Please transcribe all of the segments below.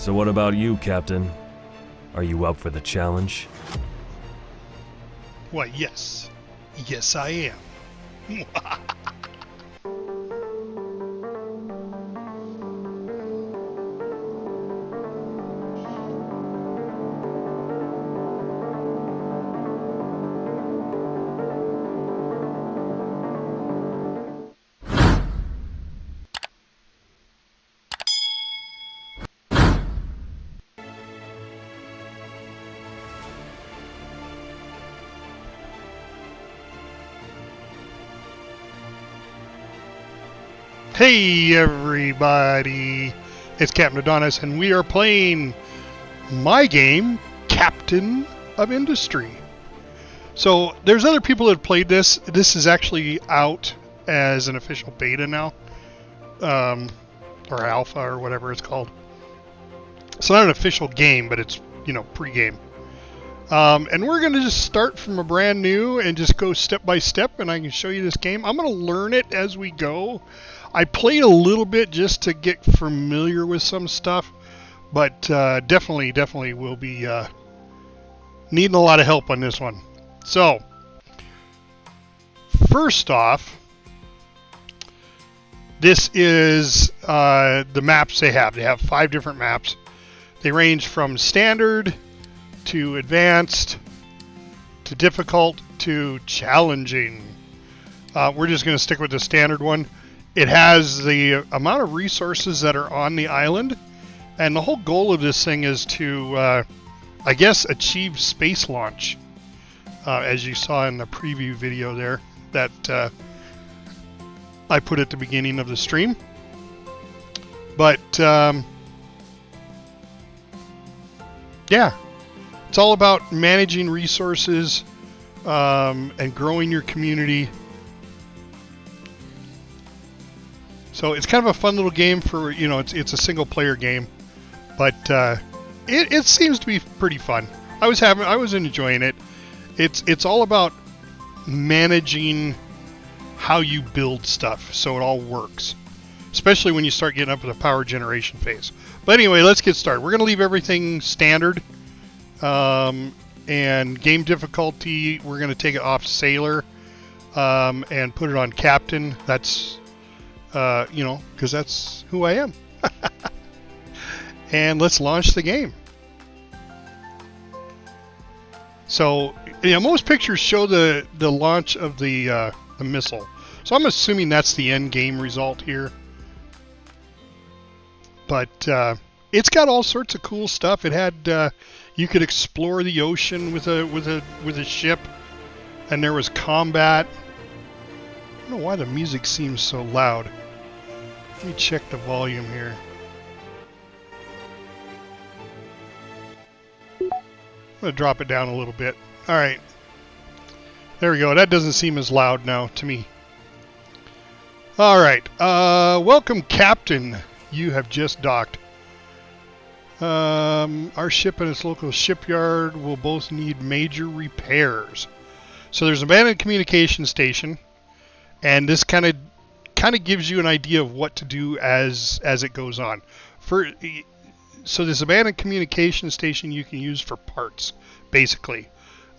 So what about you, Captain? Are you up for the challenge? Why, yes. Yes, I am. Hey everybody, it's Captain Adonis and we are playing my game, Captain of Industry. So there's other people that have played this. This is actually out as an official beta now, or alpha or whatever it's called. It's not an official game, but it's, you know, pre-game. And we're going to just start from a brand new and just go step by step, and I can show you this game. I'm going to learn it as we go. I played a little bit just to get familiar with some stuff, but definitely will be needing a lot of help on this one. So, first off, this is the maps they have. They have 5 different maps. They range from standard to advanced to difficult to challenging. We're just going to stick with the standard one. It has the amount of resources that are on the island, and the whole goal of this thing is to, I guess, achieve space launch, as you saw in the preview video there that I put at the beginning of the stream. But, yeah, it's all about managing resources and growing your community. So it's kind of a fun little game for, you know, it's a single player game, but it seems to be pretty fun. I was enjoying it. It's all about managing how you build stuff so it all works, especially when you start getting up to the power generation phase. But anyway, let's get started. We're going to leave everything standard, and game difficulty, we're going to take it off Sailor and put it on Captain. That's you know, because that's who I am. And let's launch the game. So, you know, most pictures show the launch of the missile. So I'm assuming that's the end game result here. But it's got all sorts of cool stuff. It had you could explore the ocean with a ship, and there was combat. I don't know why the music seems so loud. Let me check the volume here. I'm going to drop it down a little bit. All right. There we go. That doesn't seem as loud now to me. All right. Welcome, Captain. You have just docked. Our ship and its local shipyard will both need major repairs. So there's an abandoned communication station, and this kind of gives you an idea of what to do as it goes on. So this abandoned communication station you can use for parts, basically.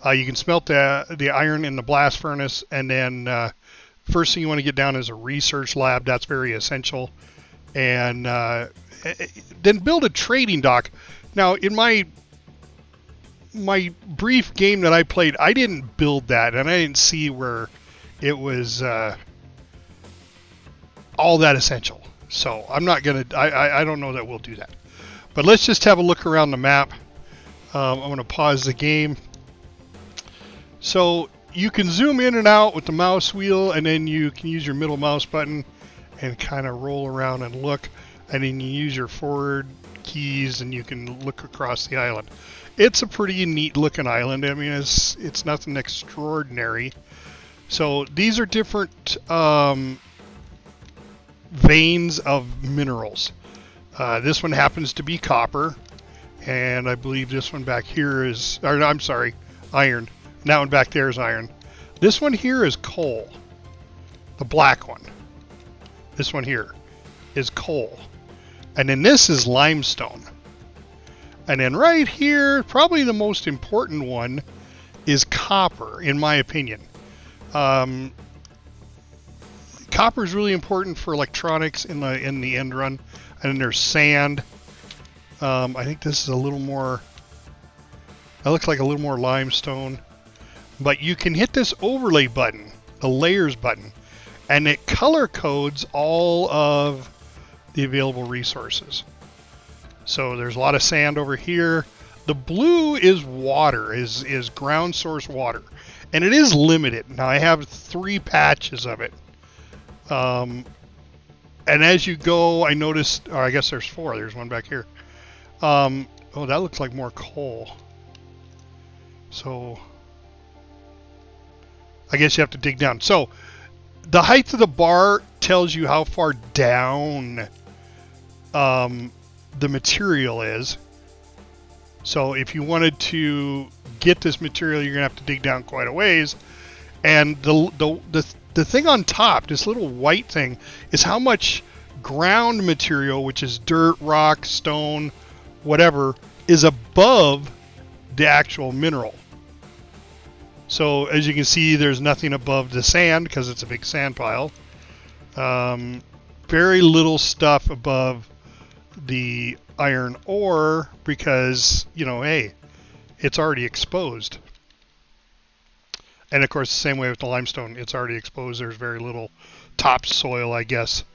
You can smelt the iron in the blast furnace, and then first thing you want to get down is a research lab. That's very essential. And then build a trading dock. Now, in my brief game that I played, I didn't build that, and I didn't see where it was all that essential. So I'm not gonna. I don't know that we'll do that. But let's just have a look around the map. I'm gonna pause the game. So you can zoom in and out with the mouse wheel, and then you can use your middle mouse button and kind of roll around and look. And then you use your forward keys, and you can look across the island. It's a pretty neat looking island. I mean, it's nothing extraordinary. So these are different veins of minerals. This one happens to be copper, and I believe this one back here is, or I'm sorry, iron. And that one back there is iron. This one here is coal, the black one. This one here is coal. And then this is limestone. And then right here, probably the most important one is copper, in my opinion. Copper is really important for electronics in the end run. And then there's sand. I think this is a little more. That looks like a little more limestone. But you can hit this overlay button, the layers button, and it color codes all of the available resources. So there's a lot of sand over here. The blue is water, is ground source water. And it is limited. Now I have 3 patches of it. And as you go, I noticed, or I guess there's 4. There's one back here. Oh, that looks like more coal. So I guess you have to dig down. So the height of the bar tells you how far down the material is. So if you wanted to get this material, you're gonna have to dig down quite a ways. And the thing on top, this little white thing, is how much ground material, which is dirt, rock, stone, whatever, is above the actual mineral. So as you can see, there's nothing above the sand because it's a big sand pile. Very little stuff above the iron ore because, you know, hey, it's already exposed. And of course, the same way with the limestone, it's already exposed. There's very little topsoil, I guess,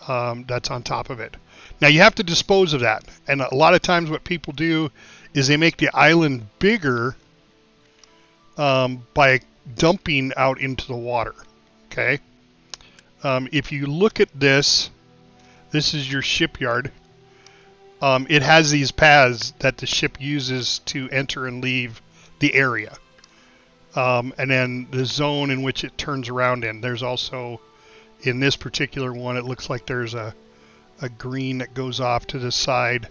that's on top of it. Now you have to dispose of that. And a lot of times what people do is they make the island bigger by dumping out into the water. Okay. If you look at this, this is your shipyard. It has these paths that the ship uses to enter and leave the area. And then the zone in which it turns around in. There's also, in this particular one, it looks like there's a green that goes off to the side,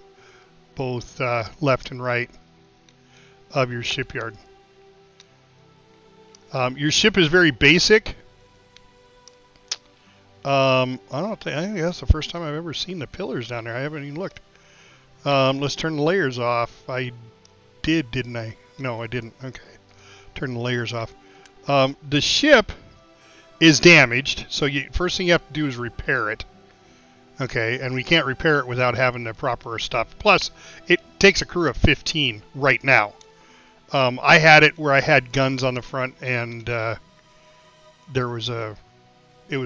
both left and right of your shipyard. Your ship is very basic. I think that's the first time I've ever seen the pillars down there. I haven't even looked. Let's turn the layers off. I did, didn't I? No, I didn't. Okay. Turn the layers off. The ship is damaged, so first thing you have to do is repair it. Okay, and we can't repair it without having the proper stuff. Plus, it takes a crew of 15 right now. I had it where I had guns on the front, and it was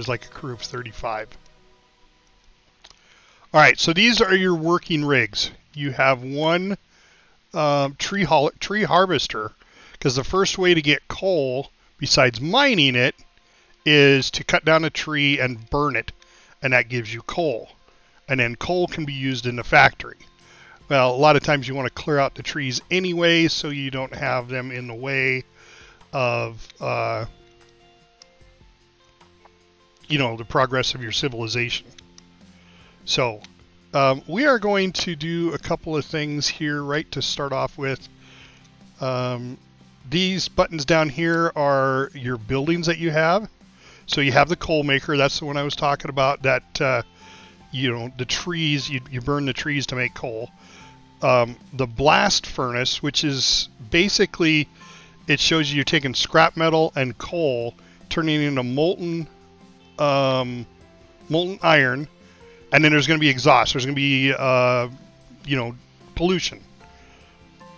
like a crew of 35. All right, so these are your working rigs. You have one tree harvester, because the first way to get coal, besides mining it, is to cut down a tree and burn it, and that gives you coal. And then coal can be used in the factory. Well, a lot of times you want to clear out the trees anyway, so you don't have them in the way of, the progress of your civilization. So, we are going to do a couple of things here, right, to start off with. These buttons down here are your buildings that you have. So you have the coal maker, that's the one I was talking about, that, the trees, you burn the trees to make coal. The blast furnace, which is basically, it shows you're taking scrap metal and coal, turning it into molten iron, and then there's going to be exhaust. There's going to be, pollution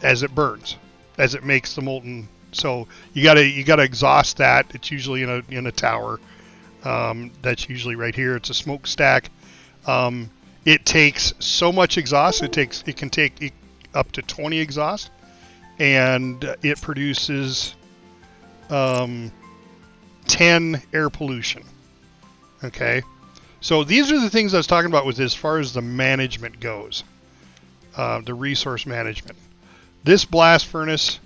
as it burns, as it makes the molten. So you gotta exhaust that. It's usually in a tower. That's usually right here. It's a smokestack. It takes so much exhaust. It can take up to 20 exhaust, and it produces 10 air pollution. Okay, so these are the things I was talking about with as far as the management goes, the resource management. This blast furnace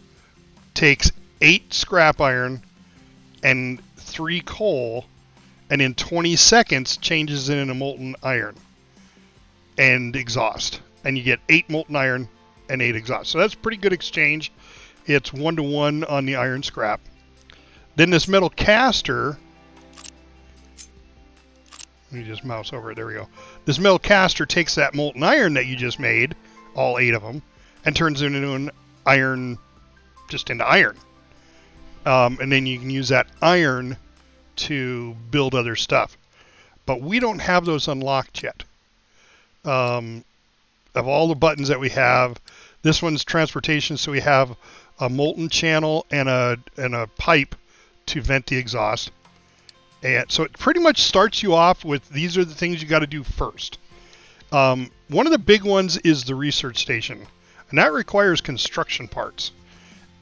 takes 8 scrap iron and 3 coal, and in 20 seconds changes it into molten iron and exhaust, and you get 8 molten iron and 8 exhaust. So that's pretty good exchange. It's 1-to-1 on the iron scrap. Then this metal caster, let me just mouse over it, there we go. This metal caster takes that molten iron that you just made, all 8 of them, and turns it into an iron, just into iron. And then you can use that iron to build other stuff. But we don't have those unlocked yet. Of all the buttons that we have, this one's transportation, so we have a molten channel and a pipe to vent the exhaust. And so it pretty much starts you off with these are the things you got to do first. One of the big ones is the research station, and that requires construction parts.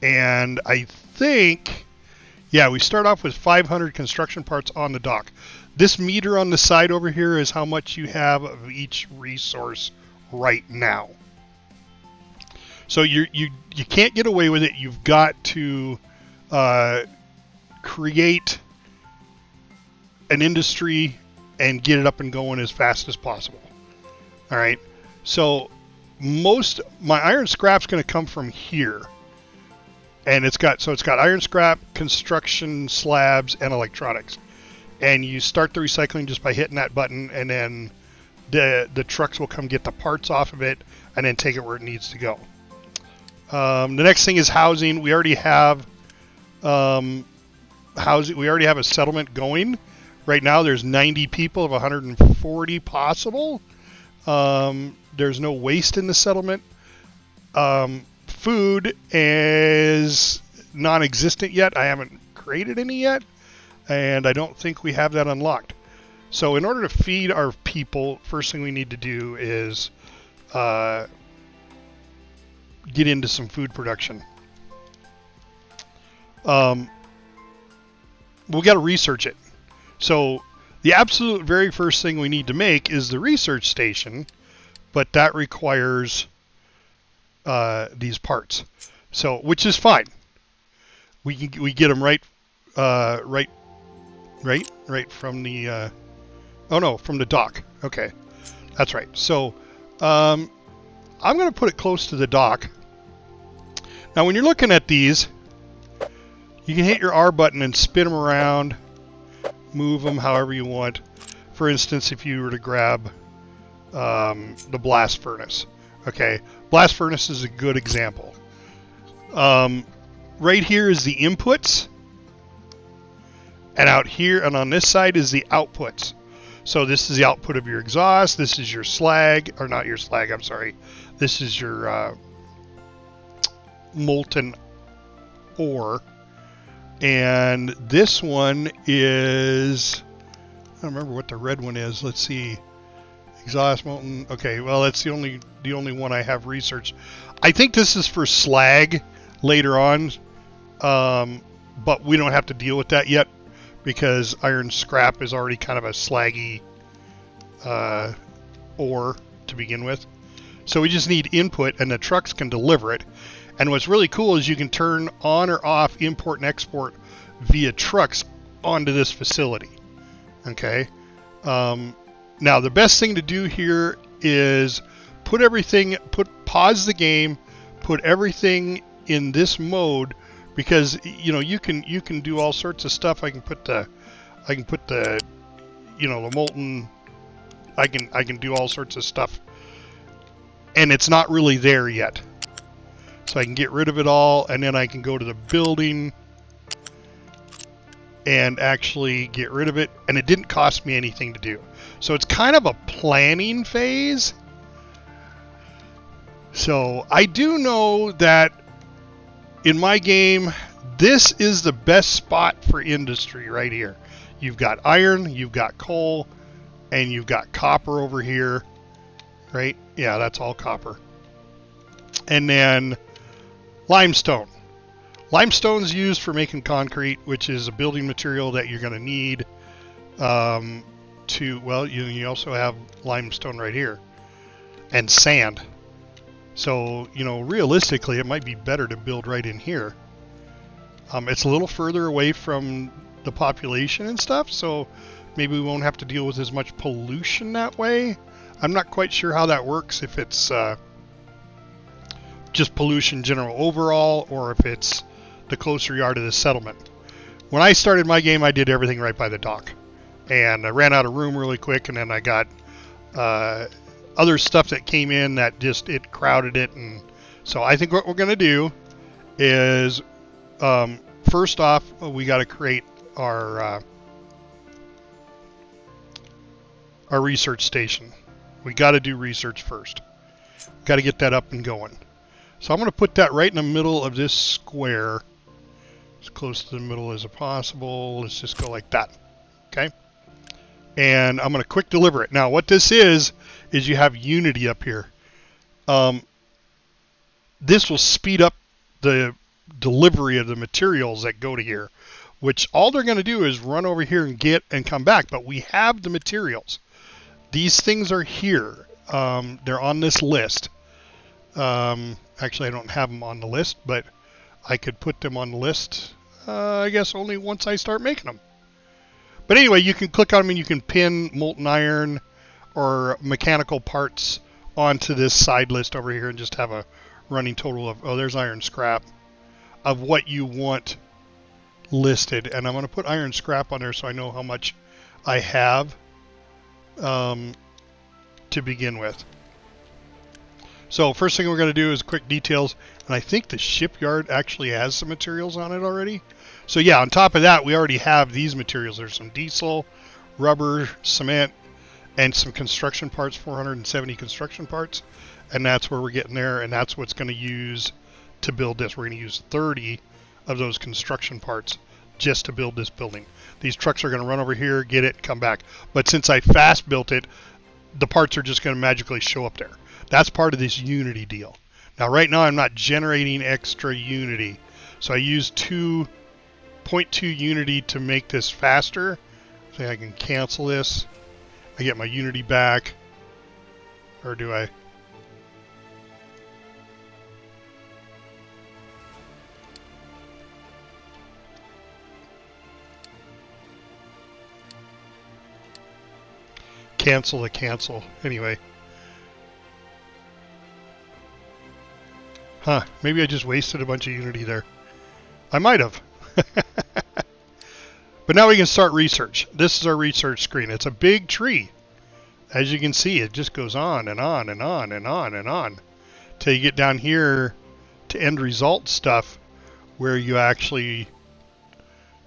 And I think, yeah, we start off with 500 construction parts on the dock. This meter on the side over here is how much you have of each resource right now. So you can't get away with it. You've got to create an industry and get it up and going as fast as possible. All right. So my iron scrap's going to come from here, and it's got iron scrap, construction slabs, and electronics. And you start the recycling just by hitting that button, and then the trucks will come get the parts off of it and then take it where it needs to go. The next thing is housing. We already have housing. We already have a settlement going. Right now, there's 90 people of 140 possible. There's no waste in the settlement. Food is non-existent yet. I haven't created any yet, and I don't think we have that unlocked. So in order to feed our people, first thing we need to do is get into some food production. We got to research it. So the absolute very first thing we need to make is the research station, but that requires these parts. So, which is fine. We get them right from the from the dock. Okay, that's right. So I'm going to put it close to the dock. Now, when you're looking at these, you can hit your R button and spin them around, move them however you want. For instance, if you were to grab the blast furnace. Okay, blast furnace is a good example. Right here is the inputs, and out here and on this side is the outputs. So this is the output of your exhaust. This is your slag, or not your slag, I'm sorry. This is your molten ore. And this one is, I don't remember what the red one is. Let's see. Exhaust, molten. Okay, well, that's the only one I have researched. I think this is for slag later on, but we don't have to deal with that yet because iron scrap is already kind of a slaggy ore to begin with. So we just need input, and the trucks can deliver it. And what's really cool is you can turn on or off import and export via trucks onto this facility. Okay. Now the best thing to do here is pause the game, put everything in this mode, because you can do all sorts of stuff. I can put the the molten. I can do all sorts of stuff, and it's not really there yet. So I can get rid of it all, and then I can go to the building and actually get rid of it, and it didn't cost me anything to do. So it's kind of a planning phase. So I do know that in my game, this is the best spot for industry right here. You've got iron, you've got coal, and you've got copper over here, right? Yeah, that's all copper. And then limestone. Limestone's used for making concrete, which is a building material that you're going to need you also have limestone right here, and sand. So, realistically, it might be better to build right in here. It's a little further away from the population and stuff, so maybe we won't have to deal with as much pollution that way. I'm not quite sure how that works, if it's just pollution general overall, or if it's the closer you are to the settlement. When I started my game, I did everything right by the dock, and I ran out of room really quick, and then I got other stuff that came in that it crowded it, and So I think what we're going to do is, first off, we got to create our research station. We got to do research first. Got to get that up and going. So I'm going to put that right in the middle of this square, as close to the middle as possible. Let's just go like that. Okay. And I'm going to quick deliver it. Now what this is you have Unity up here. This will speed up the delivery of the materials that go to here, which all they're going to do is run over here and get and come back. But we have the materials. These things are here. They're on this list. Actually, I don't have them on the list, but I could put them on the list, I guess, only once I start making them. But anyway, you can click on them and you can pin molten iron or mechanical parts onto this side list over here and just have a running total of, oh, there's iron scrap, of what you want listed. And I'm going to put iron scrap on there so I know how much I have to begin with. So first thing we're going to do is quick details, and I think the shipyard actually has some materials on it already. So yeah, on top of that, we already have these materials. There's some diesel, rubber, cement, and some construction parts, 470 construction parts, and that's where we're getting there, and that's what's going to use to build this. We're going to use 30 of those construction parts just to build this building. These trucks are going to run over here, get it, come back. But since I fast built it, the parts are just going to magically show up there. That's part of this Unity deal. Now, right now, I'm not generating extra Unity. So I use 2.2 Unity to make this faster. So I can cancel this. I get my Unity back. Or do I? Cancel the cancel. Anyway. Huh, maybe I just wasted a bunch of Unity there. I might have. But now we can start research. This is our research screen. It's a big tree. As you can see, it just goes on and on and on and on and on till you get down here to end result stuff where you actually,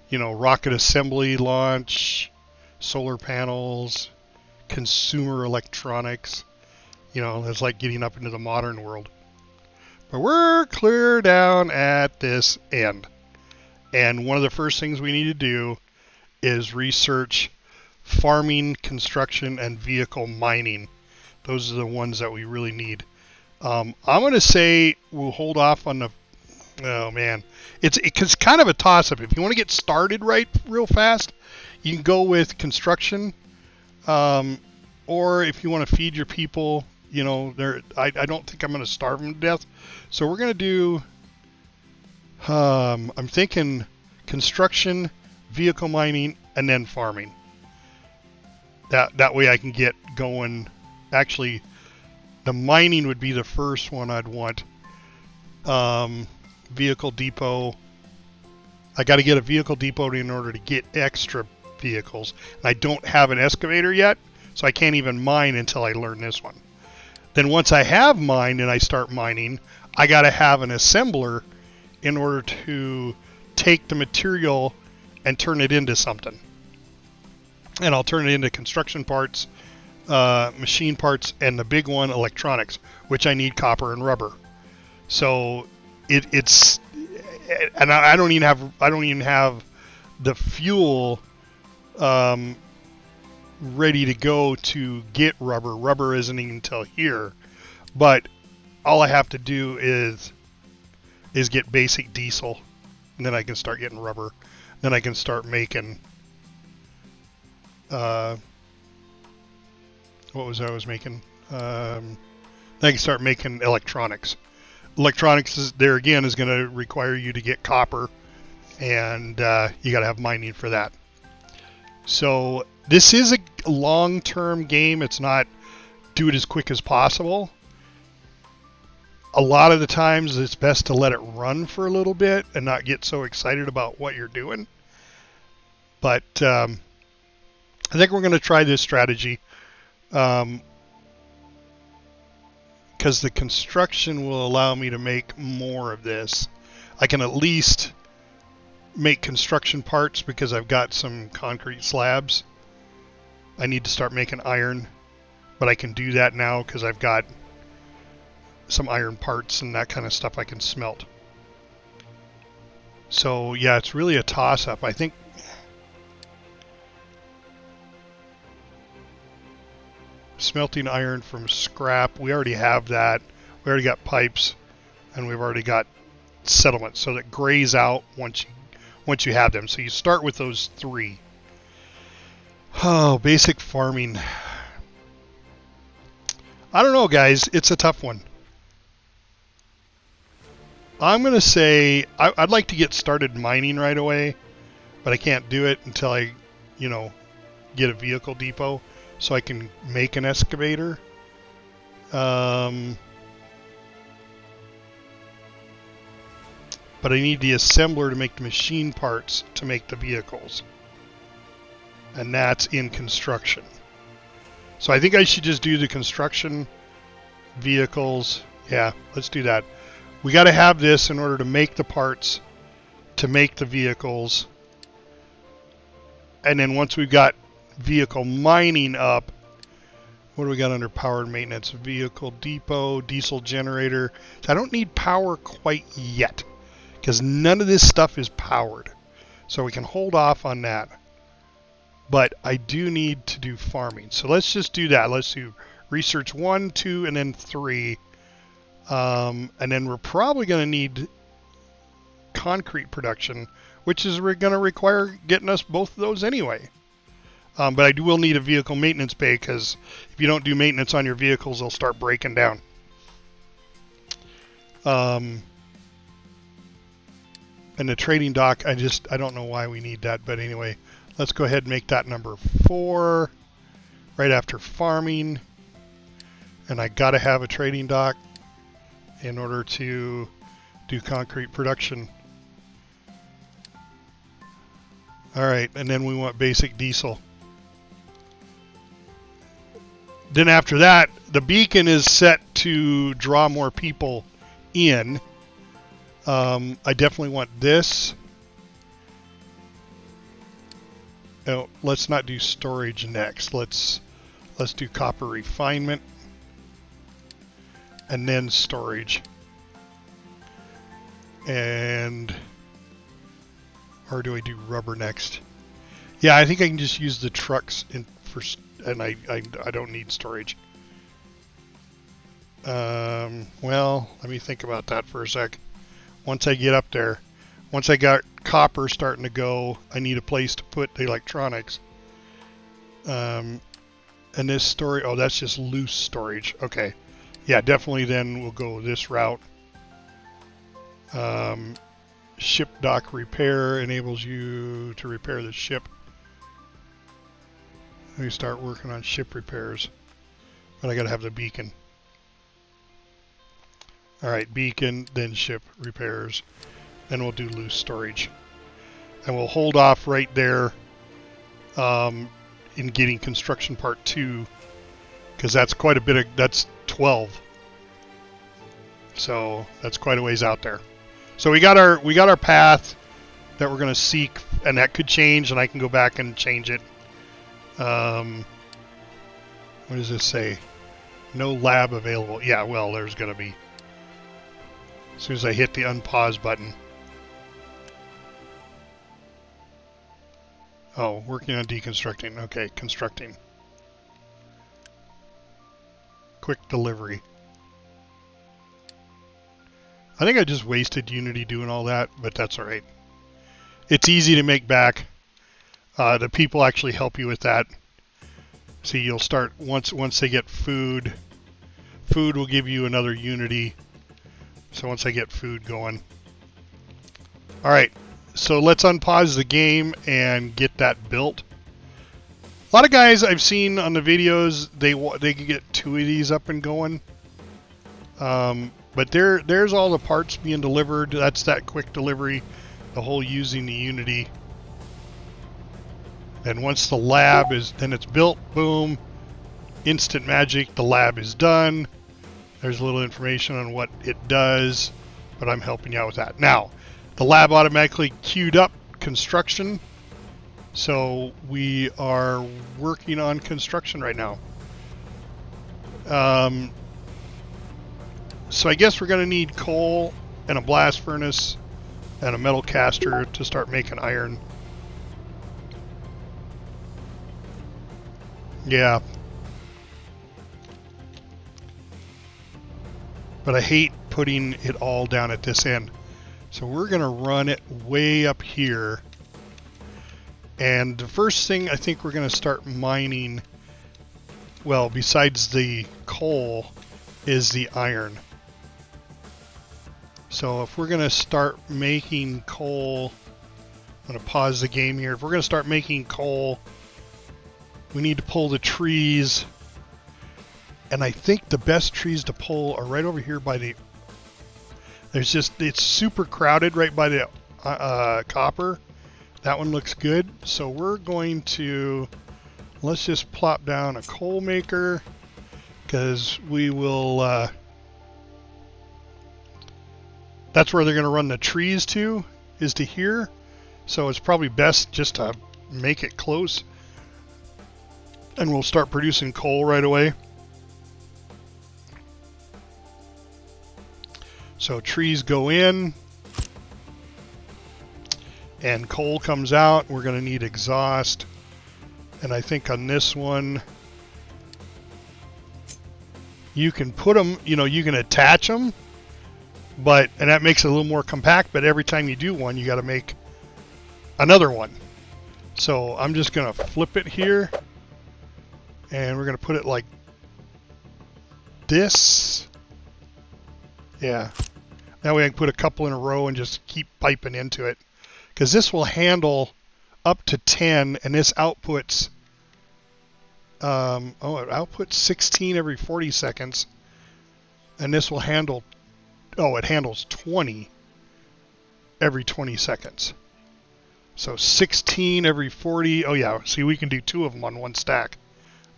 you know, rocket assembly launch, solar panels, consumer electronics. You know, it's like getting up into the modern world. But we're clear down at this end. And one of the first things we need to do is research farming, construction, and vehicle mining. Those are the ones that we really need. I'm going to say we'll hold off on the... Oh, man. It's kind of a toss-up. If you want to get started right real fast, you can go with construction. Or if you want to feed your people... You know, I don't think I'm going to starve them to death. So we're going to do, I'm thinking construction, vehicle mining, and then farming. That way I can get going. Actually, the mining would be the first one I'd want. Vehicle depot. I got to get a vehicle depot in order to get extra vehicles. And I don't have an excavator yet, so I can't even mine until I learn this one. Then once I have mined and I start mining, I got to have an assembler in order to take the material and turn it into something. And I'll turn it into construction parts, machine parts, and the big one, electronics, which I need copper and rubber. So it's, and I don't even have the fuel ready to go to get rubber. Rubber isn't even until here, but all I have to do is get basic diesel, and then I can start getting rubber. Then I can start making what was I was making? Then I can start making electronics. Electronics is there again is going to require you to get copper, and you got to have mining for that. So this is a long-term game. It's not do it as quick as possible. A lot of the times it's best to let it run for a little bit and not get so excited about what you're doing. But I think we're going to try this strategy because because the construction will allow me to make more of this. I can at least make construction parts because I've got some concrete slabs. I need to start making iron, but I can do that now because I've got some iron parts and that kind of stuff I can smelt. So yeah, it's really a toss-up. I think smelting iron from scrap, we already have that. We already got pipes, and we've already got settlements, so that grays out once you have them. So you start with those three. Oh, basic farming. I don't know, guys. It's a tough one. I'm going to say I'd like to get started mining right away, but I can't do it until I, get a vehicle depot so I can make an excavator. But I need the assembler to make the machine parts to make the vehicles. And that's in construction. So I think I should just do the construction vehicles. Yeah, let's do that. We got to have this in order to make the parts to make the vehicles. And then once we've got vehicle mining up, what do we got under power and maintenance? Vehicle depot, diesel generator. So I don't need power quite yet because none of this stuff is powered. So we can hold off on that. But I do need to do farming. So let's just do that. Let's do research 1, 2, and then 3. And then we're probably going to need concrete production, which is going to require getting us both of those anyway. But I will need a vehicle maintenance bay because if you don't do maintenance on your vehicles, they'll start breaking down. And the trading dock, I don't know why we need that, but anyway, let's go ahead and make that number 4 right after farming. And I got to have a trading dock in order to do concrete production. All right, and then we want basic diesel. Then after that, the beacon is set to draw more people in. I definitely want this. Oh, let's not do storage next. Let's do copper refinement. And then storage. And or do I do rubber next? Yeah, I think I can just use the trucks and I don't need storage. Well, let me think about that for a sec. Once I get up there, once I got copper starting to go, I need a place to put the electronics. And this storage, oh, that's just loose storage. Okay. Yeah, definitely then we'll go this route. Ship dock repair enables you to repair the ship. Let me start working on ship repairs. But I gotta have the beacon. Alright, beacon, then ship repairs. Then we'll do loose storage. And we'll hold off right there in getting construction part 2. Because that's quite a bit of, that's 12. So that's quite a ways out there. So we got our path that we're going to seek, and that could change, and I can go back and change it. What does this say? No lab available. Yeah, well, there's going to be. As soon as I hit the unpause button. Oh, working on deconstructing. Okay, constructing. Quick delivery. I think I just wasted Unity doing all that, but that's all right. It's easy to make back. The people actually help you with that. See, you'll start once they get food. Food will give you another Unity. So once I get food going. All right, so let's unpause the game and get that built. A lot of guys I've seen on the videos, they can get 2 of these up and going. But there's all the parts being delivered. That's that quick delivery, the whole using the Unity. And once the lab is, then it's built, boom, instant magic, the lab is done. There's a little information on what it does, but I'm helping you out with that. Now, the lab automatically queued up construction, so we are working on construction right now. So I guess we're going to need coal and a blast furnace and a metal caster to start making iron. Yeah. But I hate putting it all down at this end. So we're going to run it way up here. And the first thing I think we're going to start mining, well, besides the coal, is the iron. So if we're going to start making coal, I'm going to pause the game here. If we're going to start making coal, we need to pull the trees. And I think the best trees to pull are right over here by the... it's super crowded right by the copper. That one looks good. So we're going to... let's just plop down a coal maker, because we will... that's where they're going to run the trees to, is to here. So it's probably best just to make it close. And we'll start producing coal right away. So trees go in. And coal comes out. We're going to need exhaust. And I think on this one, you can put them, you can attach them. And that makes it a little more compact, but every time you do one, you got to make another one. So I'm just going to flip it here, and we're going to put it like this. Yeah. That way I can put a couple in a row and just keep piping into it. Because this will handle up to 10, and this outputs, it outputs 16 every 40 seconds. And this will handle... it handles 20 every 20 seconds. So 16 every 40. Oh yeah, see, we can do 2 of them on one stack.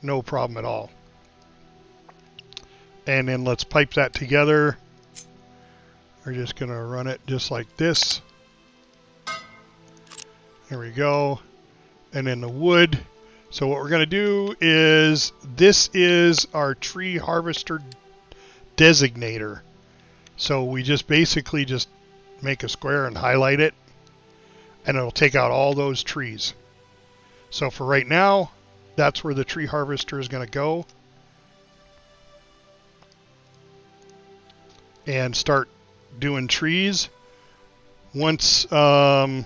No problem at all. And then let's pipe that together. We're just going to run it just like this. There we go. And then the wood. So what we're going to do is, this is our tree harvester designator. So we just basically just make a square and highlight it, and it'll take out all those trees. So for right now, that's where the tree harvester is going to go. And start doing trees. Once, well,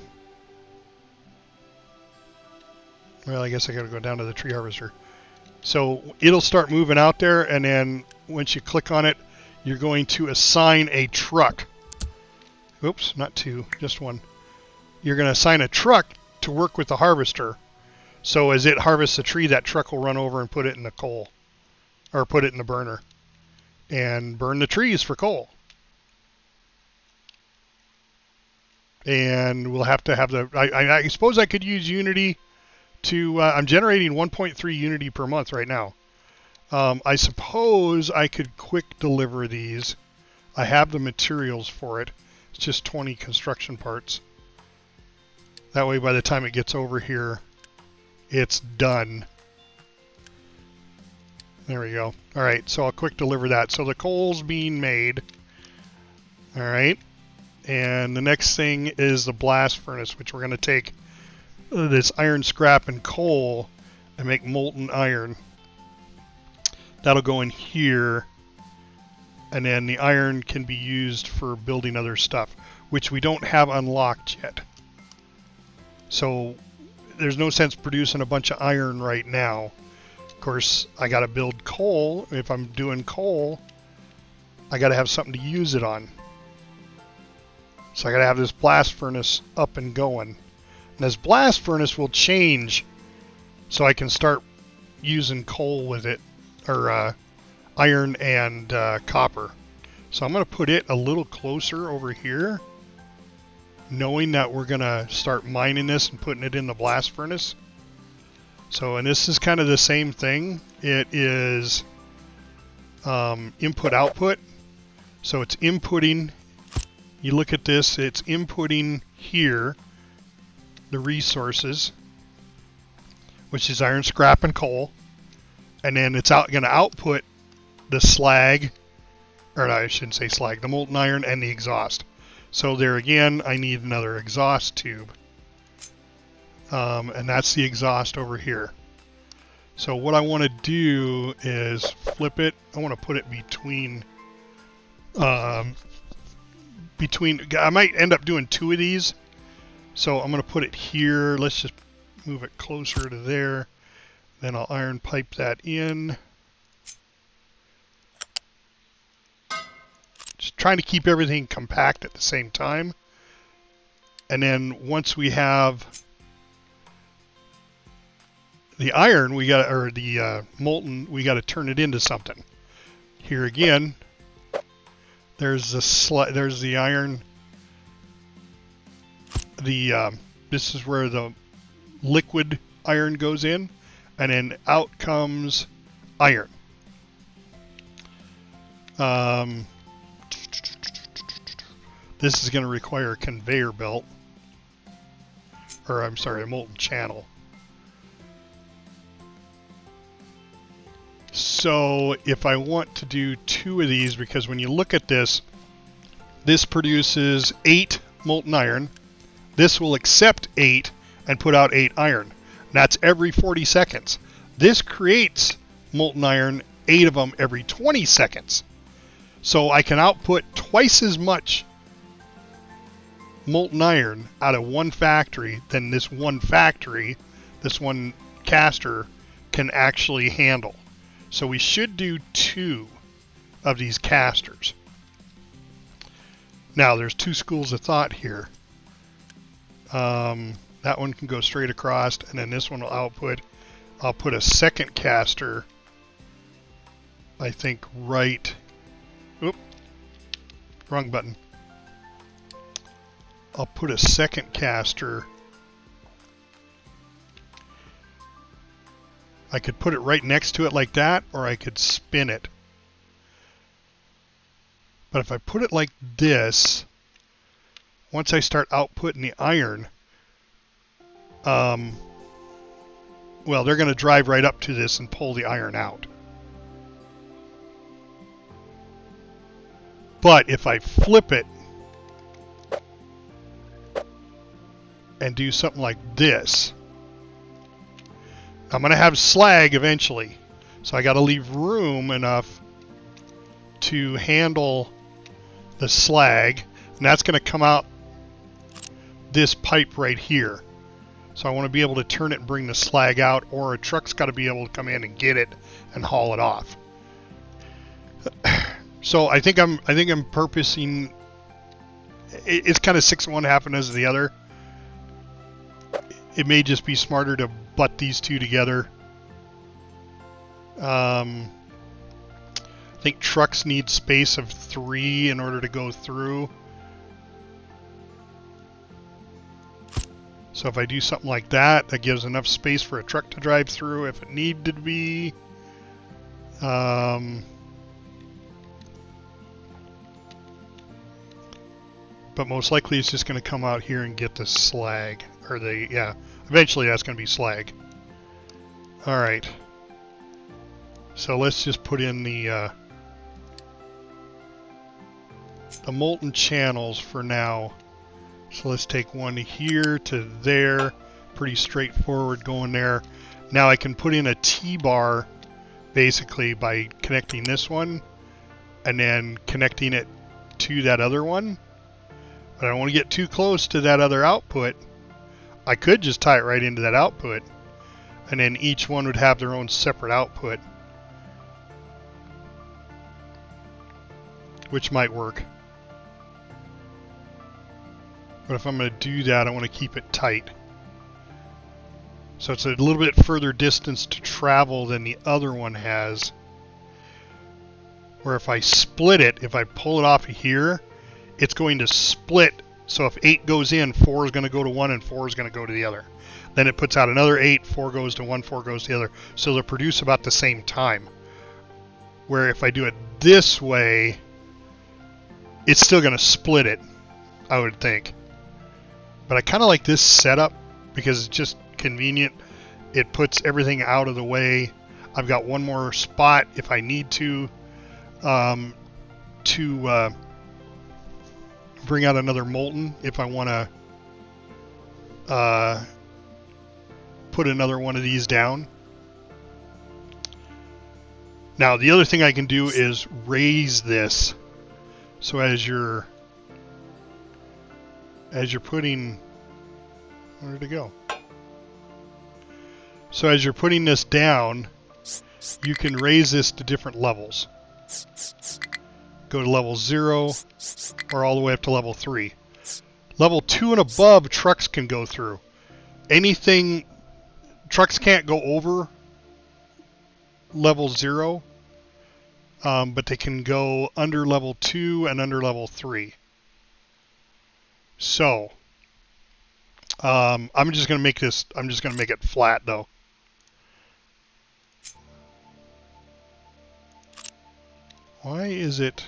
I guess I got to go down to the tree harvester. So it'll start moving out there, and then once you click on it, you're going to assign a truck. Oops, not 2, just 1. You're going to assign a truck to work with the harvester. So as it harvests a tree, that truck will run over and put it in the coal. Or put it in the burner. And burn the trees for coal. And we'll have to have the... I suppose I could use Unity to... I'm generating 1.3 Unity per month right now. I suppose I could quick deliver these. I have the materials for it. It's just 20 construction parts. That way by the time it gets over here, it's done. There we go. Alright, so I'll quick deliver that. So the coal's being made. Alright. And the next thing is the blast furnace, which we're going to take this iron scrap and coal and make molten iron. That'll go in here, and then the iron can be used for building other stuff, which we don't have unlocked yet. So there's no sense producing a bunch of iron right now. Of course, I got to build coal. If I'm doing coal, I got to have something to use it on. So I got to have this blast furnace up and going. And this blast furnace will change so I can start using coal with it. Or iron and copper. So I'm going to put it a little closer over here, knowing that we're going to start mining this and putting it in the blast furnace. So, and this is kind of the same thing. It is input output. So it's inputting, you look at this, it's inputting here the resources, which is iron, scrap, and coal, and then it's going to output the slag, or no, I shouldn't say slag, the molten iron and the exhaust. So there again, I need another exhaust tube, and that's the exhaust over here. So what I want to do is flip it. I want to put it between, I might end up doing two of these. So I'm going to put it here. Let's just move it closer to there. Then I'll iron pipe that in. Just trying to keep everything compact at the same time. And then once we have the iron, or the molten, we got to turn it into something. Here again, there's the iron. This is where the liquid iron goes in, and then out comes iron. This is going to require a conveyor belt, or I'm sorry, a molten channel. So if I want to do two of these, because when you look at this, this produces 8 molten iron. This will accept 8 and put out 8 iron. And that's every 40 seconds. This creates molten iron, 8 of them every 20 seconds. So I can output twice as much molten iron out of one factory than this one caster can actually handle. So we should do 2 of these casters. Now there's 2 schools of thought here. That one can go straight across, and then this one will output. I'll put a second caster, I think, right. Oop, wrong button. I'll put a second caster. I could put it right next to it like that, or I could spin it. But if I put it like this, once I start outputting the iron, well, they're going to drive right up to this and pull the iron out. But if I flip it and do something like this, I'm going to have slag eventually. So I got to leave room enough to handle the slag, and that's going to come out this pipe right here. So I want to be able to turn it and bring the slag out, or a truck's got to be able to come in and get it and haul it off. So I think I'm purposing. It's kind of 6 of one, half a dozen of the other. It may just be smarter to butt these two together. I think trucks need space of 3 in order to go through. So if I do something like that, that gives enough space for a truck to drive through if it needed to be. But most likely it's just going to come out here and get the slag. Or eventually that's going to be slag. Alright. So let's just put in the molten channels for now. So let's take one here to there. Pretty straightforward going there. Now I can put in a T-bar basically by connecting this one and then connecting it to that other one. But I don't want to get too close to that other output. I could just tie it right into that output, and then each one would have their own separate output, which might work. But if I'm going to do that, I want to keep it tight. So it's a little bit further distance to travel than the other one has. Where if I split it, if I pull it off of here, it's going to split. So if 8 goes in, 4 is going to go to one and 4 is going to go to the other. Then it puts out another 8, 4 goes to one, 4 goes to the other. So they'll produce about the same time. Where if I do it this way, it's still going to split it, I would think. But I kind of like this setup because it's just convenient. It puts everything out of the way. I've got one more spot if I need to bring out another molten if I want to put another one of these down. Now the other thing I can do is raise this. So as you're putting, where did it go? So as you're putting this down, you can raise this to different levels. Go to level 0 or all the way up to level 3. Level 2 and above, trucks can go through. Anything, trucks can't go over level 0, but they can go under level 2 and under level 3. So, I'm just going to make this, I'm just going to make it flat though. Why is it,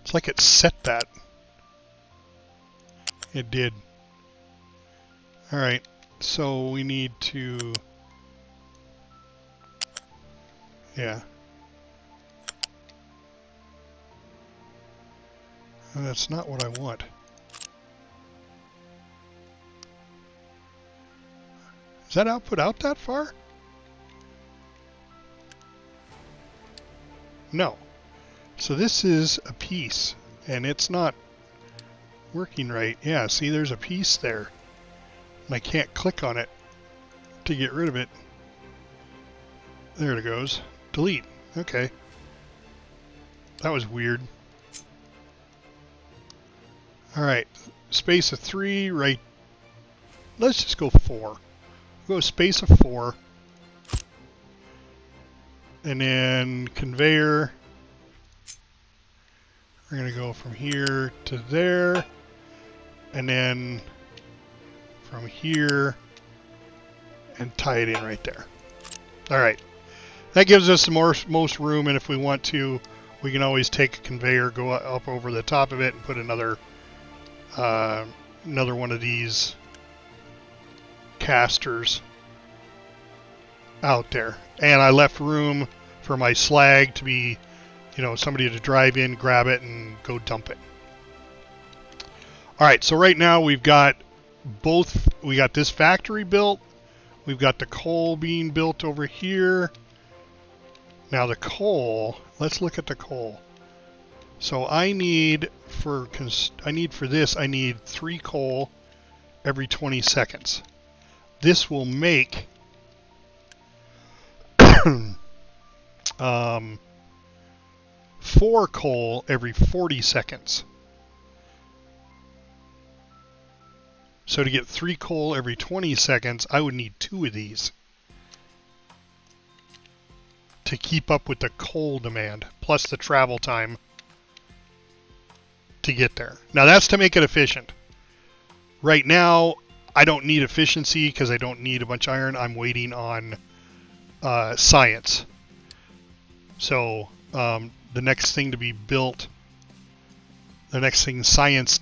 it's like it set that. It did. Alright, so we need to, yeah. That's not what I want. Is that output out that far? No. So this is a piece, and it's not working right. Yeah, see, there's a piece there. And I can't click on it to get rid of it. There it goes. Delete. Okay. That was weird. Alright. Space of 3, right. Let's just go 4. Go space of 4. And then conveyor. We're going to go from here to there. And then from here and tie it in right there. Alright. That gives us the most room, and if we want to, we can always take a conveyor, go up over the top of it, and put another one of these casters out there. And I left room for my slag to be, you know, somebody to drive in, grab it, and go dump it. Alright, so right now we've got both, we got this factory built, we've got the coal being built over here. Now the coal, let's look at the coal. So I need for this, I need 3 coal every 20 seconds. This will make 4 coal every 40 seconds. So to get 3 coal every 20 seconds, I would need 2 of these to keep up with the coal demand, plus the travel time to get there. Now that's to make it efficient. Right now, I don't need efficiency because I don't need a bunch of iron. I'm waiting on science. So the next thing to be built, the next thing science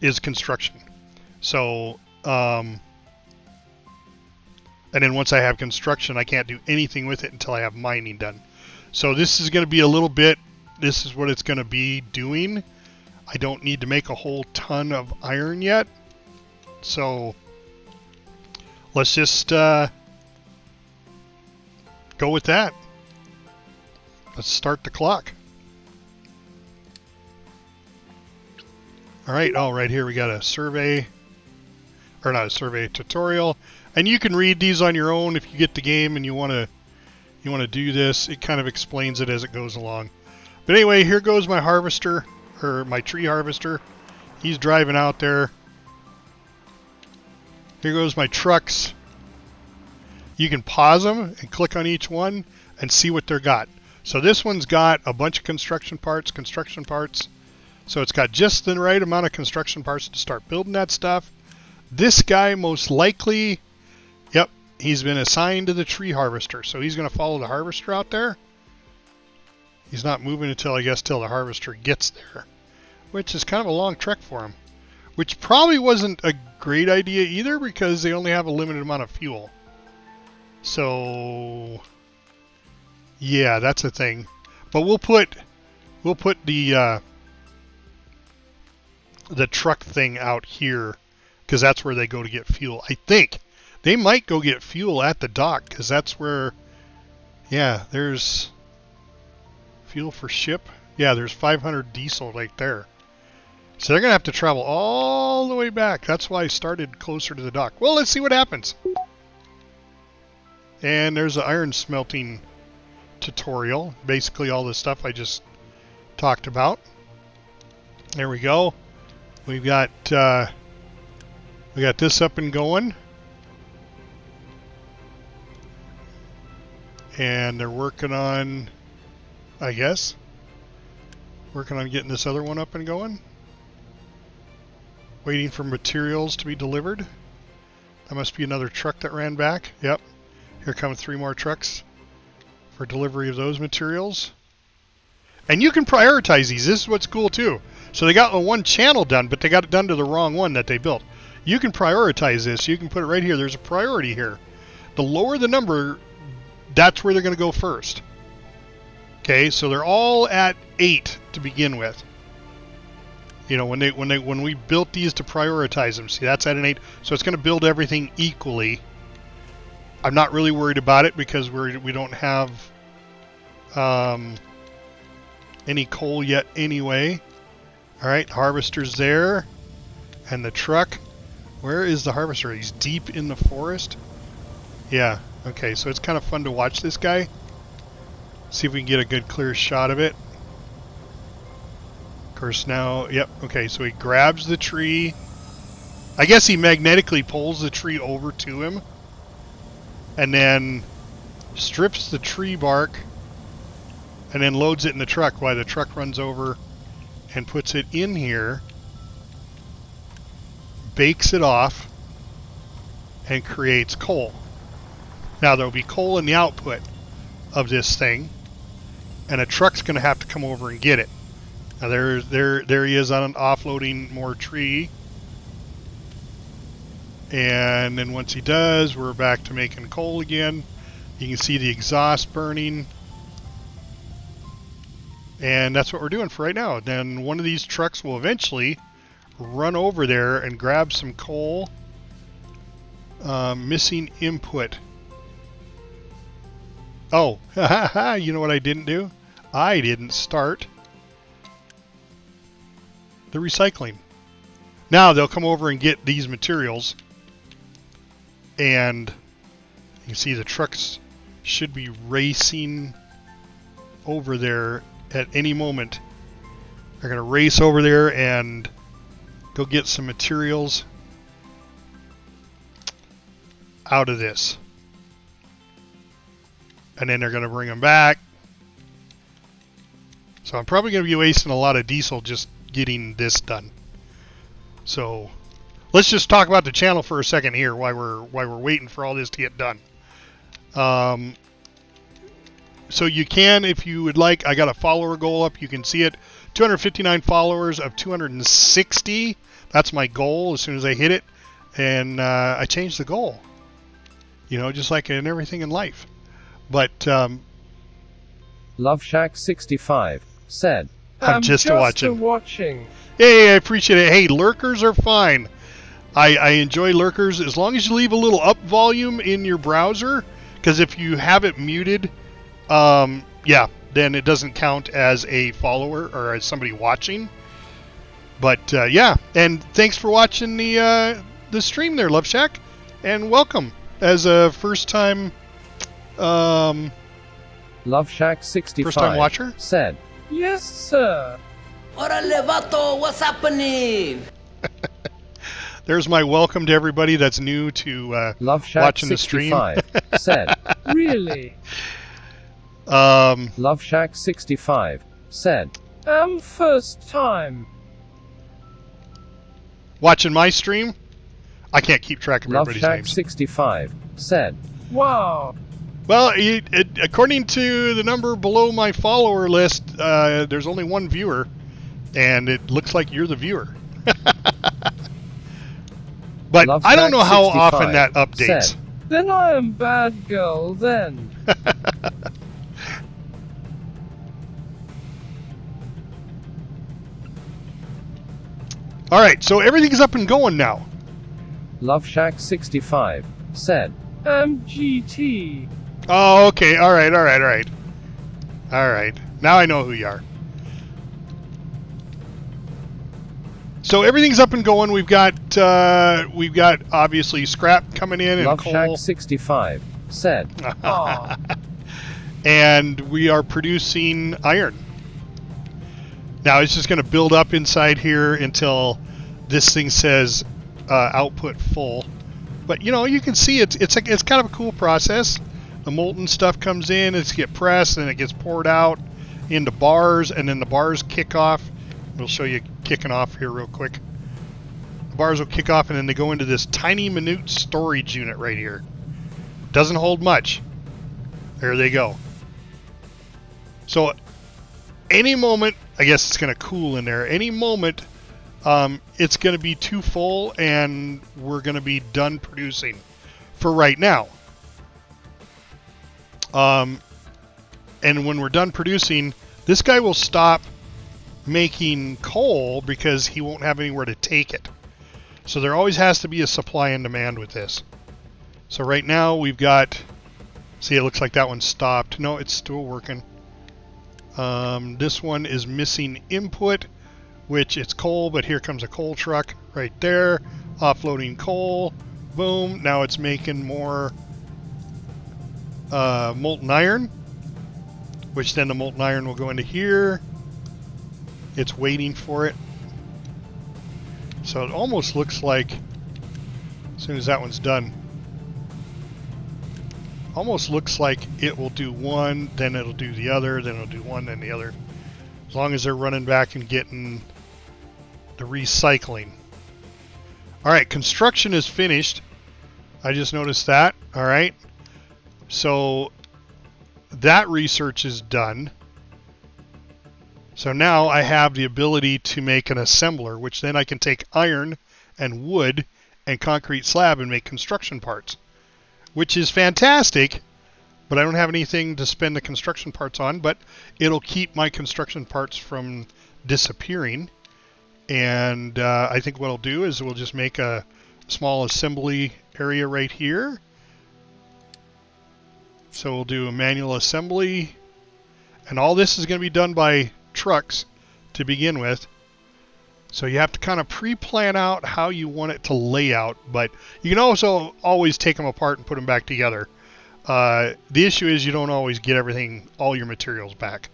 is construction. So and then once I have construction, I can't do anything with it until I have mining done. So this is going to be a little bit, this is what it's going to be doing. I don't need to make a whole ton of iron yet. So let's just go with that. Let's start the clock. All right, right here we got a survey, or not a survey, tutorial. And you can read these on your own if you get the game and you want to do this. It kind of explains it as it goes along. But anyway, here goes my harvester, or my tree harvester. He's driving out there. Here goes my trucks. You can pause them and click on each one and see what they're got. So this one's got a bunch of construction parts. So it's got just the right amount of construction parts to start building that stuff. This guy most likely, yep, he's been assigned to the tree harvester, so he's going to follow the harvester out there. He's not moving until, I guess, till the harvester gets there, which is kind of a long trek for him, which probably wasn't a great idea either because they only have a limited amount of fuel. So, yeah, that's a thing. But we'll put the truck thing out here because that's where they go to get fuel. I think they might go get fuel at the dock because that's where, yeah, there's fuel for ship. Yeah, there's 500 diesel right there. So they're going to have to travel all the way back. That's why I started closer to the dock. Well, let's see what happens. And there's the iron smelting tutorial. Basically all the stuff I just talked about. There we go. We've got this up and going. And they're working on, I guess, working on getting this other one up and going. Waiting for materials to be delivered. That must be another truck that ran back. Yep. Here come 3 more trucks for delivery of those materials. And you can prioritize these. This is what's cool too. So they got the one channel done, but they got it done to the wrong one that they built. You can prioritize this. You can put it right here. There's a priority here. The lower the number, that's where they're going to go first. Okay, so they're all at 8 to begin with. You know, when we built these to prioritize them, see, that's at an 8. So it's going to build everything equally. I'm not really worried about it because we don't have any coal yet anyway. All right, harvester's there, and the truck. Where is the harvester? He's deep in the forest. Yeah. Okay, so it's kind of fun to watch this guy. See if we can get a good clear shot of it. Of course now, yep, okay, so he grabs the tree. I guess he magnetically pulls the tree over to him. And then strips the tree bark and then loads it in the truck while the truck runs over and puts it in here, bakes it off, and creates coal. Now there'll be coal in the output of this thing, and a truck's going to have to come over and get it. Now there he is on offloading more tree. And then once he does, we're back to making coal again. You can see the exhaust burning. And that's what we're doing for right now. Then one of these trucks will eventually run over there and grab some coal. Missing input. Oh, you know what I didn't do? I didn't start the recycling. Now they'll come over and get these materials. And you can see the trucks should be racing over there at any moment. They're going to race over there and go get some materials out of this. And then they're going to bring them back. So I'm probably going to be wasting a lot of diesel just getting this done. So let's just talk about the channel for a second here while we're waiting for all this to get done. So you can, if you would like, I got a follower goal up. You can see it. 259 followers of 260. That's my goal as soon as I hit it. And I changed the goal. You know, just like in everything in life. But Love Shack 65 said, I'm just watching. watching. Hey, I appreciate it. Hey, lurkers are fine. I enjoy lurkers as long as you leave a little up volume in your browser, because if you have it muted, yeah, then it doesn't count as a follower or as somebody watching. But yeah, and thanks for watching the stream there, Love Shack, and welcome as a first time Love Shack 65 first time watcher said, yes, sir. Orale, vato, what's happening? There's my welcome to everybody that's new to Love Shack watching the stream. 65 said, really? Love Shack 65 said, first time. Watching my stream? I can't keep track of Love everybody's Shack names. 65 said, Wow. Well, according to the number below my follower list, there's only one viewer, and it looks like you're the viewer. But Love I don't Shack know how 65 often that updates. said, then I am bad girl then. All right, so everything's up and going now. Love Shack 65 said, MGT. Oh, okay. All right. Now I know who you are. So everything's up and going. We've got obviously scrap coming in and Love coal. Shack 65 said, Aw. And we are producing iron. Now it's just going to build up inside here until this thing says output full. But you can see it's kind of a cool process. The molten stuff comes in, it's get pressed, and it gets poured out into bars, and then the bars kick off. We'll show you kicking off here real quick. The bars will kick off, and then they go into this tiny minute storage unit right here. Doesn't hold much. There they go. So any moment, I guess it's going to cool in there. Any moment, it's going to be too full, and we're going to be done producing for right now. And when we're done producing, this guy will stop making coal because he won't have anywhere to take it. So there always has to be a supply and demand with this. So right now we've got, see, it looks like that one stopped. No, it's still working. This one is missing input, which it's coal, but here comes a coal truck right there, offloading coal. Boom, now it's making more molten iron, which then the molten iron will go into here. It's waiting for it. So it almost looks like, as soon as that one's done, almost looks like it will do one, then it'll do the other, then it'll do one, then the other. As long as they're running back and getting the recycling. Alright, construction is finished. I just noticed that. Alright. So that research is done. So now I have the ability to make an assembler, which then I can take iron and wood and concrete slab and make construction parts, which is fantastic, but I don't have anything to spend the construction parts on, but it'll keep my construction parts from disappearing. And I think what I'll do is we'll just make a small assembly area right here. So we'll do a manual assembly, and all this is going to be done by trucks to begin with. So you have to kind of pre-plan out how you want it to lay out, but you can also always take them apart and put them back together. The issue is you don't always get everything, all your materials back.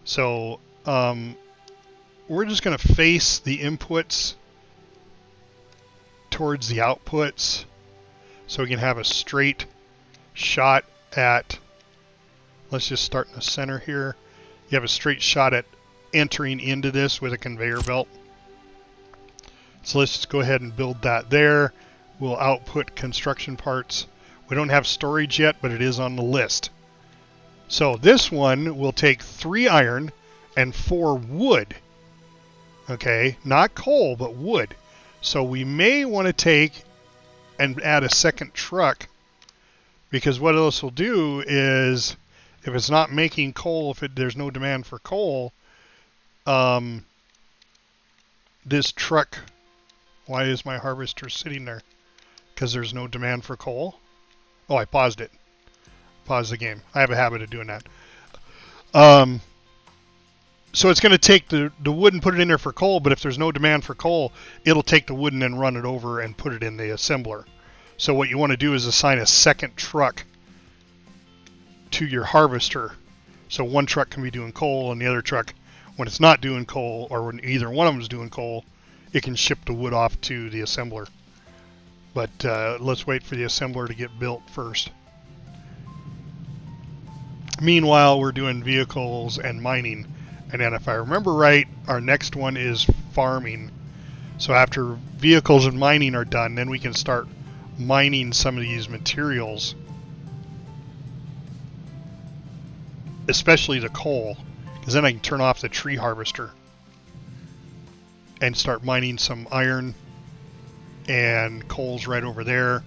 So we're just going to face the inputs towards the outputs so we can have a straight shot at, let's just start in the center here. You have a straight shot at entering into this with a conveyor belt. So let's just go ahead and build that there. We'll output construction parts. We don't have storage yet, but it is on the list. So this one will take 3 iron and 4 wood. Okay, not coal, but wood. So we may want to take and add a second truck, because what else will do is, if it's not making coal, there's no demand for coal, this truck, why is my harvester sitting there? Because there's no demand for coal. Oh, I paused it. Pause the game. I have a habit of doing that. So it's going to take the wood and put it in there for coal, but if there's no demand for coal, it'll take the wood and then run it over and put it in the assembler. So what you want to do is assign a second truck to your harvester. So one truck can be doing coal, and the other truck, when it's not doing coal, or when either one of them is doing coal, it can ship the wood off to the assembler. But let's wait for the assembler to get built first. Meanwhile, we're doing vehicles and mining. And then if I remember right, our next one is farming. So after vehicles and mining are done, then we can start mining some of these materials especially the coal, because then I can turn off the tree harvester and start mining some iron and coals right over there,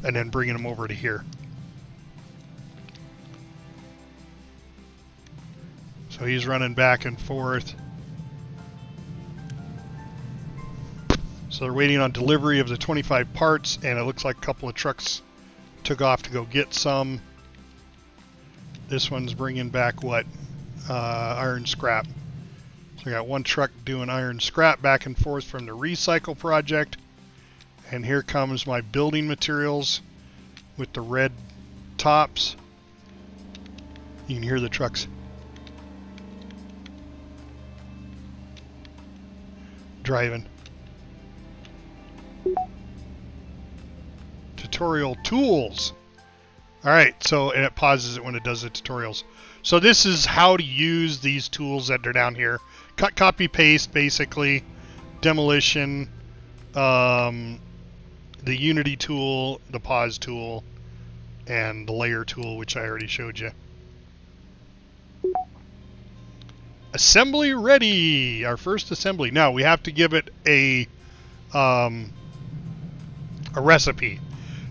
and then bringing them over to here. So he's running back and forth. So they're waiting on delivery of the 25 parts, and it looks like a couple of trucks took off to go get some. This one's bringing back what? Iron scrap. So I got one truck doing iron scrap back and forth from the recycle project. And here comes my building materials with the red tops. You can hear the trucks driving. Tutorial tools. Alright, so, and it pauses it when it does the tutorials. So this is how to use these tools that are down here. Cut, copy, paste, basically. Demolition. The Unity tool, the pause tool, and the layer tool, which I already showed you. Assembly ready! Our first assembly. Now, we have to give it a recipe.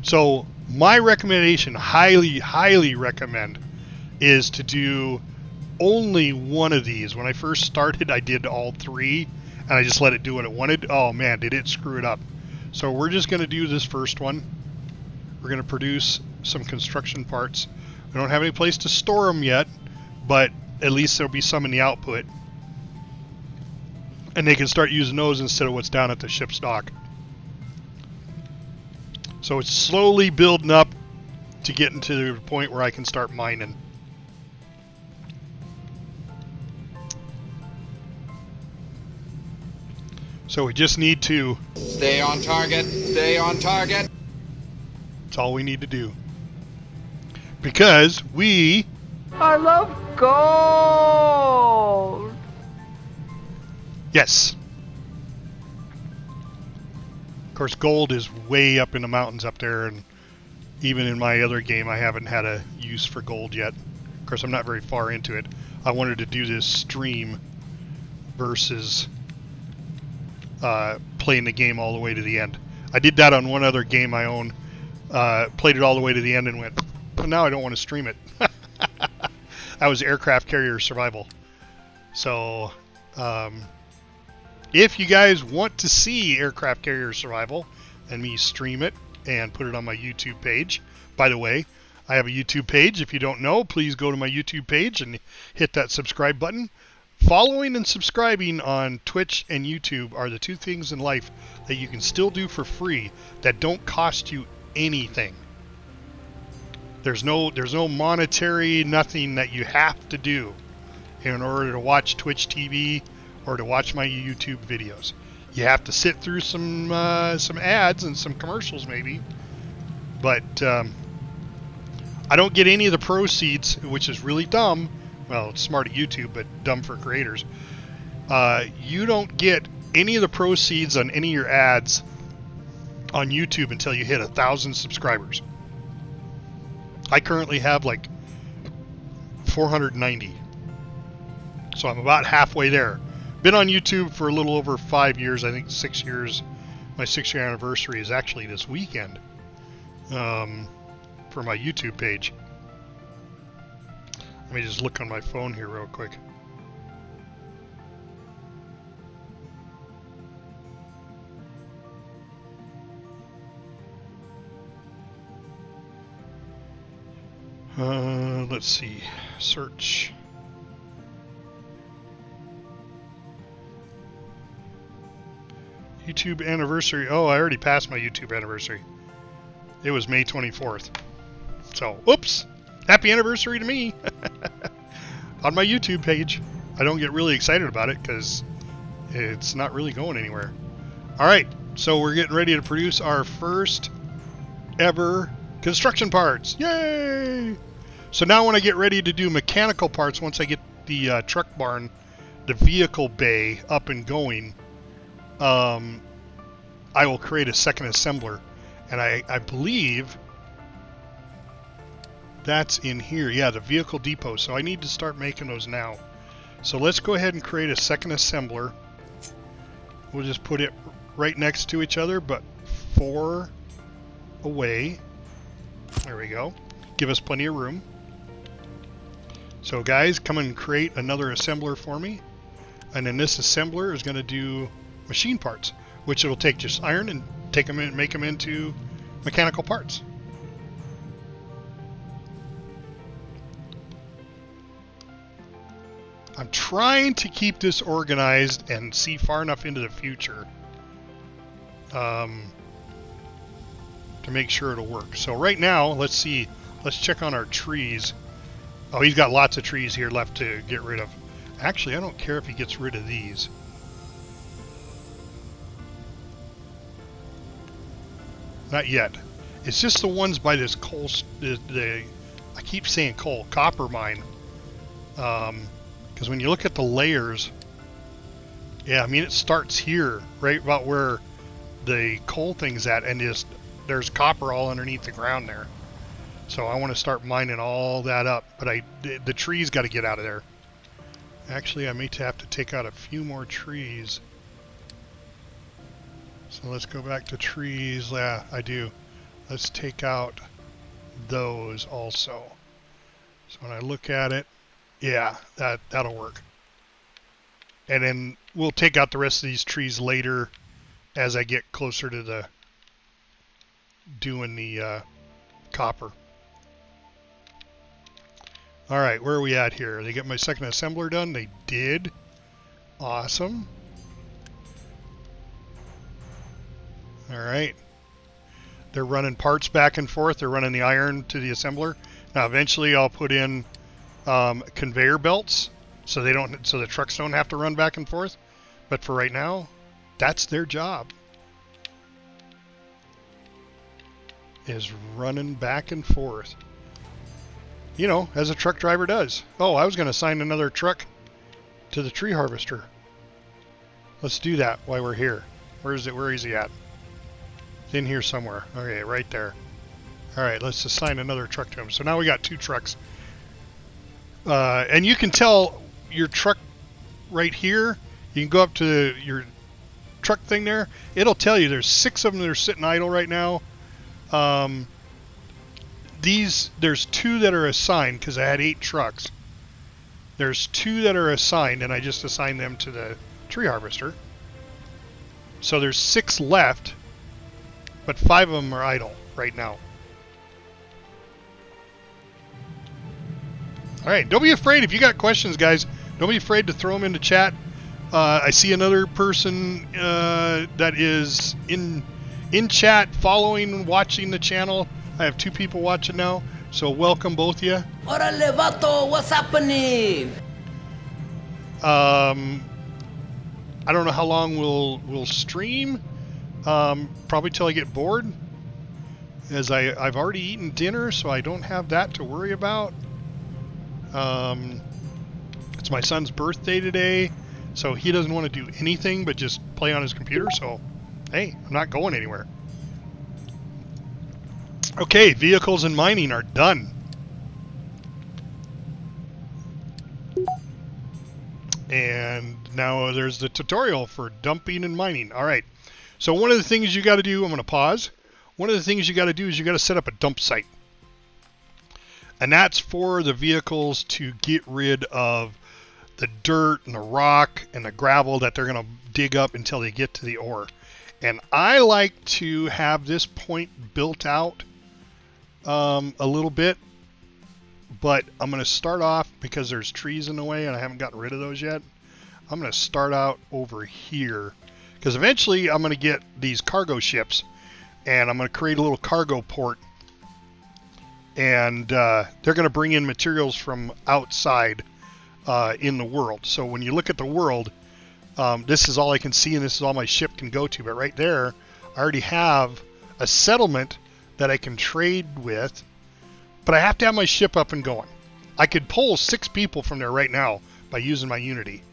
So, my recommendation, highly recommend, is to do only one of these. When I first started, I did all three, and I just let it do what it wanted. Oh man, did it screw it up. So we're just going to do this first one. We're going to produce some construction parts. We don't have any place to store them yet, but at least there'll be some in the output. And they can start using those instead of what's down at the ship's dock. So it's slowly building up to get into the point where I can start mining. So we just need to... Stay on target. Stay on target. That's all we need to do. Because we... I love gold. Yes. Of course, gold is way up in the mountains up there, and even in my other game, I haven't had a use for gold yet. Of course, I'm not very far into it. I wanted to do this stream versus playing the game all the way to the end. I did that on one other game I own. Played it all the way to the end and went, well, now I don't want to stream it. That was Aircraft Carrier Survival. So, if you guys want to see Aircraft Carrier Survival and me stream it and put it on my YouTube page, by the way, I have a YouTube page. If you don't know, please go to my YouTube page and hit that subscribe button. Following and subscribing on Twitch and YouTube are the two things in life that you can still do for free that don't cost you anything. There's no monetary nothing that you have to do in order to watch Twitch TV or to watch my YouTube videos. You have to sit through some ads and some commercials maybe, but I don't get any of the proceeds, which is really dumb. Well, it's smart at YouTube, but dumb for creators. You don't get any of the proceeds on any of your ads on YouTube until you hit 1,000 subscribers. I currently have like 490. So I'm about halfway there. Been on YouTube for a little over 5 years, I think 6 years. My 6-year anniversary is actually this weekend for my YouTube page. Let me just look on my phone here real quick. Let's see. Search. YouTube anniversary. Oh, I already passed my YouTube anniversary. It was May 24th. So, oops. Happy anniversary to me. On my YouTube page. I don't get really excited about it because it's not really going anywhere. Alright, so we're getting ready to produce our first ever construction parts. Yay! So now when I get ready to do mechanical parts, once I get the truck barn, the vehicle bay up and going, I will create a second assembler. And I believe That's in here. Yeah, the vehicle depot. So I need to start making those now. So let's go ahead and create a second assembler. We'll just put it right next to each other, but 4 away. There we go. Give us plenty of room. So guys, come and create another assembler for me. And then this assembler is going to do machine parts, which it'll take just iron and take them in, make them into mechanical parts. I'm trying to keep this organized and see far enough into the future to make sure it'll work. So right now, let's see. Let's check on our trees. Oh, he's got lots of trees here left to get rid of. Actually, I don't care if he gets rid of these. Not yet. It's just the ones by this coal, I keep saying coal, copper mine. Because when you look at the layers, yeah, I mean, it starts here, right about where the coal thing's at, and there's copper all underneath the ground there. So I want to start mining all that up, but the trees got to get out of there. Actually, I may have to take out a few more trees. So let's go back to trees. Yeah, I do. Let's take out those also. So when I look at it, yeah, that'll work. And then we'll take out the rest of these trees later as I get closer to doing the copper. All right, where are we at here? They get my second assembler done? They did. Awesome. All right. They're running parts back and forth. They're running the iron to the assembler. Now, eventually, I'll put in conveyor belts so the trucks don't have to run back and forth. But for right now, that's their job. Is running back and forth. You know, as a truck driver does. Oh, I was going to assign another truck to the tree harvester. Let's do that while we're here. Where is it? Where is he at? It's in here somewhere. Okay, right there. All right, let's assign another truck to him. So now we got 2 trucks. And you can tell your truck right here. You can go up to your truck thing there. It'll tell you there's 6 of them that are sitting idle right now. There's 2 that are assigned because I had 8 trucks. There's 2 that are assigned, and I just assigned them to the tree harvester. So there's 6 left, but 5 of them are idle right now. All right, don't be afraid. If you got questions, guys, don't be afraid to throw them into chat. I see another person that is in chat, following, watching the channel. I have 2 people watching now, so welcome both of you. Orale vato, what's happening? I don't know how long we'll stream. Probably till I get bored, as I've already eaten dinner, so I don't have that to worry about. It's my son's birthday today, so he doesn't want to do anything but just play on his computer. So, hey, I'm not going anywhere. Okay, vehicles and mining are done. And now there's the tutorial for dumping and mining. All right. So one of the things you got to do, I'm going to pause. One of the things you got to do is you got to set up a dump site. And that's for the vehicles to get rid of the dirt and the rock and the gravel that they're going to dig up until they get to the ore. And I like to have this point built out a little bit, but I'm going to start off, because there's trees in the way and I haven't gotten rid of those yet. I'm going to start out over here, because eventually I'm going to get these cargo ships and I'm going to create a little cargo port, and they're going to bring in materials from outside in the world. So when you look at the world, this is all I can see and this is all my ship can go to. But right there, I already have a settlement that I can trade with, but I have to have my ship up and going. I could pull 6 people from there right now by using my Unity,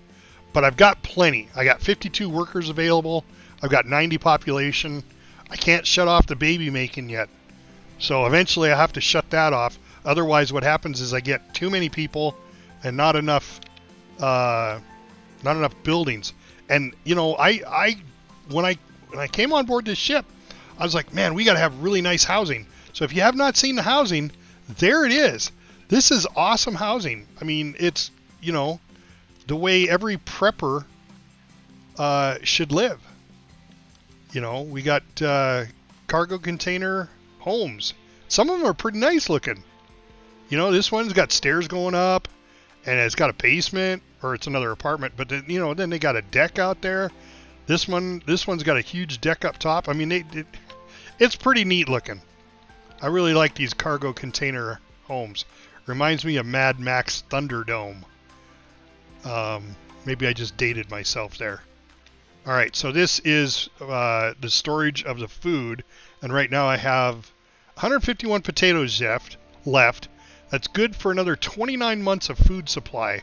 but I've got plenty. I got 52 workers available. I've got 90 population. I can't shut off the baby making yet. So eventually I have to shut that off. Otherwise, what happens is I get too many people and not enough buildings. And you know, when I came on board this ship, I was like, man, we got to have really nice housing. So if you have not seen the housing, there it is. This is awesome housing. I mean, it's, you know, the way every prepper should live. You know, we got cargo container homes. Some of them are pretty nice looking. You know, this one's got stairs going up, and it's got a basement, or it's another apartment. But then, you know, then they got a deck out there. This one's got a huge deck up top. I mean, it's pretty neat looking. I really like these cargo container homes. Reminds me of Mad Max Thunderdome. Maybe I just dated myself there. All right, so this is the storage of the food, and right now I have 151 potatoes left. That's good for another 29 months of food supply.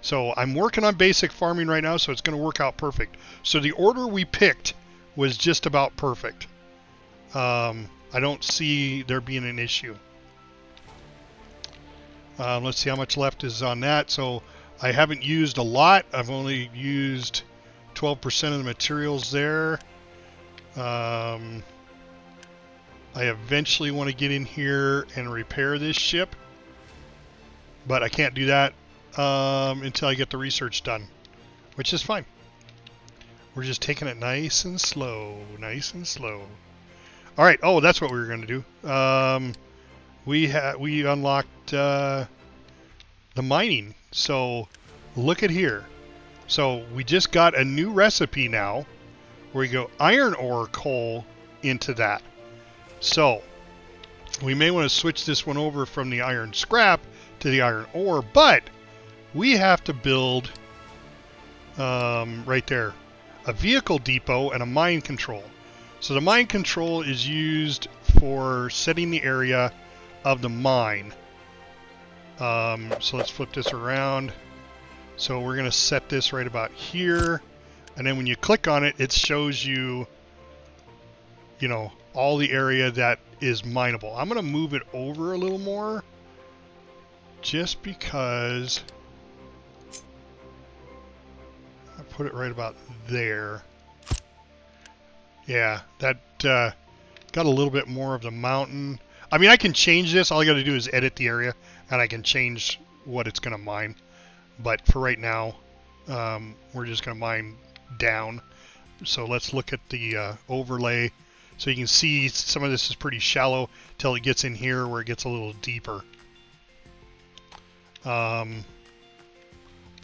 So I'm working on basic farming right now, so it's going to work out perfect. So the order we picked was just about perfect. I don't see there being an issue. Let's see how much left is on that. So I haven't used a lot. I've only used 12% of the materials there. I eventually want to get in here and repair this ship, but I can't do that until I get the research done, which is fine. We're just taking it nice and slow, nice and slow. All right. Oh, that's what we were going to do. We unlocked the mining. So look at here. So we just got a new recipe now where we go iron ore coal into that. So we may want to switch this one over from the iron scrap to the iron ore, but we have to build right there a vehicle depot and a mine control. So the mine control is used for setting the area of the mine. So let's flip this around. So we're going to set this right about here. And then when you click on it, it shows you, you know, all the area that is mineable. I'm going to move it over a little more just because I put it right about there. Yeah, that got a little bit more of the mountain. I mean, I can change this. All I got to do is edit the area, and I can change what it's going to mine. But for right now, we're just going to mine down. So let's look at the overlay. So you can see some of this is pretty shallow till it gets in here where it gets a little deeper. Boy,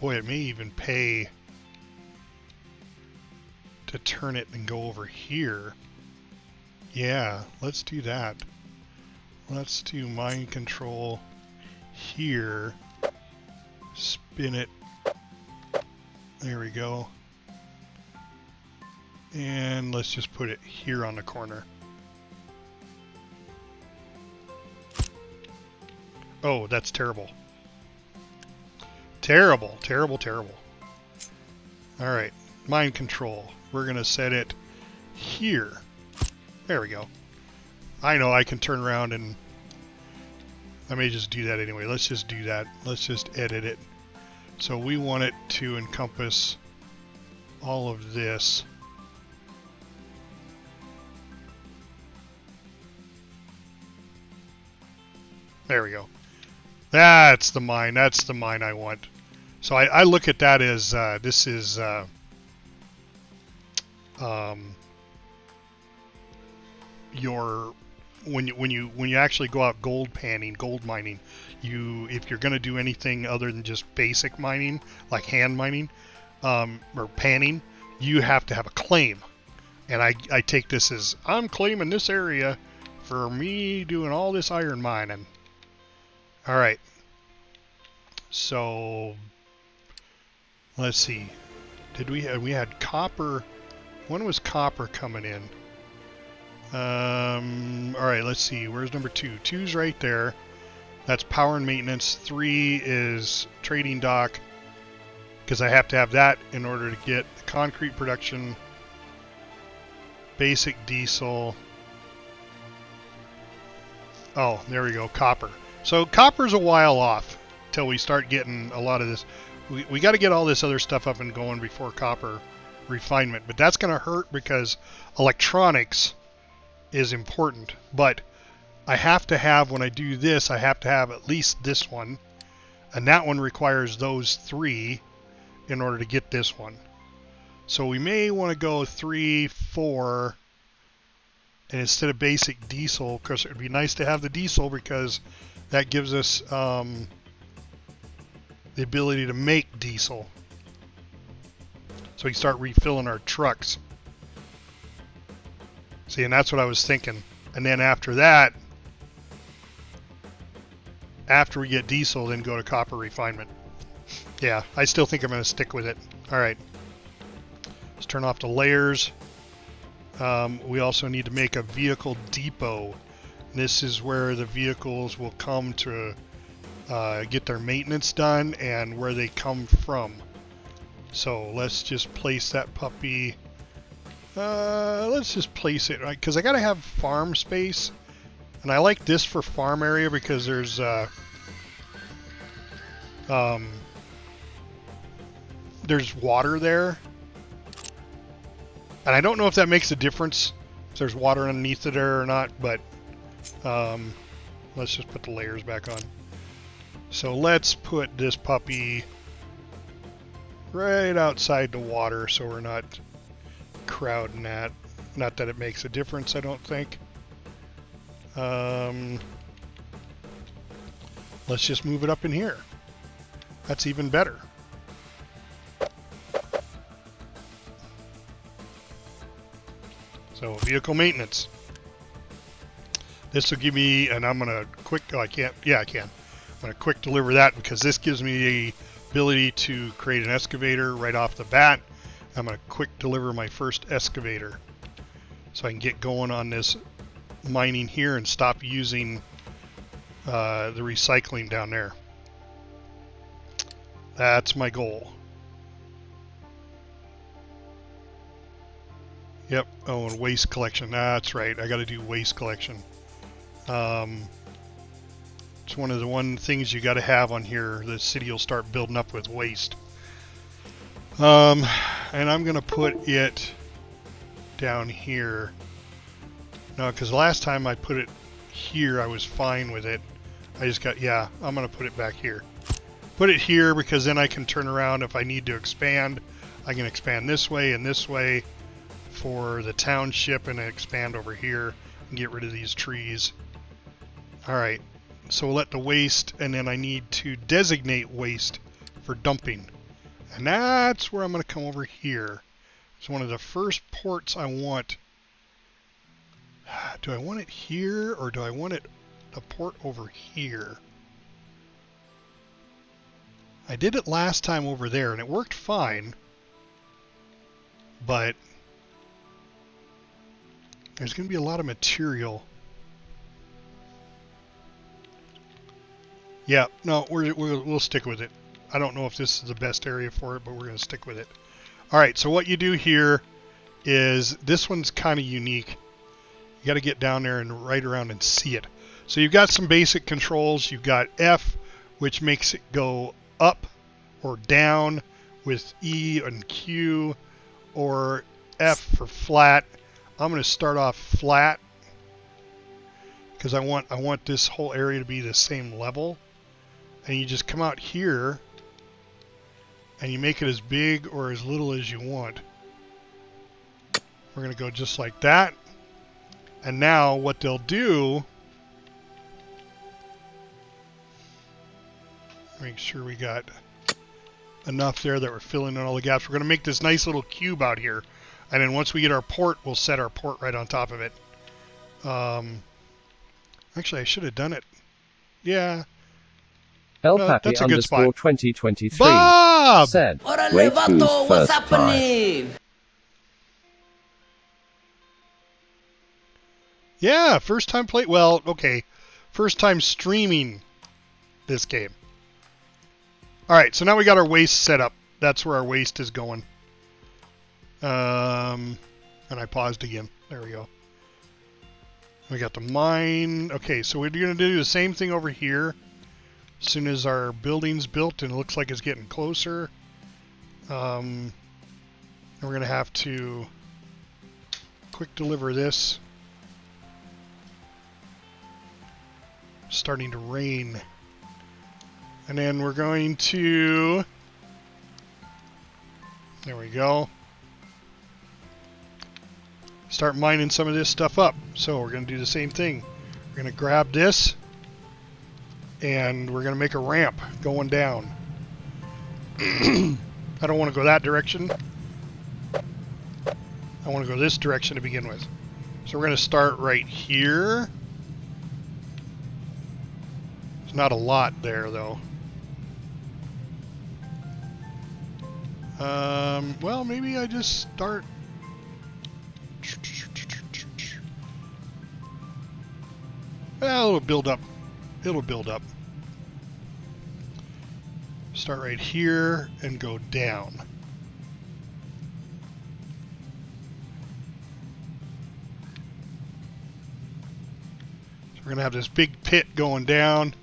it may even pay to turn it and go over here. Yeah, let's do that. Let's do mine control here. Spin it. There we go. And let's just put it here on the corner. Oh, that's terrible. Terrible, terrible, terrible. All right, mine control. We're going to set it here. There we go. I know I can turn around and I may just do that anyway. Let's just do that. Let's just edit it. So we want it to encompass all of this. There we go. That's the mine. That's the mine I want. So I look at that as this is your when you actually go out gold mining, if you're going to do anything other than just basic mining like hand mining or panning, you have to have a claim. And I take this as I'm claiming this area for me doing all this iron mining. All right. So let's see. Did we had copper? When was copper coming in? All right, let's see. Where's number 2? 2's right there. That's power and maintenance. 3 is trading dock, because I have to have that in order to get the concrete production. Basic diesel. Oh, there we go. Copper. So copper's a while off till we start getting a lot of this. We got to get all this other stuff up and going before copper refinement, but that's going to hurt because electronics is important. But I have to have, when I do this, I have to have at least this one, and that one requires those 3 in order to get this one. So we may want to go 3, 4, and instead of basic diesel, of course it would be nice to have the diesel because that gives us the ability to make diesel. So we can start refilling our trucks. See, and that's what I was thinking. And then after that, after we get diesel, then go to copper refinement. Yeah, I still think I'm going to stick with it. All right. Let's turn off the layers. We also need to make a vehicle depot. This is where the vehicles will come to get their maintenance done and where they come from. So let's just place that puppy. Let's just place it, right? Because I got to have farm space. And I like this for farm area because there's water there. And I don't know if that makes a difference, if there's water underneath it there or not, but let's just put the layers back on. So let's put this puppy right outside the water so we're not crowding that. Not that it makes a difference, I don't think. Let's just move it up in here. That's even better. So vehicle maintenance. This will give me, and I'm gonna quick. Oh, I can't. Yeah, I can. I'm gonna quick deliver that because this gives me the ability to create an excavator right off the bat. I'm gonna quick deliver my first excavator, so I can get going on this mining here and stop using the recycling down there. That's my goal. Yep. Oh, and waste collection. That's right. I got to do waste collection. It's one of the things you got to have on here. The city will start building up with waste. And I'm going to put it down here. No, because last time I put it here, I was fine with it. I just got, yeah, I'm going to put it back here. Put it here because then I can turn around if I need to expand. I can expand this way for the township and expand over here and get rid of these trees. Alright, so we'll let the waste, and then I need to designate waste for dumping. And that's where I'm going to come over here. It's one of the first ports I want. Do I want it here or do I want it a port over here? I did it last time over there and it worked fine, but there's going to be a lot of material. Yeah, no, we'll stick with it. I don't know if this is the best area for it, but we're going to stick with it. All right, so what you do here is, this one's kind of unique. You got to get down there and right around and see it. So you've got some basic controls. You've got F, which makes it go up or down, with E and Q, or F for flat. I'm going to start off flat because I want this whole area to be the same level. And you just come out here and you make it as big or as little as you want. We're going to go just like that. And now what they'll do, make sure we got enough there that we're filling in all the gaps. We're going to make this nice little cube out here. And then once we get our port, we'll set our port right on top of it. Actually, I should have done it. Yeah. El Papi that's a good spot. 2023 Bob! said, Orale, wait, who's vato, what's first time? happening? Yeah, first time play. Well, okay. First time streaming this game. Alright, so now we got our waste set up. That's where our waste is going. And I paused again. There we go. We got the mine. Okay, so we're going to do the same thing over here. As soon as our building's built and it looks like it's getting closer, we're going to have to quick deliver this. Starting to rain. And then we're going to... There we go. Start mining some of this stuff up. So we're going to do the same thing. We're going to grab this and we're going to make a ramp going down. I don't want to go that direction. I want to go this direction to begin with. So we're going to start right here. There's not a lot there though. Well, maybe I just start... Well, it'll build up. It'll build up. Start right here and go down. So we're going to have this big pit going down.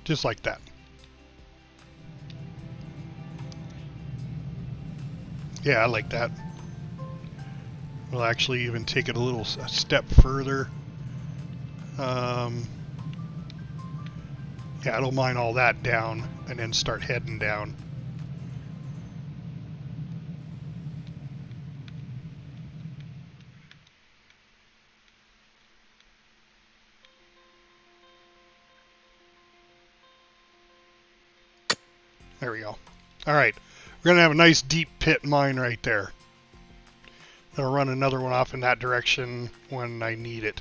Just like that. Yeah, I like that. We'll actually even take it a step further. Yeah, it'll mine all that down and then start heading down. There we go. All right, we're going to have a nice deep pit mine right there. I'll run another one off in that direction when I need it.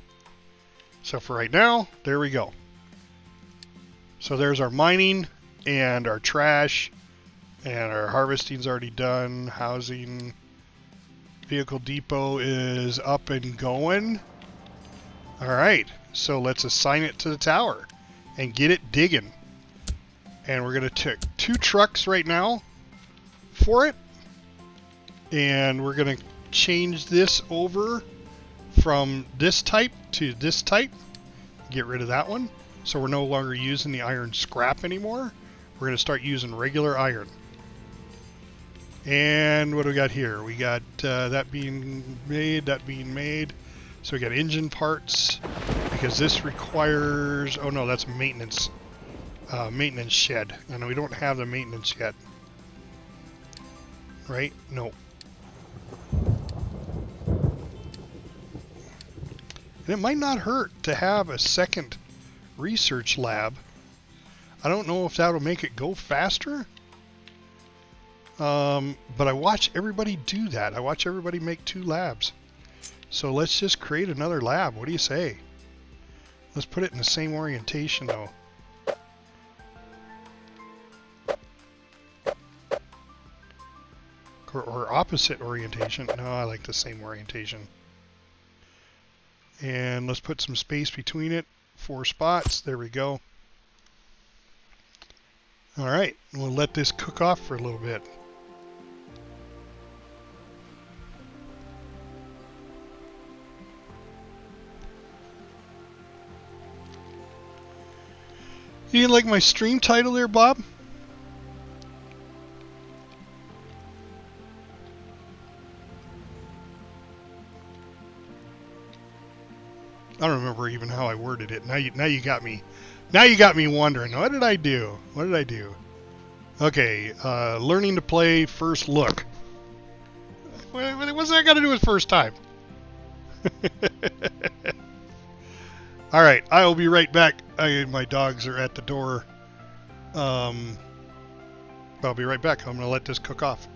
So for right now, there we go. So there's our mining and our trash and our harvesting's already done. Housing, vehicle depot is up and going. All right, so let's assign it to the tower and get it digging. And we're going to take 2 trucks right now for it. And we're going to change this over from this type to this type. Get rid of that one. So we're no longer using the iron scrap anymore. We're going to start using regular iron. And what do we got here? We got that being made, that being made. So we got engine parts because this requires... Oh no, that's maintenance. Maintenance shed. And we don't have the maintenance yet. Right? No. And it might not hurt to have a second research lab. I don't know if that'll make it go faster. But I watch everybody do that. I watch everybody make 2 labs. So let's just create another lab. What do you say? Let's put it in the same orientation though. Or opposite orientation. No, I like the same orientation. And let's put some space between it. 4 spots. There we go. All right. We'll let this cook off for a little bit. You like my stream title there, Bob? I don't remember even how I worded it. Now you got me. Now you got me wondering. What did I do? What did I do? Okay, learning to play first look. What's that got to do with first time? All right, I will be right back. My dogs are at the door. I'll be right back. I'm going to let this cook off.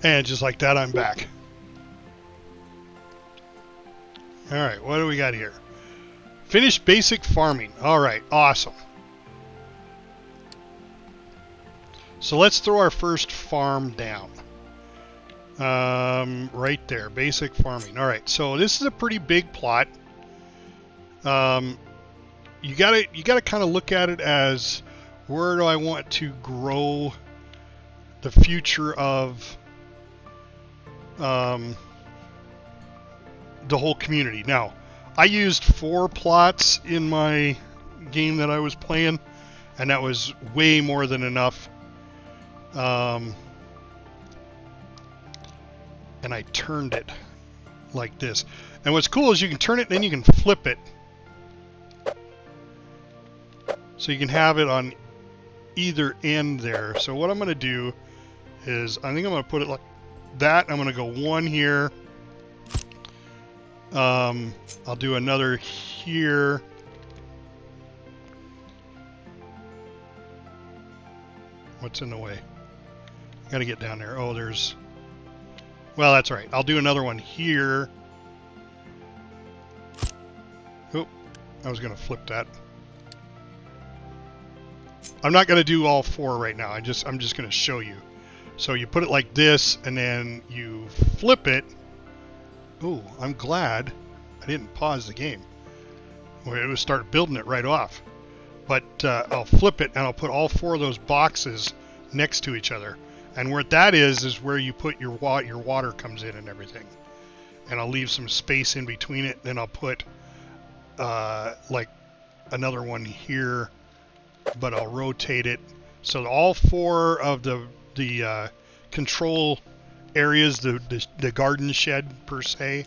And just like that, I'm back. All right, what do we got here? Finish basic farming. All right, awesome. So let's throw our first farm down. Right there, basic farming. All right, so this is a pretty big plot. You gotta kind of look at it as, where do I want to grow the future of the whole community. Now, I used 4 plots in my game that I was playing, and that was way more than enough. And I turned it like this. And what's cool is you can turn it and then you can flip it. So you can have it on either end there. So what I'm going to do is, I think I'm going to put it like that. I'm going to go 1 here. I'll do another here. What's in the way? Got to get down there. Oh, there's... Well, that's right. I'll do another one here. Oh, I was going to flip that. I'm not going to do all 4 right now. I'm just going to show you. So you put it like this, and then you flip it. Oh, I'm glad I didn't pause the game. It would start building it right off. But I'll flip it, and I'll put all 4 of those boxes next to each other. And where that is where you put your water comes in and everything. And I'll leave some space in between it. Then I'll put like another one here, but I'll rotate it so all 4 of the control areas, the garden shed per se,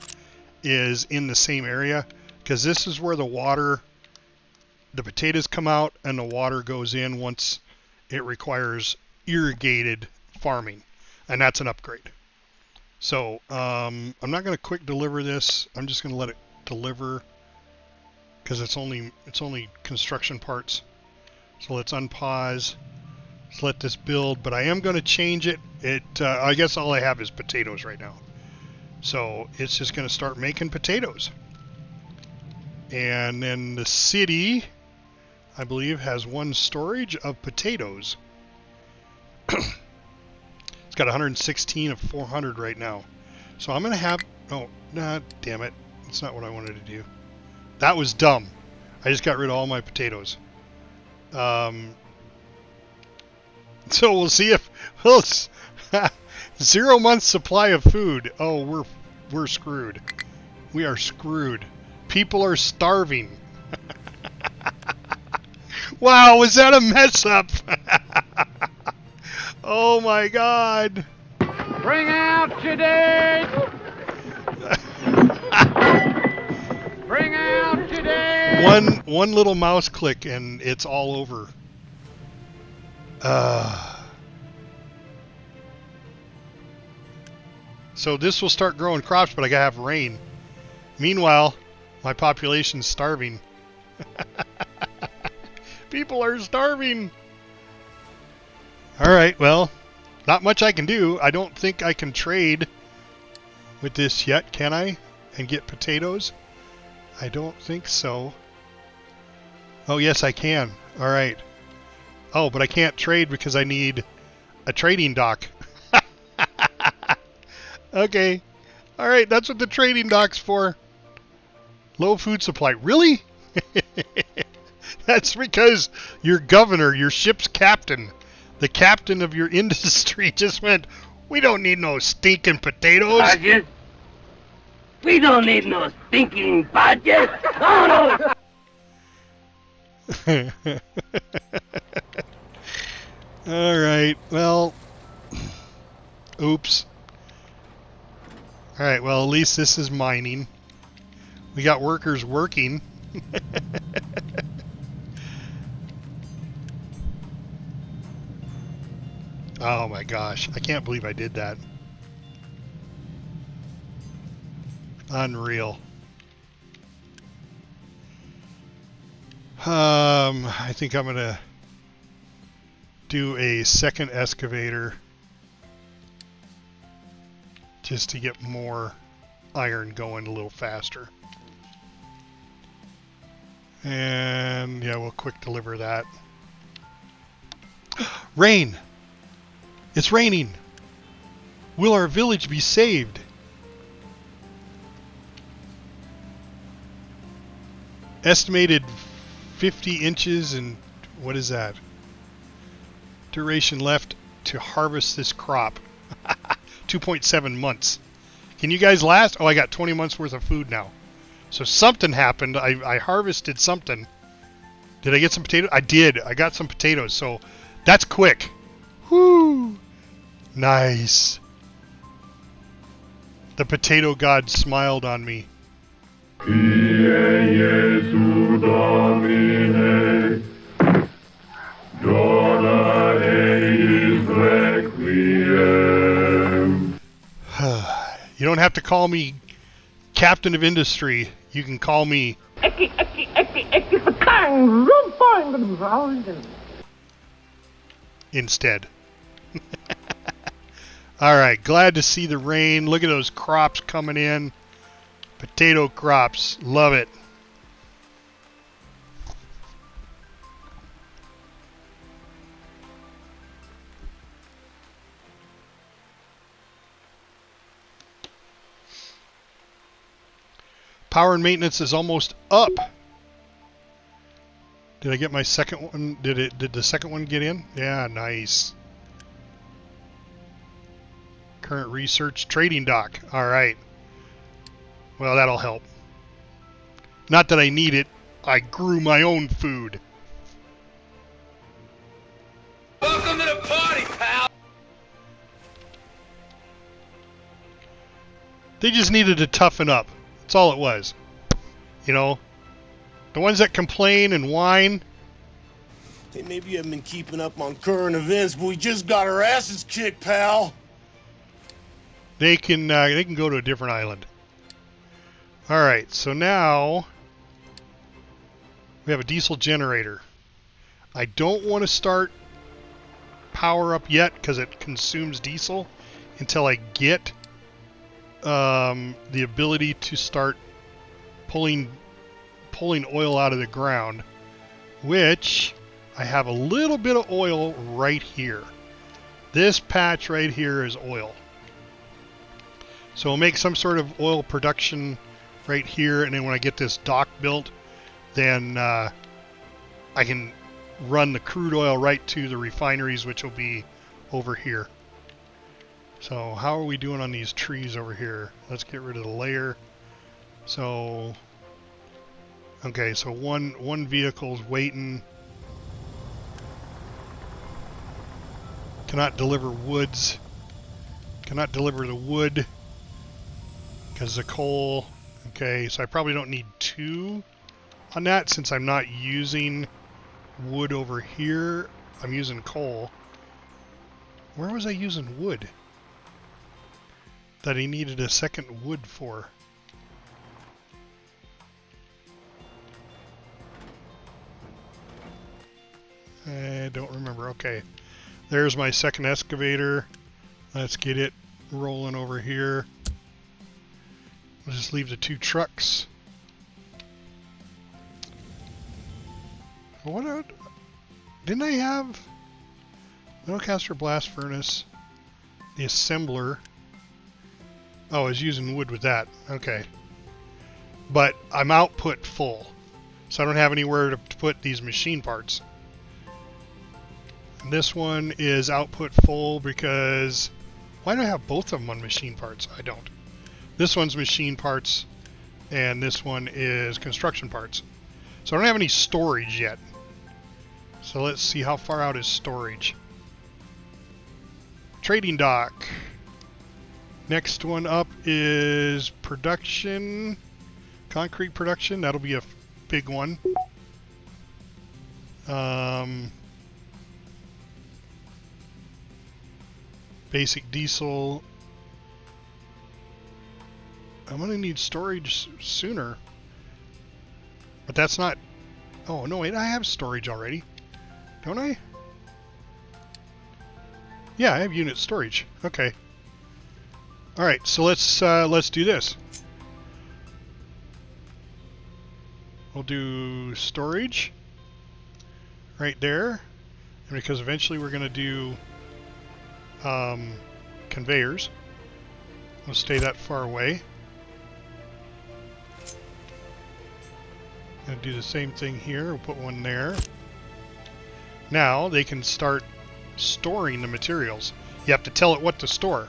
is in the same area, because this is where the potatoes come out and the water goes in once it requires irrigated farming, and that's an upgrade. So I'm not going to quick deliver this. I'm just going to let it deliver because it's only construction parts. So let's unpause. Let's let this build, but I am going to change it. I guess all I have is potatoes right now. So it's just going to start making potatoes. And then the city, I believe, has 1 storage of potatoes. It's got 116 of 400 right now. So I'm going to have... Oh, nah, damn it. That's not what I wanted to do. That was dumb. I just got rid of all my potatoes. So we'll see if... 0 months supply of food. Oh, we're screwed. We are screwed. People are starving. Wow, was that a mess up? Oh my God. Bring out today! Bring out today! One little mouse click and it's all over. So this will start growing crops, but I gotta have rain. Meanwhile, my population's starving. People are starving. Alright, well, not much I can do. I don't think I can trade with this yet, can I? And get potatoes? I don't think so. Oh, yes, I can. Alright. Oh, but I can't trade because I need a trading dock. Okay. Alright, that's what the trading dock's for. Low food supply. Really? That's because your governor, your ship's captain, the captain of your industry just went, we don't need no stinking potatoes. Budget? We don't need no stinking budget. Oh, no. Alright, well, oops. Alright, well, at least this is mining. We got workers working. Oh my gosh, I can't believe I did that. Unreal. I think I'm gonna do a second excavator just to get more iron going a little faster. And yeah, we'll quick deliver that. Rain! It's raining! Will our village be saved? Estimated 50 inches and what is that? Duration left to harvest this crop. 2.7 months. Can you guys last? Oh, I got 20 months worth of food now. So something happened. I harvested something. Did I get some potatoes? I did. I got some potatoes. So that's quick. Whoo! Nice. The potato god smiled on me. You don't have to call me Captain of Industry. You can call me instead. Alright, glad to see the rain. Look at those crops coming in. Potato crops. Love it. Power and maintenance is almost up. Did I get my second one? Did the second one get in? Yeah, nice. Current research trading dock. All right. Well, that'll help. Not that I need it. I grew my own food. Welcome to the party, pal. They just needed to toughen up. That's all it was. You know, the ones that complain and whine. Hey, maybe you haven't been keeping up on current events, but we just got our asses kicked, pal. They can go to a different island. All right, so now we have a diesel generator. I don't want to start power up yet because it consumes diesel until I get the ability to start pulling oil out of the ground, which I have a little bit of oil right here. This patch right here is oil. So we'll make some sort of oil production right here, and then when I get this dock built, then I can run the crude oil right to the refineries, which will be over here. So how are we doing on these trees over here? Let's get rid of the layer. So, okay, so one vehicle's waiting. Cannot deliver woods. Cannot deliver the wood because the coal. Okay, so I probably don't need two on that since I'm not using wood over here. I'm using coal. Where was I using wood that he needed a second wood for? I don't remember. Okay, there's my second excavator. Let's get it rolling over here. We'll just leave the two trucks. What didn't I have? Metalcaster blast furnace. The assembler. Oh, I was using wood with that. Okay. But I'm output full. So I don't have anywhere to put these machine parts. And this one is output full because... Why do I have both of them on machine parts? I don't. This one's machine parts, and this one is construction parts. So I don't have any storage yet. So let's see how far out is storage. Trading dock. Next one up is production. Concrete production. That'll be a big one. Basic diesel. I'm going to need storage sooner. But that's not... Oh, no, wait. I have storage already. Don't I? Yeah, I have unit storage. Okay. Alright, so let's do this. We'll do storage right there. And because eventually we're going to do conveyors, we'll stay that far away. Going to do the same thing here. We'll put one there. Now they can start storing the materials. You have to tell it what to store.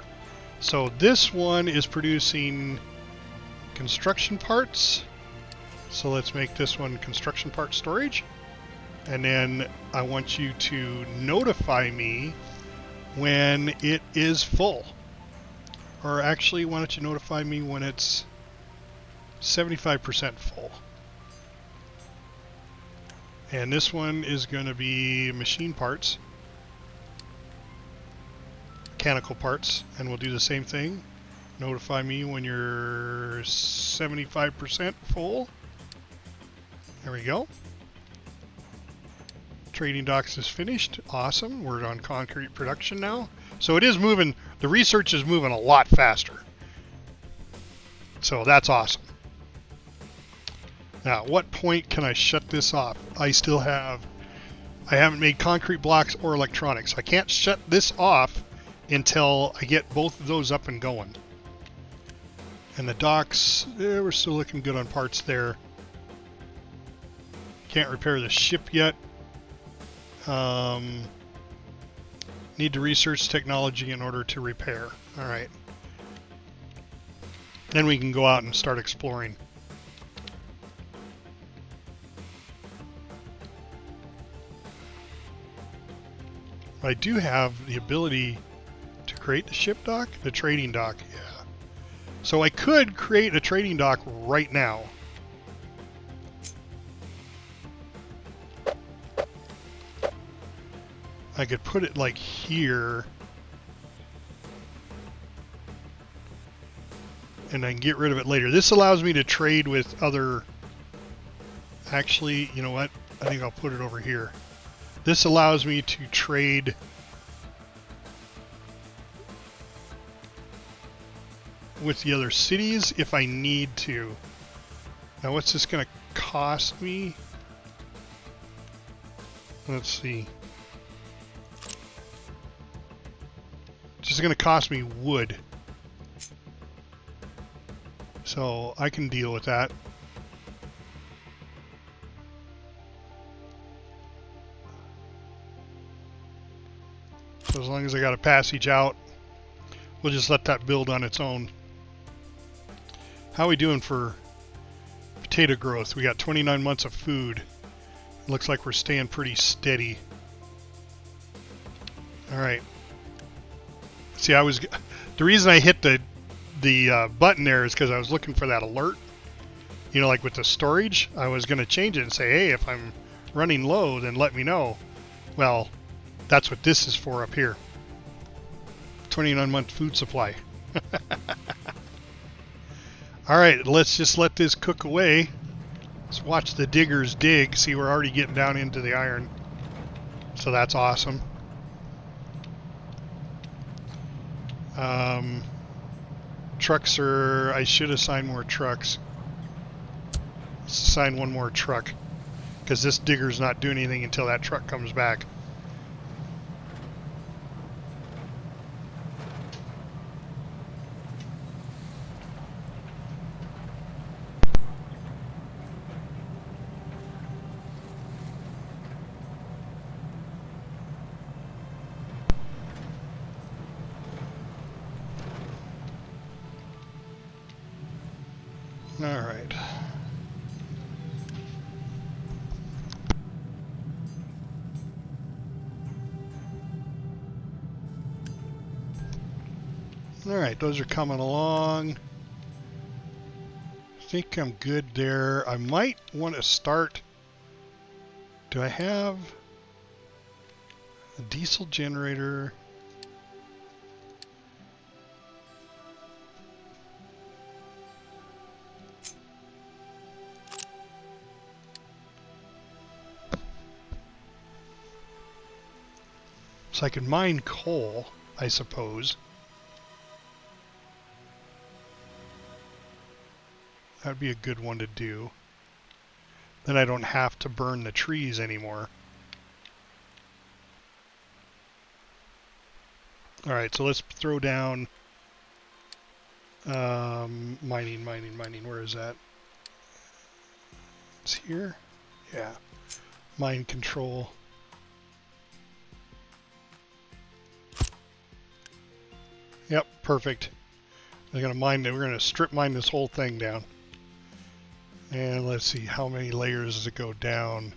So this one is producing construction parts. So let's make this one construction part storage. And then I want you to notify me when it is full. Or actually, why don't you notify me when it's 75% full. And this one is going to be machine parts, mechanical parts, and we'll do the same thing. Notify me when you're 75% full. There we go. Trading docks is finished. Awesome. We're on concrete production now. So it is moving, the research is moving a lot faster. So that's awesome. Now, at what point can I shut this off? I haven't made concrete blocks or electronics. I can't shut this off until I get both of those up and going. And the docks, we're still looking good on parts there. Can't repair the ship yet. Need to research technology in order to repair. All right. Then we can go out and start exploring. I do have the ability to create the ship dock, the trading dock, yeah. So I could create a trading dock right now. I could put it like here. And then get rid of it later. This allows me to trade with other... Actually, you know what? I think I'll put it over here. This allows me to trade with the other cities if I need to. Now what's this going to cost me? Let's see. It's just going to cost me wood. So I can deal with that. So as long as I got a passage out, we'll just let that build on its own. How are we doing for potato growth? We got 29 months of food. Looks like we're staying pretty steady. All right. See, the reason I hit the button there is because I was looking for that alert. You know, like with the storage, I was going to change it and say, hey, if I'm running low, then let me know. Well, that's what this is for up here. 29-month food supply. All right, let's just let this cook away. Let's watch the diggers dig. See, we're already getting down into the iron. So that's awesome. Trucks are... I should assign more trucks. Let's assign one more truck. Because this digger's not doing anything until that truck comes back. All right. All right, those are coming along. I think I'm good there. I might want to start. Do I have a diesel generator? So I can mine coal, I suppose. That'd be a good one to do. Then I don't have to burn the trees anymore. Alright, so let's throw down mining. Where is that? It's here? Yeah. Mine control. Yep, perfect. We're gonna strip mine this whole thing down. And let's see, how many layers does it go down?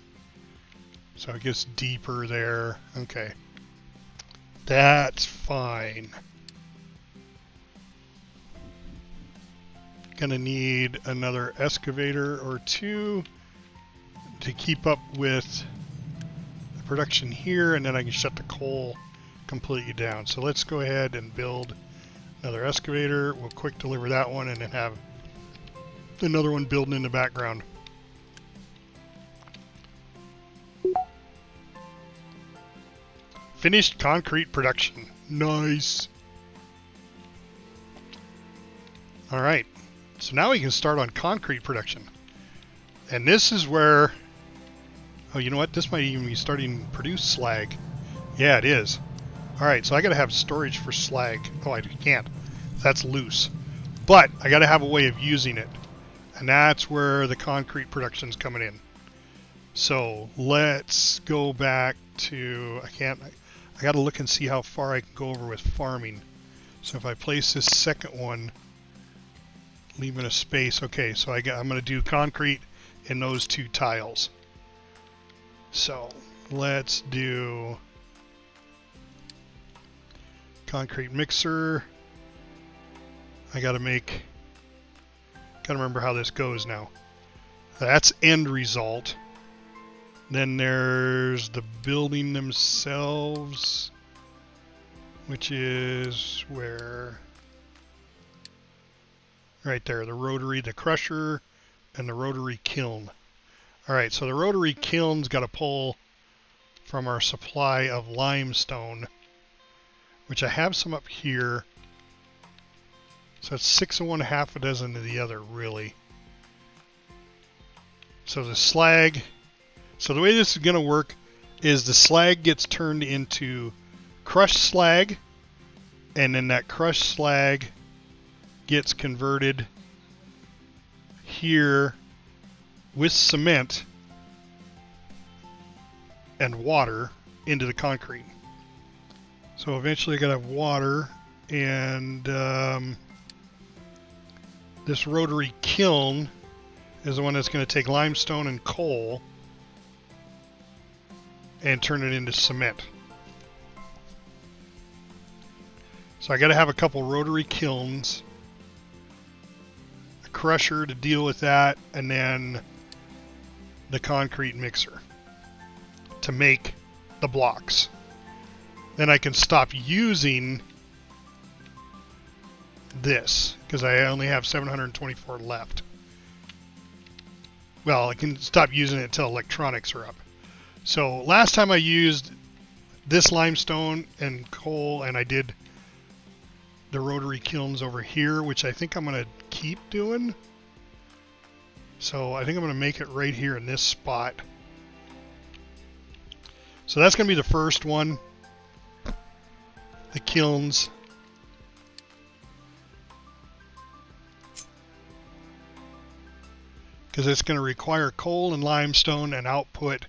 So it gets deeper there. Okay. That's fine. Gonna need another excavator or two to keep up with the production here, and then I can shut the coal completely down. So let's go ahead and build another excavator. We'll quick deliver that one and then have another one building in the background. Finished concrete production. Nice. All right. So now we can start on concrete production. And this is where, oh, you know what? This might even be starting to produce slag. Yeah, it is. All right, so I got to have storage for slag. Oh, I can't. That's loose. But I got to have a way of using it. And that's where the concrete production's coming in. So let's go back to, I got to look and see how far I can go over with farming. So if I place this second one, leaving a space. Okay, so I'm going to do concrete in those two tiles. So let's do concrete mixer. I got to remember how this goes now. That's end result. Then there's the building themselves, which is where? Right there, the rotary, the crusher, and the rotary kiln. All right, so the rotary kiln's got to pull from our supply of limestone, which I have some up here. So it's 6 of one, half a dozen of the other, really. So the slag, so the way this is going to work is the slag gets turned into crushed slag, and then that crushed slag gets converted here with cement and water into the concrete. So eventually I gotta have water, and this rotary kiln is the one that's going to take limestone and coal and turn it into cement. So I got to have a couple rotary kilns, a crusher to deal with that, and then the concrete mixer to make the blocks. Then I can stop using this because I only have 724 left. Well, I can stop using it until electronics are up. So last time I used this limestone and coal, and I did the rotary kilns over here, which I think I'm going to keep doing. So I think I'm going to make it right here in this spot. So that's going to be the first one, the kilns. Because it's going to require coal and limestone and output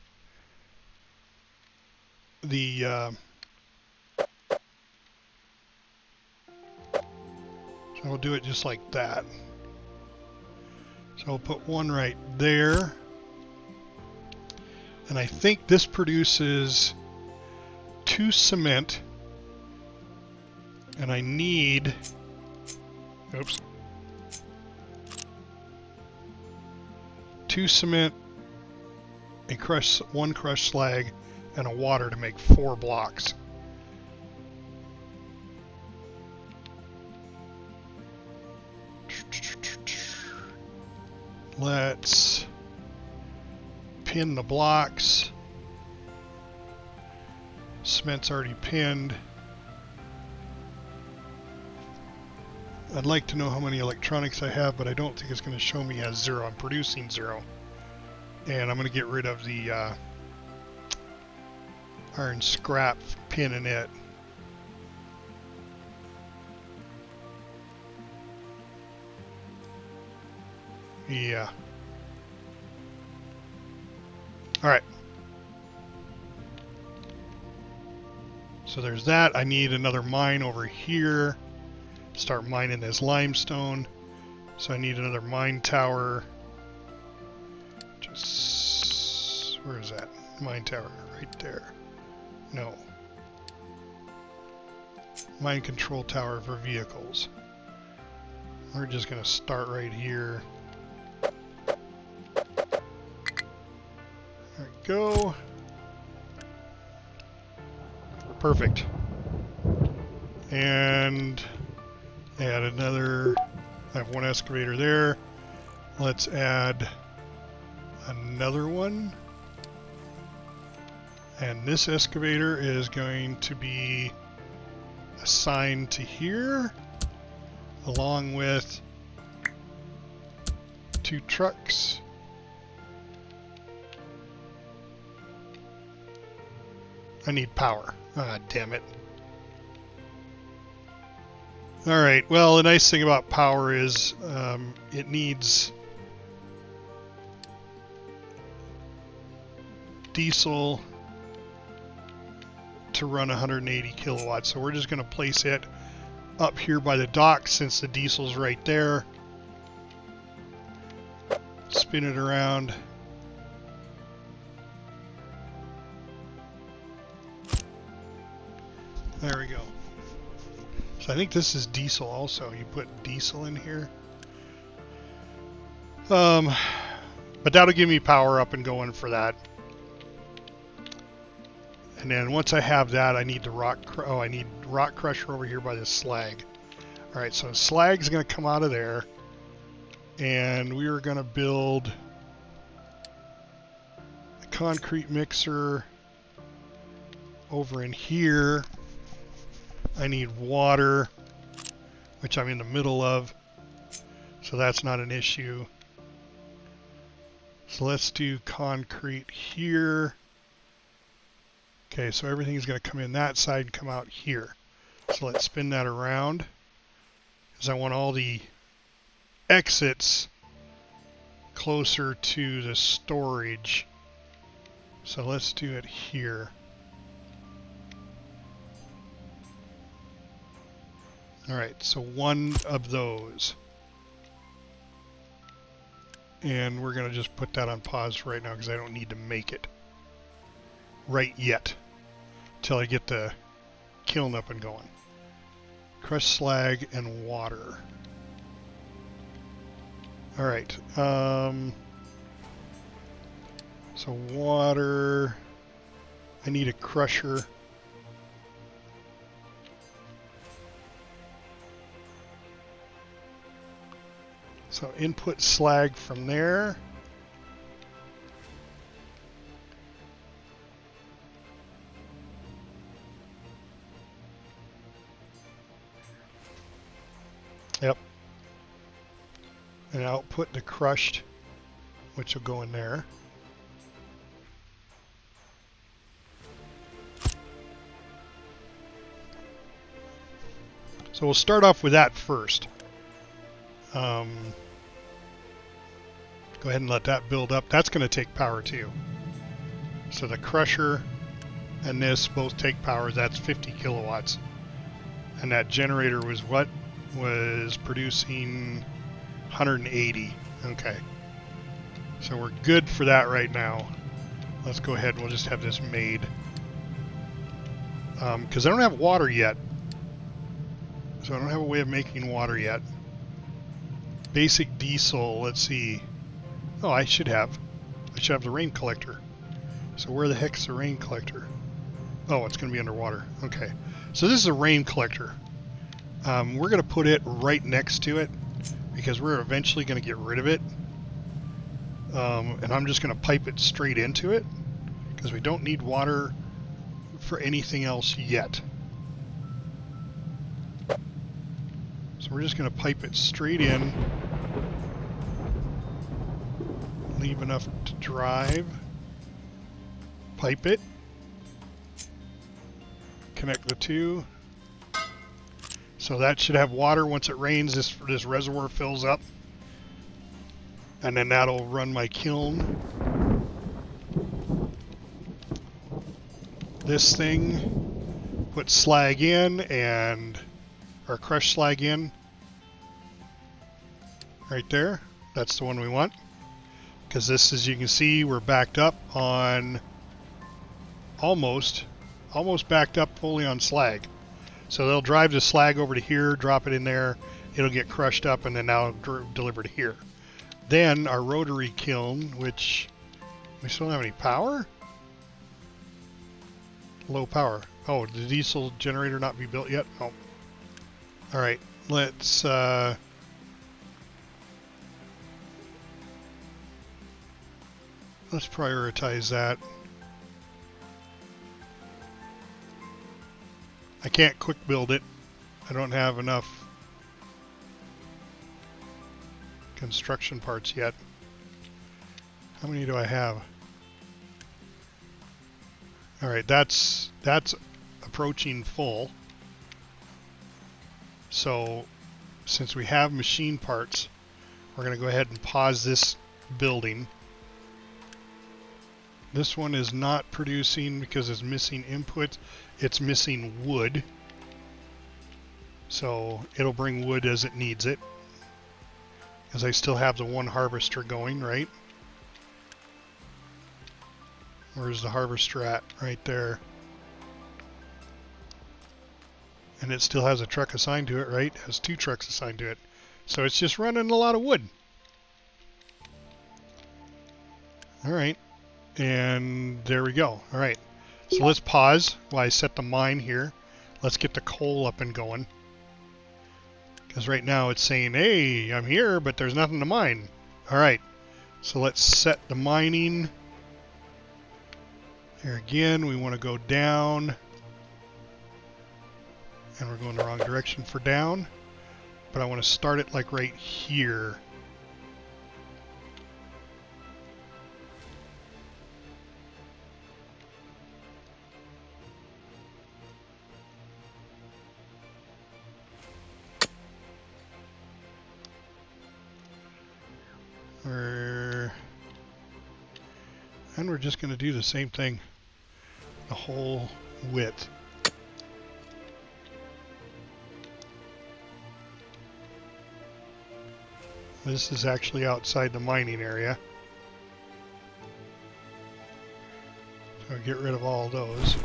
the so I'll do it just like that. So I'll put one right there, and I think this produces 2 cement, and I need, oops, 2 cement, one crushed slag, and a water to make 4 blocks. Let's pin the blocks. Cement's already pinned. I'd like to know how many electronics I have, but I don't think it's going to show me as 0. I'm producing 0. And I'm going to get rid of the iron scrap pin in it. Yeah. Alright. So there's that. I need another mine over here. Start mining this limestone. So I need another mine tower. Just... where is that? Mine tower. Right there. No. Mine control tower for vehicles. We're just going to start right here. There we go. Perfect. And add another. I have one excavator there. Let's add another one. And this excavator is going to be assigned to here, along with 2 trucks. I need power. Ah, damn it. Alright, well, the nice thing about power is it needs diesel to run 180 kilowatts. So we're just going to place it up here by the dock since the diesel's right there. Spin it around. There we go. So I think this is diesel also. You put diesel in here. But that'll give me power up and going for that. And then once I have that, I need the I need rock crusher over here by the slag. All right, so slag's going to come out of there, and we are going to build a concrete mixer over in here. I need water, which I'm in the middle of, so that's not an issue. So let's do concrete here. Okay, so everything's going to come in that side and come out here. So let's spin that around, because I want all the exits closer to the storage. So let's do it here. Alright, so one of those. And we're going to just put that on pause right now because I don't need to make it right yet until I get the kiln up and going. Crushed slag and water. Alright, so water. I need a crusher. So input slag from there. Yep. And output the crushed, which will go in there. So we'll start off with that first. Go ahead and let that build up. That's going to take power too. So the crusher and this both take power. That's 50 kilowatts. And that generator was what? Was producing 180. Okay. So we're good for that right now. Let's go ahead and we'll just have this made. Because I don't have water yet. So I don't have a way of making water yet. Basic diesel, let's see. Oh, I should have the rain collector. So where the heck's the rain collector? Oh, it's going to be underwater. Okay. So this is a rain collector. We're going to put it right next to it because we're eventually going to get rid of it. And I'm just going to pipe it straight into it because we don't need water for anything else yet. So we're just going to pipe it straight in. leave enough to drive. Pipe it. Connect the two. So that should have water. Once it rains, this reservoir fills up. And then that'll run my kiln. This thing, put slag in or crushed slag in. Right there. That's the one we want. Because this, as you can see, we're backed up on almost backed up fully on slag. So they'll drive the slag over to here, drop it in there, it'll get crushed up, and then now deliver to here. Then our rotary kiln, which we still don't have any power? Low power. Oh, the diesel generator not be built yet? Oh. Alright, let's prioritize that. I can't quick build it. I don't have enough construction parts yet. How many do I have? Alright, that's approaching full. So since we have machine parts, we're going to go ahead and pause this building. This one is not producing because it's missing input. It's missing wood. So it'll bring wood as it needs it. Because I still have the one harvester going, right? Where's the harvester at? Right there. And it still has a truck assigned to it, right? It has 2 trucks assigned to it. So it's just running a lot of wood. Alright. And there we go. Alright. So let's pause while I set the mine here. Let's get the coal up and going. Because right now it's saying, hey, I'm here, but there's nothing to mine. Alright. So let's set the mining. Here again, we want to go down. And we're going the wrong direction for down. But I want to start it like right here. And we're just going to do the same thing the whole width. This is actually outside the mining area. So get rid of all those.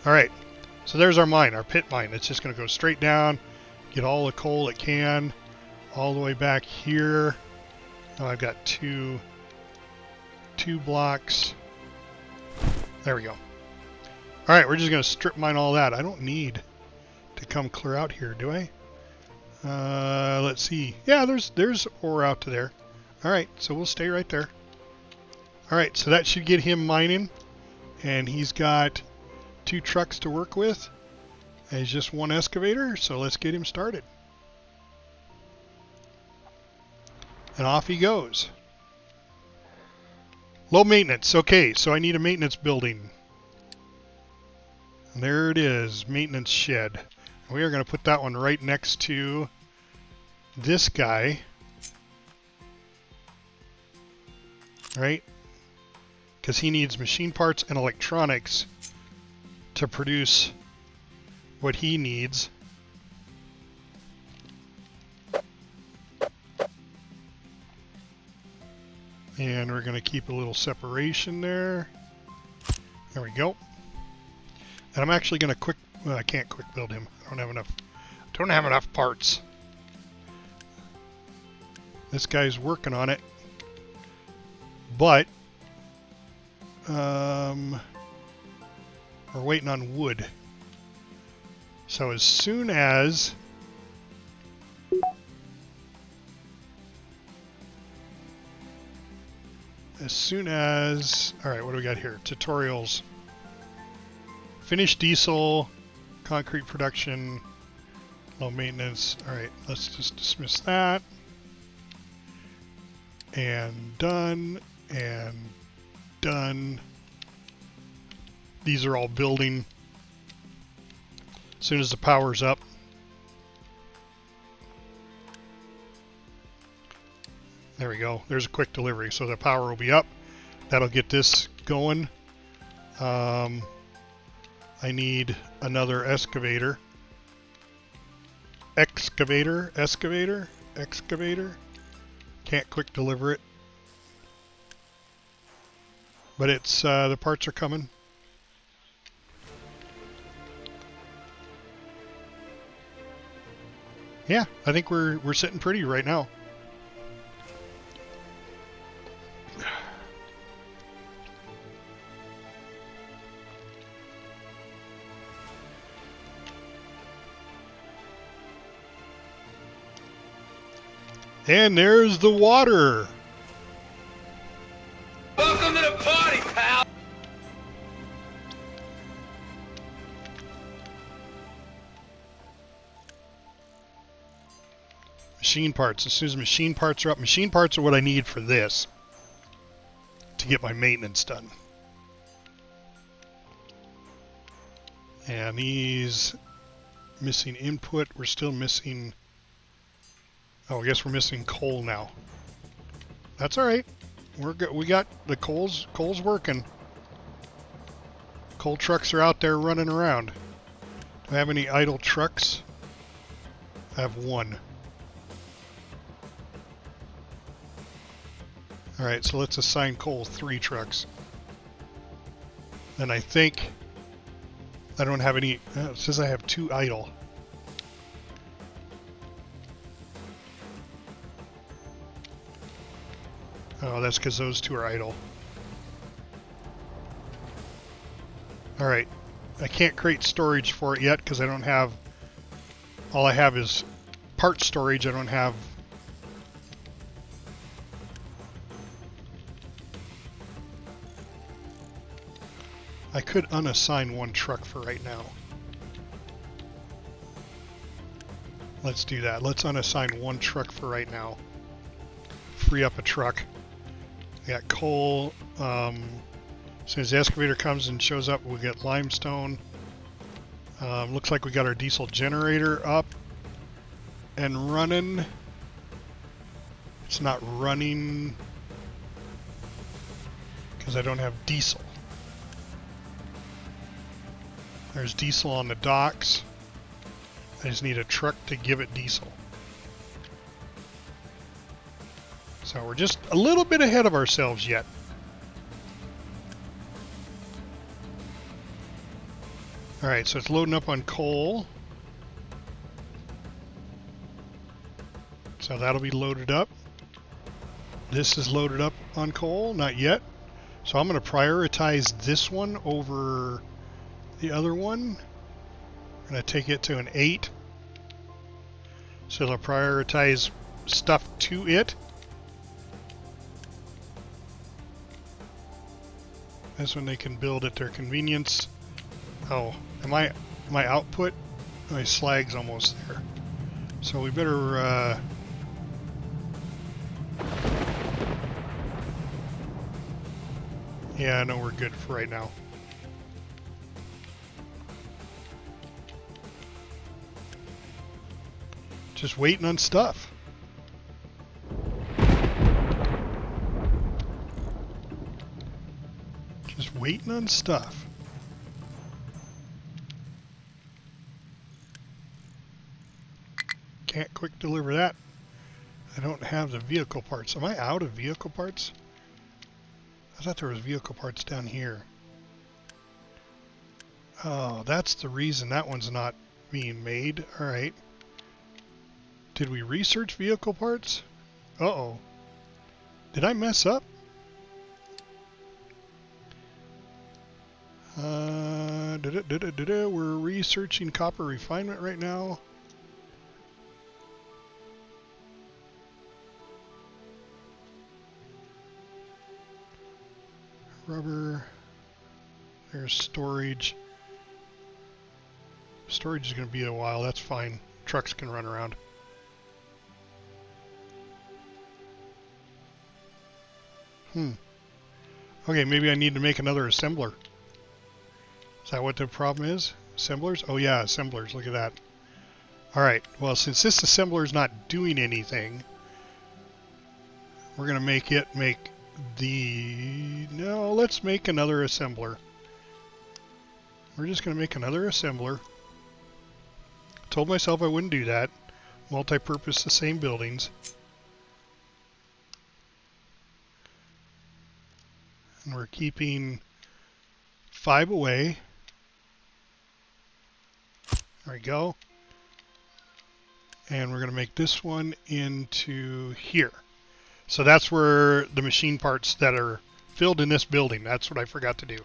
Alright, so there's our mine, our pit mine. It's just going to go straight down, get all the coal it can, all the way back here. Now I've got two blocks. There we go. Alright, we're just going to strip mine all that. I don't need to come clear out here, do I? Let's see. Yeah, there's ore out to there. Alright, so we'll stay right there. Alright, so that should get him mining. And he's got 2 trucks to work with. And he's just 1 excavator, so let's get him started. And off he goes. Low maintenance. Okay, so I need a maintenance building. And there it is, maintenance shed. We are going to put that one right next to this guy. Right? Because he needs machine parts and electronics to produce what he needs. And we're going to keep a little separation there. There we go. And I'm actually going to well, I can't quick build him. I don't have enough parts. This guy's working on it. But we're waiting on wood. So as soon as all right, what do we got here? Tutorials. Finished diesel, concrete production, low maintenance. All right, let's just dismiss that. And done. And done. These are all building. As soon as the power's up. There we go. There's a quick delivery. So the power will be up. That'll get this going. I need another excavator. Excavator. Can't quick deliver it. But it's the parts are coming. Yeah, I think we're sitting pretty right now. And there's the water. Welcome to the party, pal. Machine parts. As soon as machine parts are up, machine parts are what I need for this to get my maintenance done. And these missing input. We're still missing. Oh, I guess we're missing coal now. That's all right. We're good. We got the coal's working. Coal trucks are out there running around. Do I have any idle trucks? I have one. All right, so let's assign coal 3 trucks. Then I think I don't have any. It says I have 2 idle. Oh, that's because those 2 are idle. Alright. I can't create storage for it yet because I don't have... All I have is part storage. I don't have... I could unassign 1 truck for right now. Let's do that. Let's unassign 1 truck for right now. Free up a truck. We got coal. As soon as the excavator comes and shows up, we'll get limestone. Looks like we got our diesel generator up and running. It's not running because I don't have diesel. There's diesel on the docks. I just need a truck to give it diesel. So we're just a little bit ahead of ourselves yet. Alright, so it's loading up on coal. So that'll be loaded up. This is loaded up on coal, not yet. So I'm going to prioritize this one over the other one. I'm going to take it to an 8. So I'll prioritize stuff to it. This one they can build at their convenience. Oh, my output, my slag's almost there. So we better yeah, I know we're good for right now. Just waiting on stuff. Just waiting on stuff. Can't quick deliver that. I don't have the vehicle parts. Am I out of vehicle parts? I thought there was vehicle parts down here. Oh, that's the reason that one's not being made. All right. Did we research vehicle parts? Uh-oh. Did I mess up? We're researching copper refinement right now. Rubber. There's storage. Storage is going to be a while. That's fine. Trucks can run around. Okay, maybe I need to make another assembler. Is that what the problem is? Assemblers? Oh yeah, assemblers. Look at that. Alright, well since this assembler is not doing anything, we're going to make it make the... No, let's make another assembler. We're just going to make another assembler. Told myself I wouldn't do that. Multi-purpose, the same buildings. And we're keeping 5 away. There we go. And we're going to make this one into here. So that's where the machine parts that are filled in this building, that's what I forgot to do.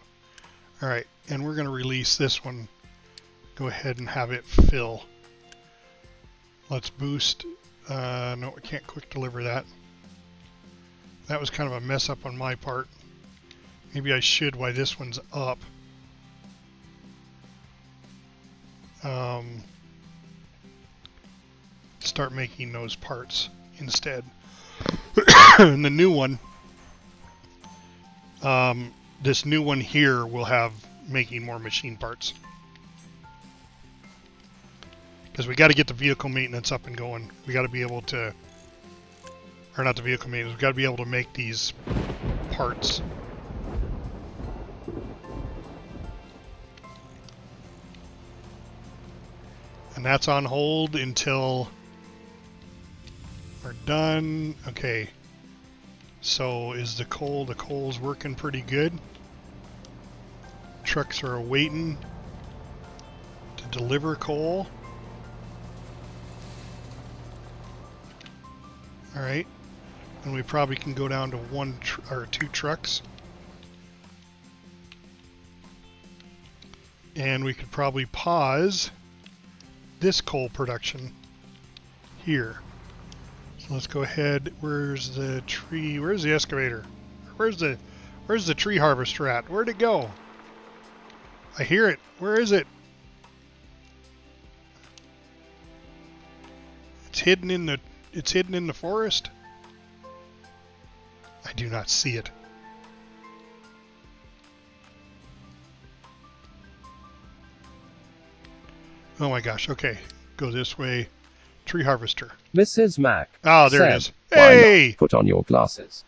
Alright, and we're going to release this one. Go ahead and have it fill. Let's boost. No, we can't quick deliver that. That was kind of a mess up on my part. Maybe I should while this one's up. Start making those parts instead. And the new one, this new one here will have making more machine parts. Because we got to get the vehicle maintenance up and going. We got to be able to, or not the vehicle maintenance, we got to be able to make these parts. And that's on hold until we're done. Okay. So is the coal's working pretty good. Trucks are waiting to deliver coal. Alright. And we probably can go down to 1 or 2 trucks. And we could probably pause this coal production here. So let's go ahead. Where's the tree? Where's the excavator? Where's the tree harvester at? Where'd it go? I hear it. Where is it? It's hidden in the forest. I do not see it. Oh my gosh, okay. Go this way. Tree harvester. Mrs. Mac. Oh, there said, it is. "Why Hey! not put on your glasses?"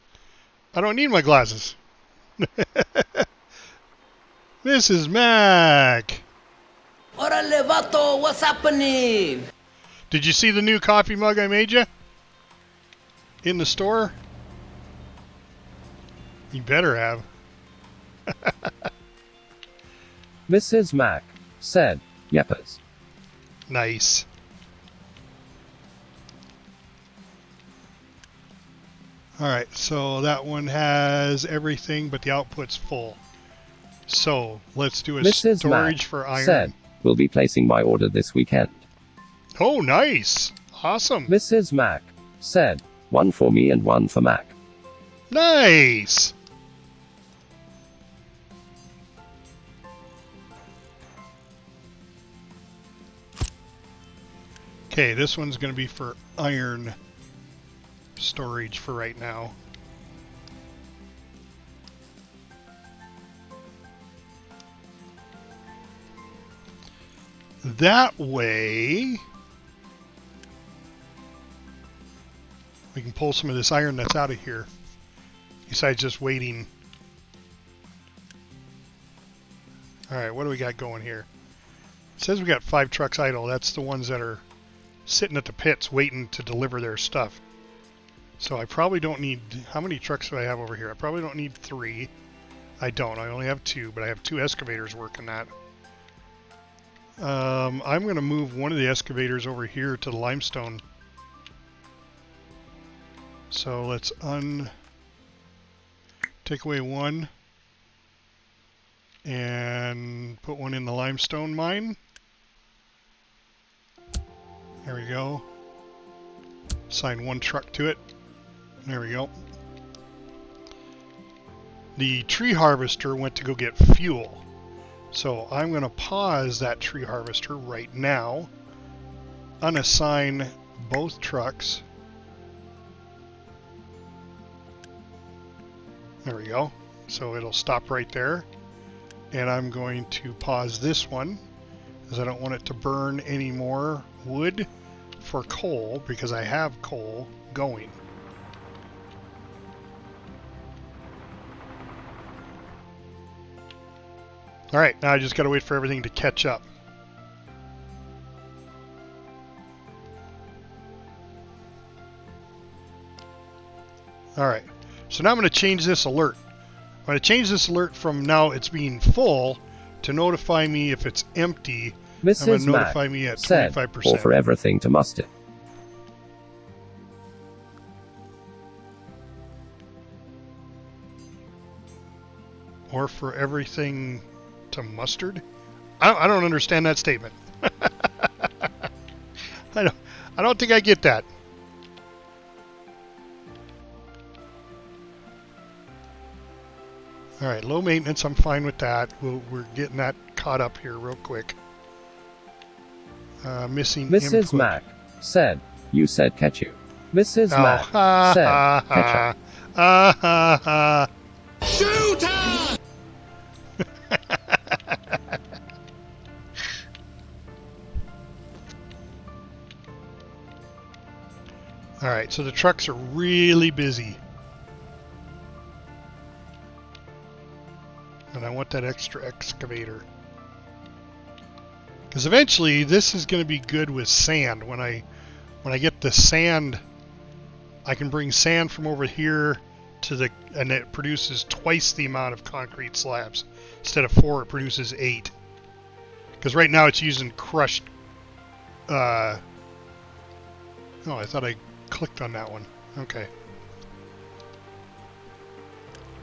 I don't need my glasses. Mrs. Mac! Orale, vato, what's happening? Did you see the new coffee mug I made you? In the store? You better have. Mrs. Mac said, "Yeppers." Nice. Alright, so that one has everything, but the output's full. So, let's do a Mrs. storage Mac for iron. said, "We'll be placing my order this weekend." Oh, nice! Awesome! Mrs. Mac said, "1 for me and 1 for Mac." Nice! Okay, this one's going to be for iron storage for right now. That way, we can pull some of this iron that's out of here, besides just waiting. Alright, what do we got going here? It says we got 5 trucks idle. That's the ones that are sitting at the pits waiting to deliver their stuff. So I probably don't need... How many trucks do I have over here? I probably don't need 3. I don't. I only have 2, but I have 2 excavators working that. I'm going to move one of the excavators over here to the limestone. So let's take away 1 and put 1 in the limestone mine. There we go. Assign 1 truck to it. There we go. The tree harvester went to go get fuel. So I'm going to pause that tree harvester right now. Unassign both trucks. There we go. So it'll stop right there. And I'm going to pause this one because I don't want it to burn any more wood for coal because I have coal going. Alright, now I just got to wait for everything to catch up. Alright, so now I'm going to change this alert. I'm going to change this alert from now it's being full to notify me if it's empty. I'm going to notify me at 25%. Or for everything to muster. Or for everything to mustard? I don't understand that statement. I don't think I get that. Alright, low maintenance, I'm fine with that. We're getting that caught up here real quick. Missing Mrs. input. Mac said, "You said catch you." Mrs. Mac said, "Catch up." Shoot her! Alright, so the trucks are really busy. And I want that extra excavator. Because eventually this is going to be good with sand. When I get the sand, I can bring sand from over here to the, and it produces twice the amount of concrete slabs. Instead of 4, it produces 8. Because right now it's using crushed. Oh, I thought I clicked on that one. Okay.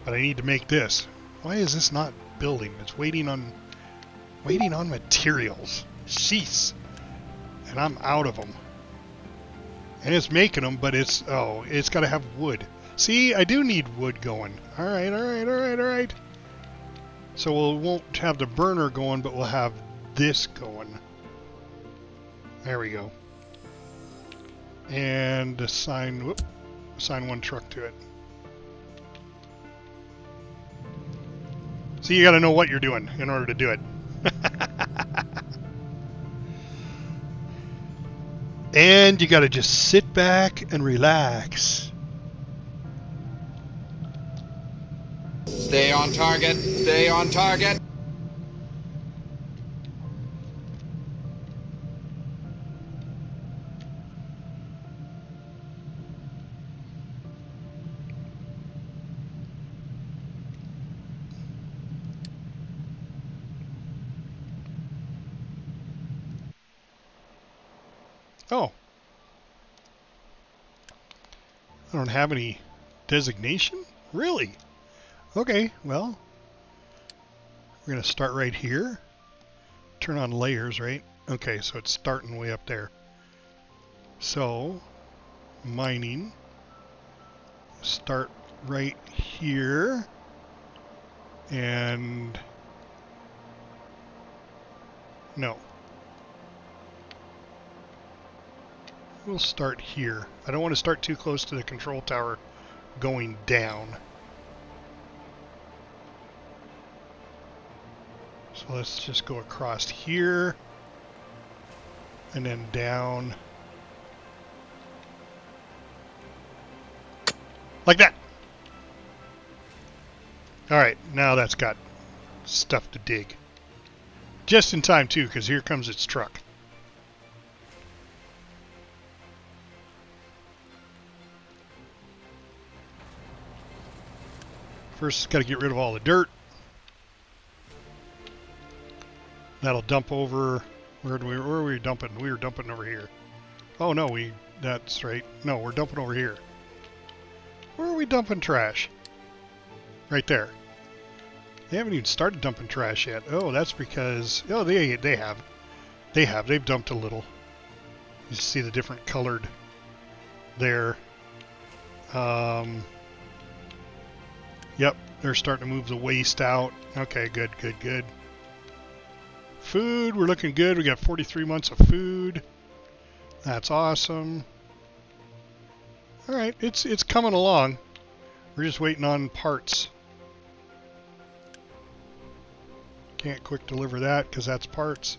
But I need to make this. Why is this not building? It's waiting on materials. Jeez. And I'm out of them. And it's making them, but it's got to have wood. See, I do need wood going. All right. So we won't have the burner going, but we'll have this going. There we go. And assign one truck to it. So you got to know what you're doing in order to do it. And you got to just sit back and relax. Stay on target. Stay on target. Oh. I don't have any designation? Really? Okay, well, we're going to start right here. Turn on layers, right? Okay, so it's starting way up there. So, mining. Start right here. And... no. We'll start here. I don't want to start too close to the control tower going down. So let's just go across here and then down like that. Alright, now that's got stuff to dig. Just in time too, because here comes its truck. First, got to get rid of all the dirt. That'll dump over. Where were we dumping? We were dumping over here. Oh no, that's right. No, we're dumping over here. Where are we dumping trash? Right there. They haven't even started dumping trash yet. Oh, that's because they have. They've dumped a little. You see the different colored there. Yep, they're starting to move the waste out. Okay, good. Food, we're looking good. We got 43 months of food. That's awesome. All right, it's coming along. We're just waiting on parts. Can't quick deliver that because that's parts.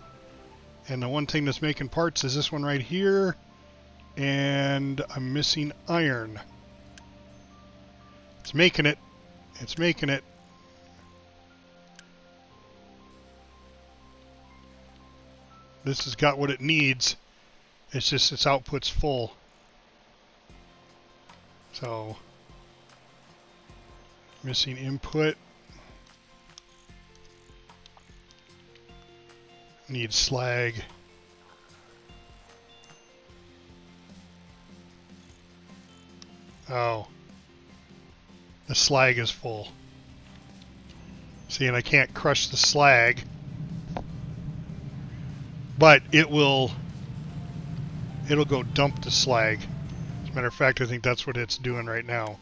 And the one thing that's making parts is this one right here. And I'm missing iron. It's making it. It's making it. This has got what it needs. It's just its output's full. So, missing input. Need slag. Oh. The slag is full. See, and I can't crush the slag. But it'll go dump the slag. As a matter of fact, I think that's what it's doing right now.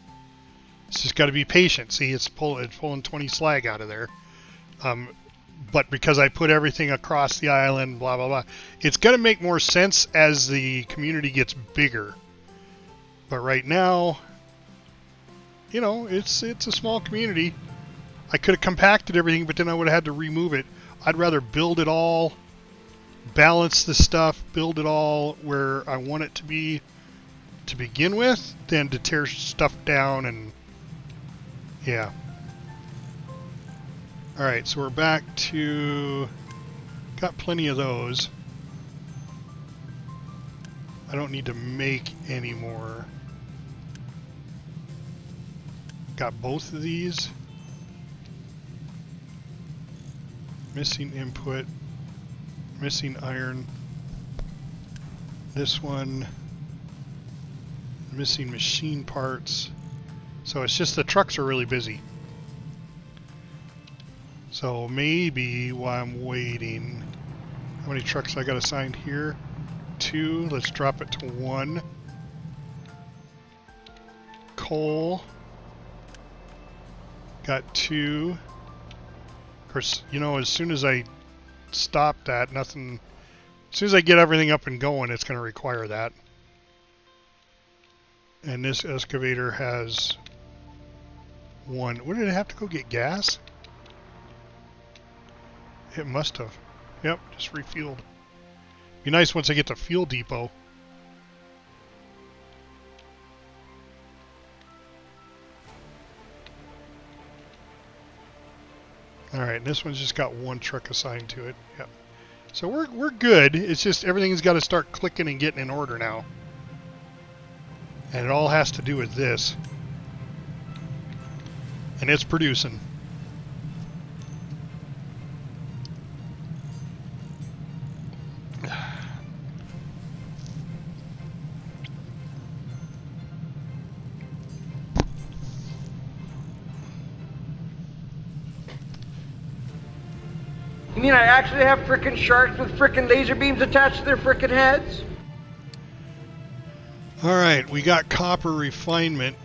It's just got to be patient. See, it's pulling 20 slag out of there. But because I put everything across the island, blah, blah, blah, it's going to make more sense as the community gets bigger. But right now, you know, it's a small community. I could have compacted everything, but then I would have had to remove it. I'd rather build it all, balance the stuff, build it all where I want it to be to begin with, than to tear stuff down and, yeah. Alright, so we're back to... Got plenty of those. I don't need to make any more. Got both of these. Missing input. Missing iron. This one. Missing machine parts. So it's just the trucks are really busy. So maybe while I'm waiting, how many trucks I got assigned here? 2. Let's drop it to 1. Coal. Got 2. Of course, you know, as soon as I stop that, nothing... As soon as I get everything up and going, it's going to require that. And this excavator has 1. What did it have to go get gas? It must have. Yep, just refueled. Be nice once I get to fuel depot. Alright, this one's just got 1 truck assigned to it. Yep. So we're good. It's just everything's got to start clicking and getting in order now. And it all has to do with this. And it's producing. You mean I actually have frickin' sharks with frickin' laser beams attached to their frickin' heads? Alright, we got copper refinement.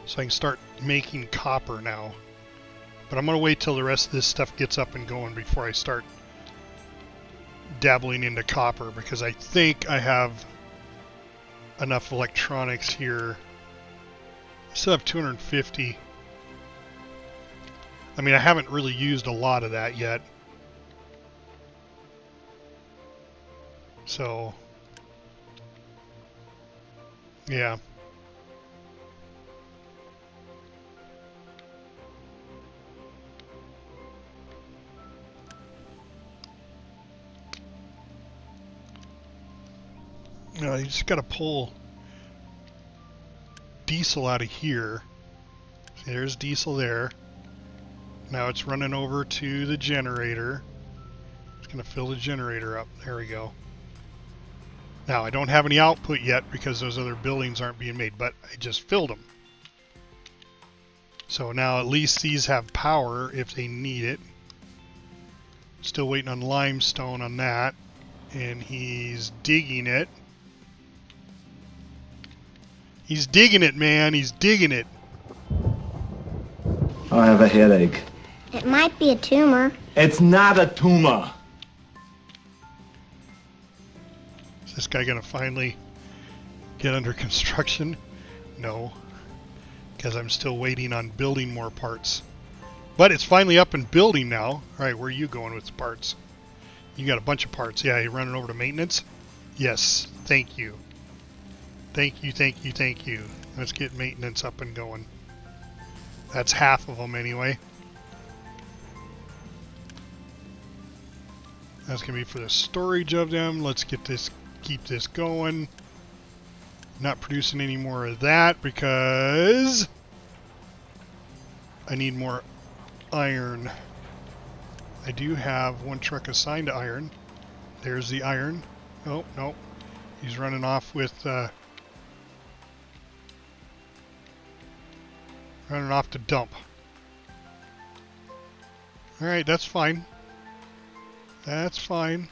So I can start making copper now. But I'm going to wait till the rest of this stuff gets up and going before I start dabbling into copper, because I think I have enough electronics here. I still have 250. I mean, I haven't really used a lot of that yet. So, yeah. No, you just got to pull diesel out of here. See, there's diesel there. Now it's running over to the generator. It's going to fill the generator up. There we go. Now, I don't have any output yet because those other buildings aren't being made, but I just filled them. So now at least these have power if they need it. Still waiting on limestone on that. And he's digging it. He's digging it, man. He's digging it. I have a headache. It might be a tumor. It's not a tumor. Is this guy going to finally get under construction? No. because I'm still waiting on building more parts. But it's finally up and building now. All right, where are you going with the parts? You got a bunch of parts. Yeah, you're running over to maintenance? Yes, thank you. Thank you, thank you, thank you. Let's get maintenance up and going. That's half of them anyway. That's going to be for the storage of them. Let's get this, keep this going. Not producing any more of that because I need more iron. I do have one truck assigned to iron. There's the iron. Oh, no. He's running off with... running off to dump. Alright, that's fine. That's fine.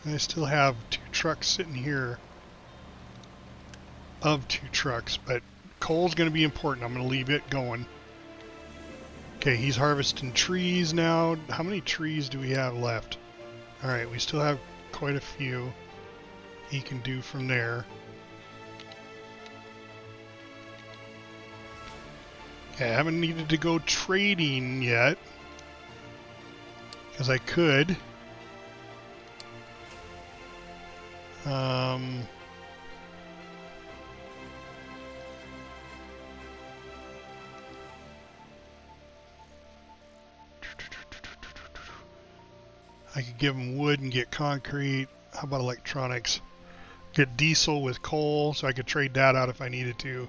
I still have 2 trucks sitting here of 2 trucks, but coal's going to be important. I'm going to leave it going. Okay, he's harvesting trees now. How many trees do we have left? Alright, we still have quite a few he can do from there. Okay, I haven't needed to go trading yet, because I could. I could give them wood and get concrete. How about electronics? Get diesel with coal, so I could trade that out if I needed to.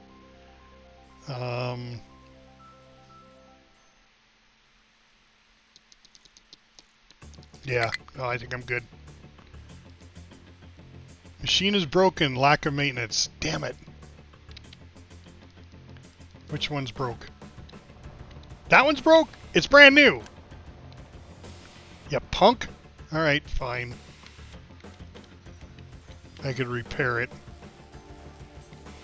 Yeah, no, I think I'm good. Machine is broken, lack of maintenance. Damn it. Which one's broke? That one's broke? It's brand new. You punk? Alright, fine. I could repair it.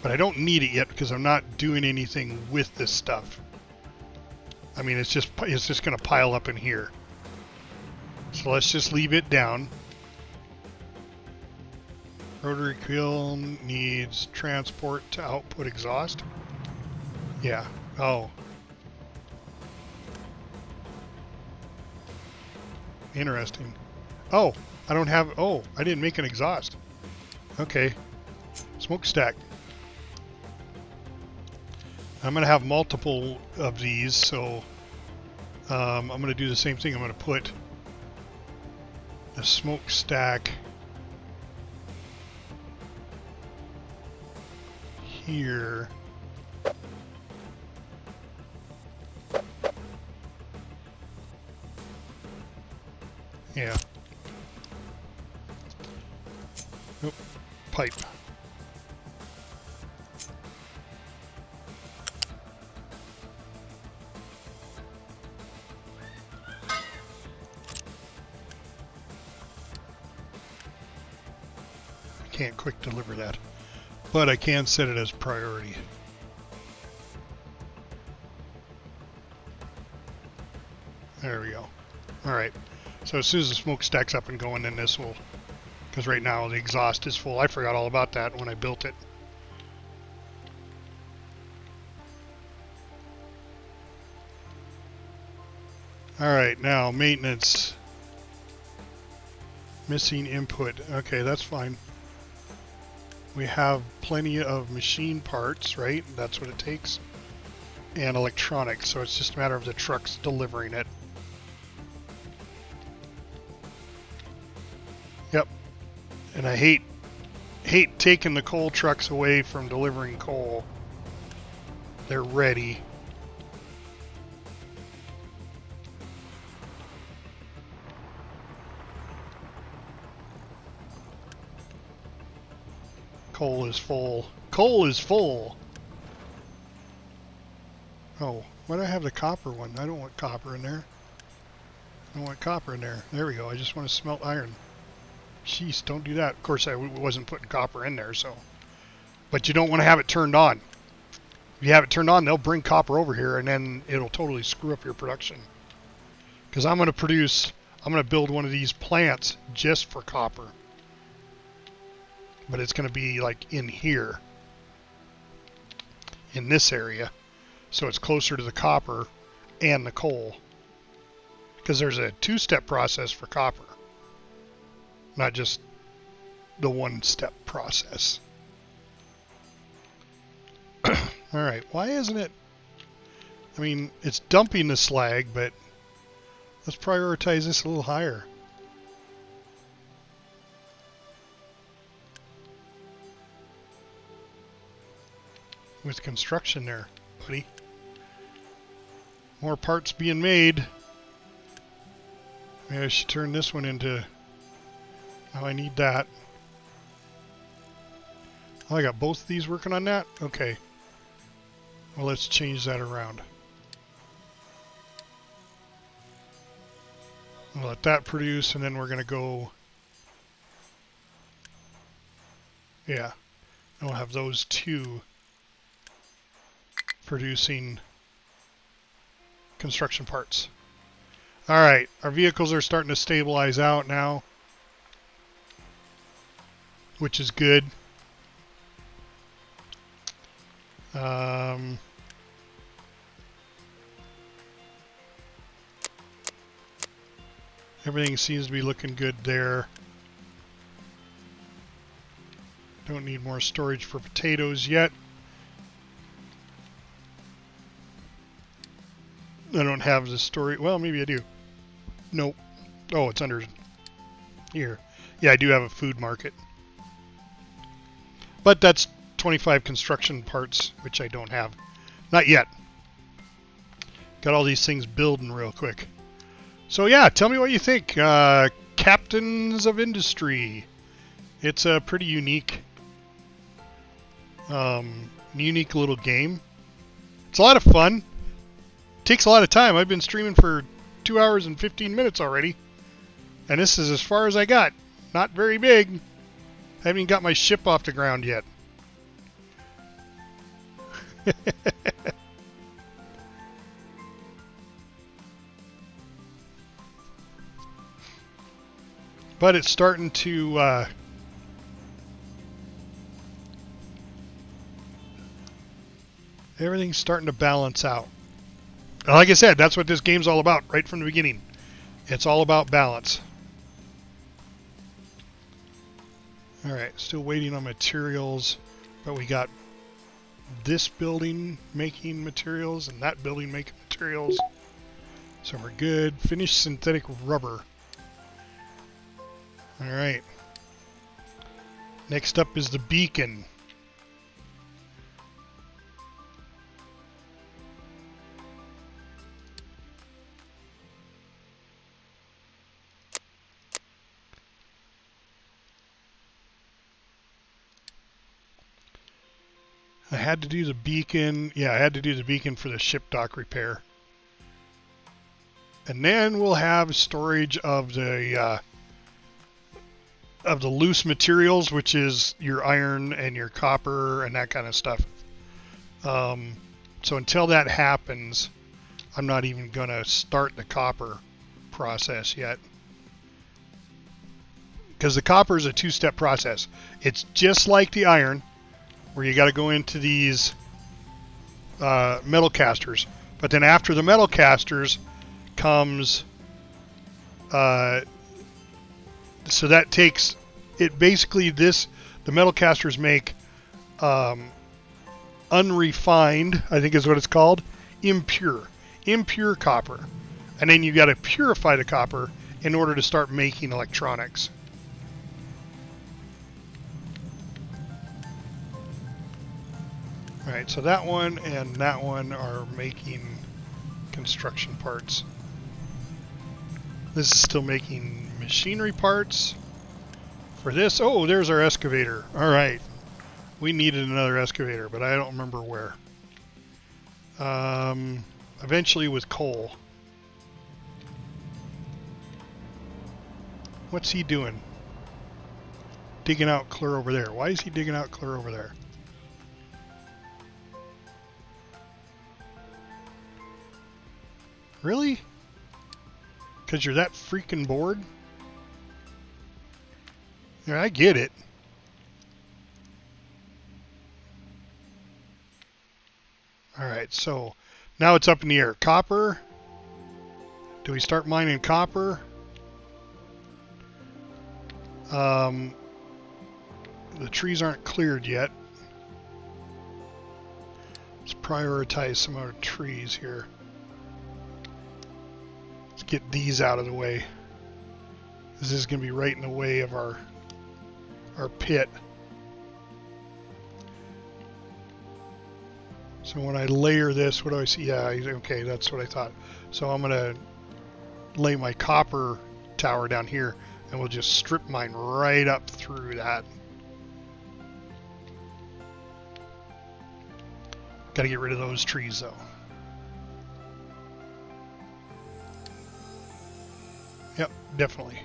But I don't need it yet because I'm not doing anything with this stuff. I mean, it's just going to pile up in here. So let's just leave it down. Rotary kiln needs transport to output exhaust. Yeah. Oh. Interesting. Oh, I don't have... Oh, I didn't make an exhaust. Okay. Smokestack. I'm going to have multiple of these, so I'm going to do the same thing. I'm going to put a smokestack here. Yeah. Nope. Pipe. I can't quick deliver that, but I can set it as priority. There we go. All right. So as soon as the smokestack's up and going, then this will, because right now the exhaust is full. I forgot all about that when I built it. All right, now maintenance. Missing input. Okay, that's fine. We have plenty of machine parts, right? That's what it takes. And electronics, so it's just a matter of the trucks delivering it. Yep. And I hate taking the coal trucks away from delivering coal. They're ready. Coal is full. Coal is full! Oh, why do I have the copper one? I don't want copper in there. I don't want copper in there. There we go. I just want to smelt iron. Jeez, don't do that. Of course, I wasn't putting copper in there, so. But you don't want to have it turned on. If you have it turned on, they'll bring copper over here, and then it'll totally screw up your production. Because I'm going to build one of these plants just for copper. but it's going to be like in here, in this area. So it's closer to the copper and the coal. Because there's a two-step process for copper, not just the one-step process. Alright, why isn't it... I mean, it's dumping the slag, but let's prioritize this a little higher. With construction there, buddy. More parts being made. Maybe I should turn this one into... Oh, I need that. Oh, I got both of these working on that? Okay. Well, let's change that around. We'll let that produce, and then we're going to go... Yeah. And we'll have those two producing construction parts. Alright, our vehicles are starting to stabilize out now, which is good. Everything seems to be looking good there. Don't need more storage for potatoes yet. I don't have the storage. Well, maybe I do. Nope. Oh, it's under here. Yeah, I do have a food market. But that's 25 construction parts, which I don't have. Not yet. Got all these things building real quick. So yeah, tell me what you think. Captains of Industry. It's a pretty unique little game. It's a lot of fun. Takes a lot of time. I've been streaming for 2 hours and 15 minutes already. And this is as far as I got. Not very big. I haven't even got my ship off the ground yet. But it's starting to... everything's starting to balance out. Like I said, that's what this game's all about right from the beginning. It's all about balance. Alright, still waiting on materials, but we got this building making materials and that building making materials. So we're good. Finished synthetic rubber. Alright. Next up is the beacon. I had to do the beacon. Yeah, I had to do the beacon for the ship dock repair. And then we'll have storage of the loose materials, which is your iron and your copper and that kind of stuff. So until that happens, I'm not even going to start the copper process yet. Because the copper is a two-step process. It's just like the iron, where you got to go into these metal casters. But then after the metal casters comes... so that takes... It basically, the metal casters make unrefined, I think is what it's called, impure copper. And then you got to purify the copper in order to start making electronics. Alright, so that one and that one are making construction parts. This is still making machinery parts. For this, oh, there's our excavator. Alright. We needed another excavator, but I don't remember where. Eventually with coal. What's he doing? Digging out clear over there. Why is he digging out clear over there? Really? Because you're that freaking bored? Yeah, I get it. Alright, so now it's up in the air. Copper. Do we start mining copper? The trees aren't cleared yet. Let's prioritize some of our trees here. Let's get these out of the way. This is going to be right in the way of our pit. So when I layer this, what do I see? Yeah, okay, that's what I thought. So I'm going to lay my copper tower down here, and we'll just strip mine right up through that. Got to get rid of those trees, though. Yep, definitely.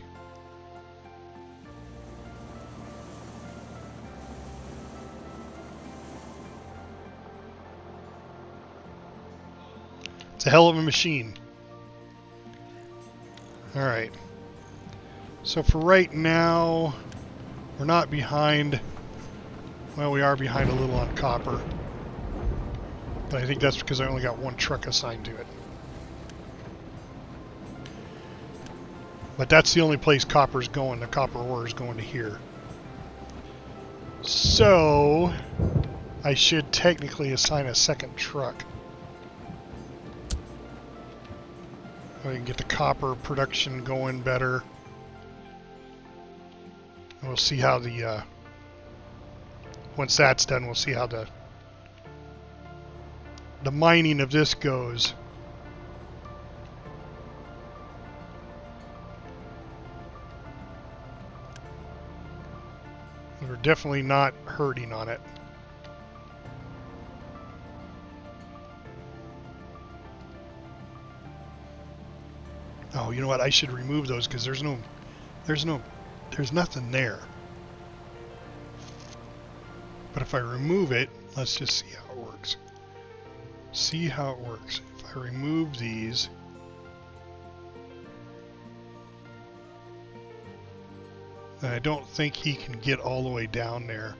It's a hell of a machine. Alright. So for right now, we're not behind. Well, we are behind a little on copper. But I think that's because I only got one truck assigned to it. But that's the only place copper's going. The copper ore is going to here. So I should technically assign a second truck. We can get the copper production going better. And we'll see how the once that's done, we'll see how the mining of this goes. We're definitely not hurting on it. Oh, you know what? I should remove those because there's nothing there. But if I remove it, let's just see how it works. See how it works. If I remove these, then I don't think he can get all the way down there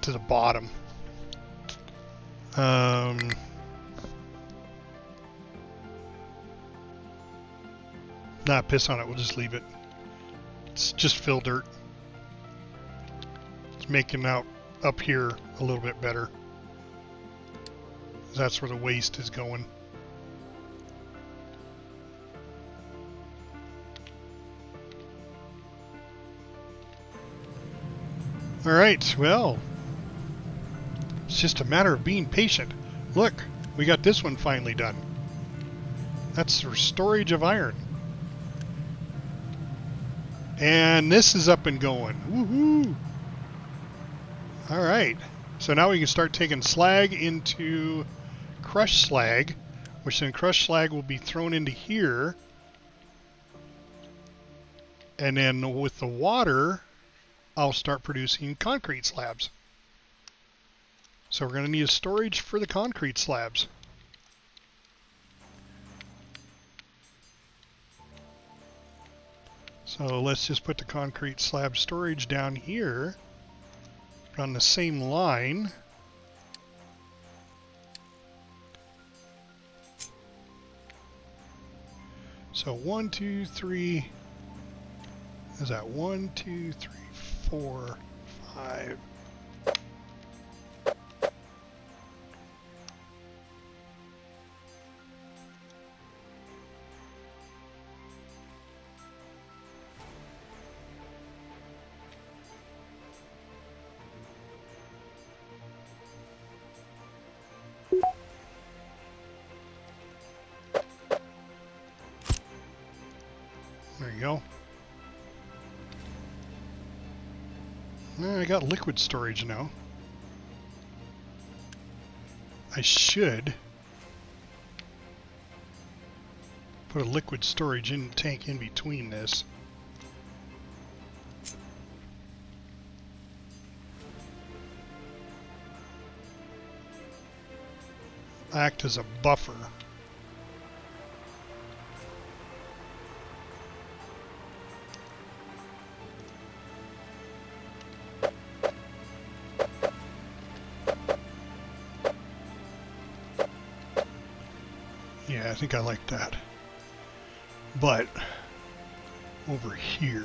to the bottom. Not piss on it, we'll just leave it. It's just fill dirt. It's making out up here a little bit better. That's where the waste is going. Alright, well, it's just a matter of being patient. Look, we got this one finally done. That's for storage of iron. And this is up and going. Woohoo! Alright, so now we can start taking slag into crushed slag, which then crushed slag will be thrown into here. And then with the water, I'll start producing concrete slabs. So we're going to need a storage for the concrete slabs. So let's just put the concrete slab storage down here on the same line. So 1, 2, 3. Is that 1, 2, 3, 4, 5. There you go. I got liquid storage now. I should put a liquid storage tank in between this. Act as a buffer. Yeah, I think I like that. But over here.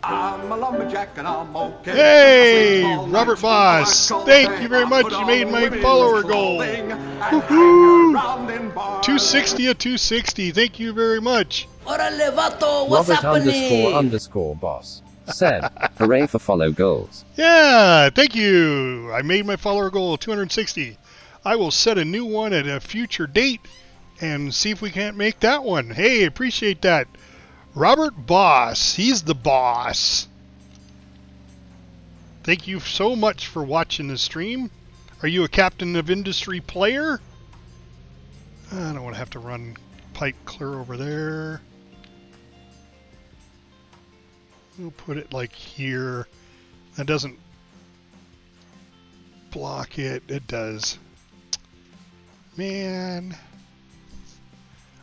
I'm a lumberjack and I'm okay. Hey, Robert Boss. Thank you very much. You made my follower goal. Woohoo! 260 at 260. Thank you very much. Orale vato, what's happening? Robert__boss said, hooray for follow goals. Yeah, thank you. I made my follower goal 260. I will set a new one at a future date and see if we can't make that one. Hey, appreciate that. Robert Boss. He's the boss. Thank you so much for watching the stream. Are you a Captain of Industry player? I don't want to have to run pipe clear over there. We'll put it like here. That doesn't block it. It does. Man.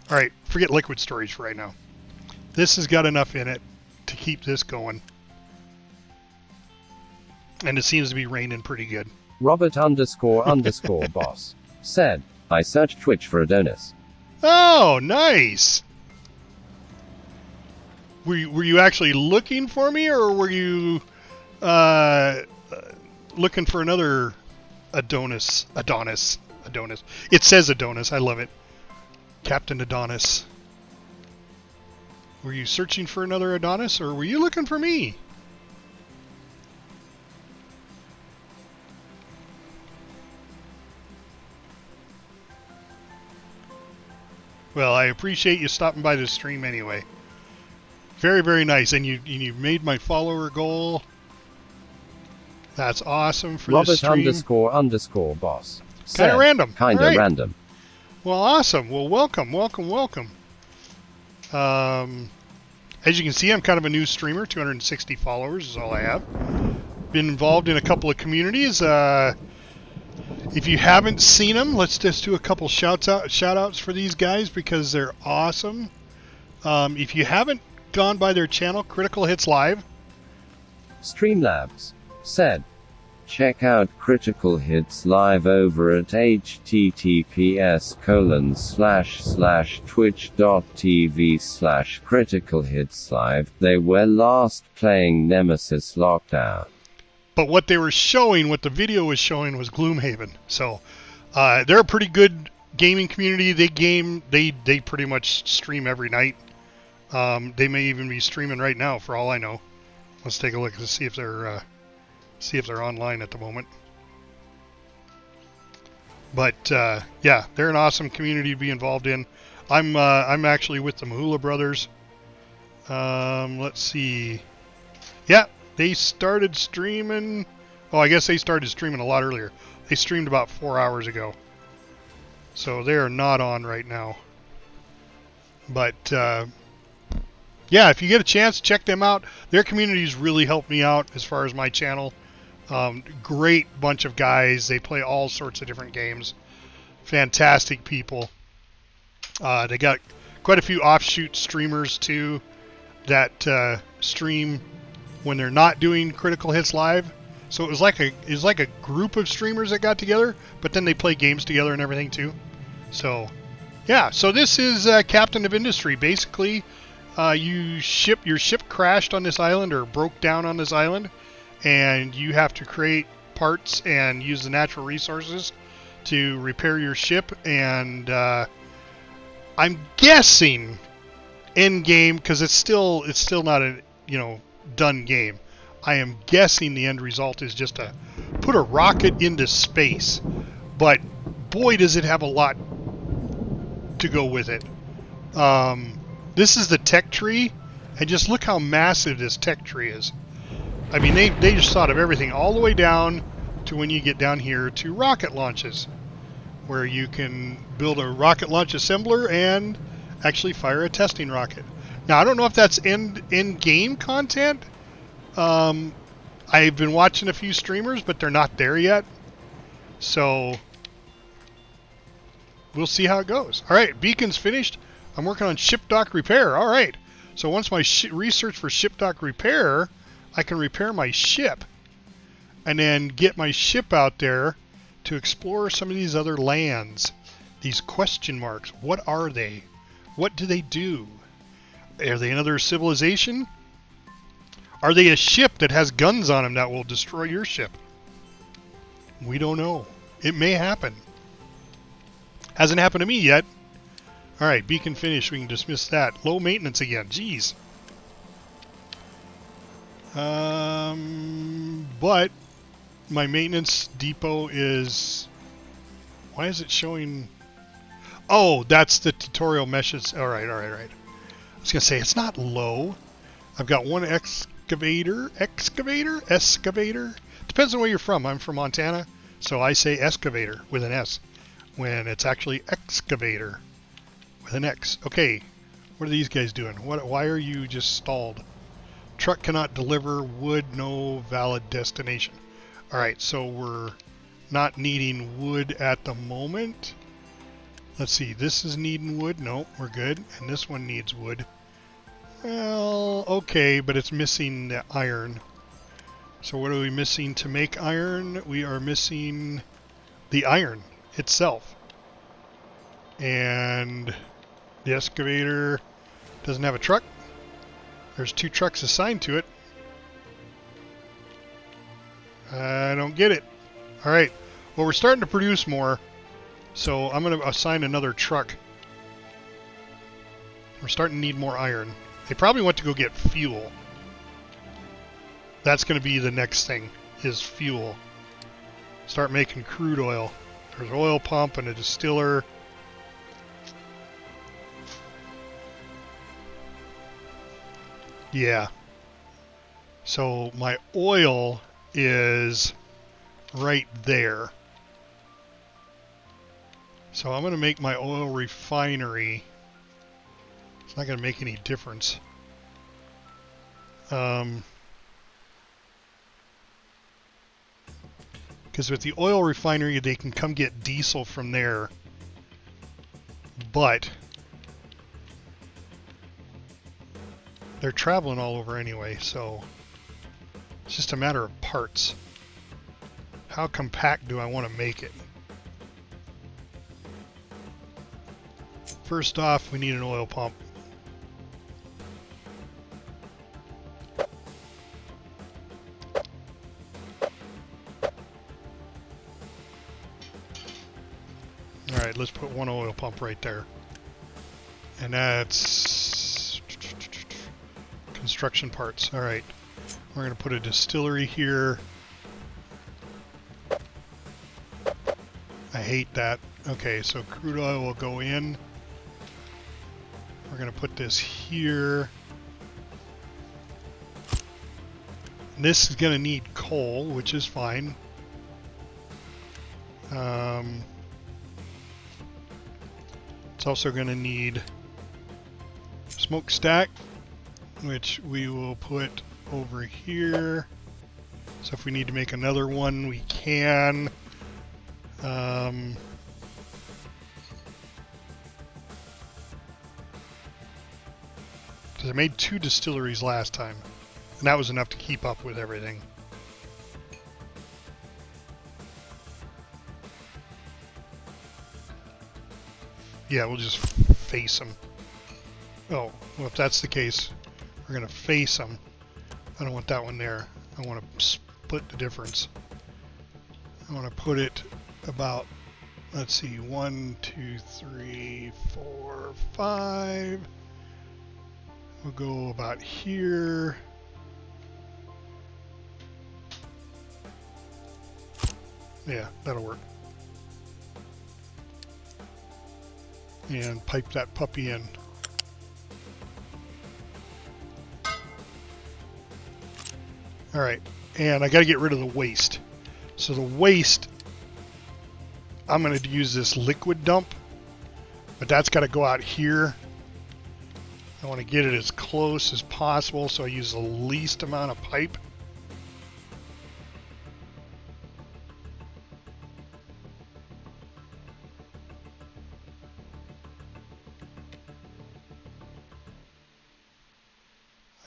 Alright, forget liquid storage for right now. This has got enough in it to keep this going. And it seems to be raining pretty good. Robert__boss said, I searched Twitch for Adonis. Oh, nice! Were you actually looking for me, or were you looking for another Adonis? Adonis. It says Adonis. I love it. Captain Adonis. Were you searching for another Adonis, or were you looking for me? Well, I appreciate you stopping by the stream anyway. Very, very nice. And you made my follower goal. That's awesome for this stream. Robert__boss said, kind of random. Kind of random. Well, awesome. Well, welcome. As you can see, I'm kind of a new streamer. 260 followers is all I have. Been involved in a couple of communities. If you haven't seen them, let's just do a couple shout outs for these guys because they're awesome. If you haven't gone by their channel, Critical Hits Live. Streamlabs said, check out Critical Hits Live over at https://twitch.tv/criticalhitslive. They were last playing Nemesis Lockdown. But what they were showing, what the video was showing, was Gloomhaven. So they're a pretty good gaming community. They pretty much stream every night. They may even be streaming right now, for all I know. Let's take a look to see if they're online at the moment. But yeah, they're an awesome community to be involved in. I'm actually with the Mahula brothers. Let's see. Yeah, they started streaming. Oh, I guess they started streaming a lot earlier. They streamed about 4 hours ago. So they are not on right now. But yeah, if you get a chance, check them out. Their communities really helped me out as far as my channel. Great bunch of guys. They play all sorts of different games. Fantastic people. They got quite a few offshoot streamers too that stream when they're not doing Critical Hits Live. So it was like a group of streamers that got together, but then they play games together and everything too. So yeah, so this is Captain of Industry. Basically, your ship crashed on this island or broke down on this island, and you have to create parts and use the natural resources to repair your ship. And I'm guessing end game, because it's still not a done game. I am guessing the end result is just to put a rocket into space, but boy does it have a lot to go with it. This is the tech tree, and just look how massive this tech tree is. I mean, they just thought of everything all the way down to when you get down here to rocket launches, where you can build a rocket launch assembler and actually fire a testing rocket. Now, I don't know if that's end game content. I've been watching a few streamers, but they're not there yet. So we'll see how it goes. All right, beacon's finished. I'm working on ship dock repair. All right. So once my research for ship dock repair, I can repair my ship. and then get my ship out there to explore some of these other lands. These question marks. What are they? What do they do? Are they another civilization? Are they a ship that has guns on them that will destroy your ship? We don't know. It may happen. Hasn't happened to me yet. Alright, beacon finished. We can dismiss that. Low maintenance again. Jeez. But my maintenance depot is... Why is it showing... Oh, that's the tutorial meshes. Alright. I was going to say, it's not low. I've got one excavator. Depends on where you're from. I'm from Montana, so I say excavator with an S, when it's actually excavator with an X. Okay, what are these guys doing? Why are you just stalled? Truck cannot deliver wood, no valid destination. Alright, so we're not needing wood at the moment. Let's see, this is needing wood. No, we're good. And this one needs wood. Well, okay, but it's missing the iron. So what are we missing to make iron? We are missing the iron itself. And the excavator doesn't have a truck. There's 2 trucks assigned to it. I don't get it. Alright, well, we're starting to produce more. So I'm going to assign another truck. We're starting to need more iron. They probably want to go get fuel. That's going to be the next thing, is fuel. Start making crude oil. There's an oil pump and a distiller. Yeah. So my oil is right there. So I'm going to make my oil refinery. It's not going to make any difference. Because with the oil refinery, they can come get diesel from there. But they're traveling all over anyway, so it's just a matter of parts. How compact do I want to make it? First off, we need an oil pump. Alright, let's put one oil pump right there. And that's construction parts. Alright, we're going to put a distillery here. I hate that. Okay, so crude oil will go in. We're going to put this here. And this is going to need coal, which is fine. It's also going to need smokestack, which we will put over here. So if we need to make another one, we can. Because I made 2 distilleries last time, and that was enough to keep up with everything. Yeah, we'll just face them. Oh, well, if that's the case, we're going to face them. I don't want that one there. I want to split the difference. I want to put it about, let's see, 1, 2, 3, 4, 5. We'll go about here. Yeah, that'll work. And pipe that puppy in. Alright, and I gotta get rid of the waste. So the waste, I'm gonna use this liquid dump, but that's gotta go out here. I want to get it as close as possible, so I use the least amount of pipe.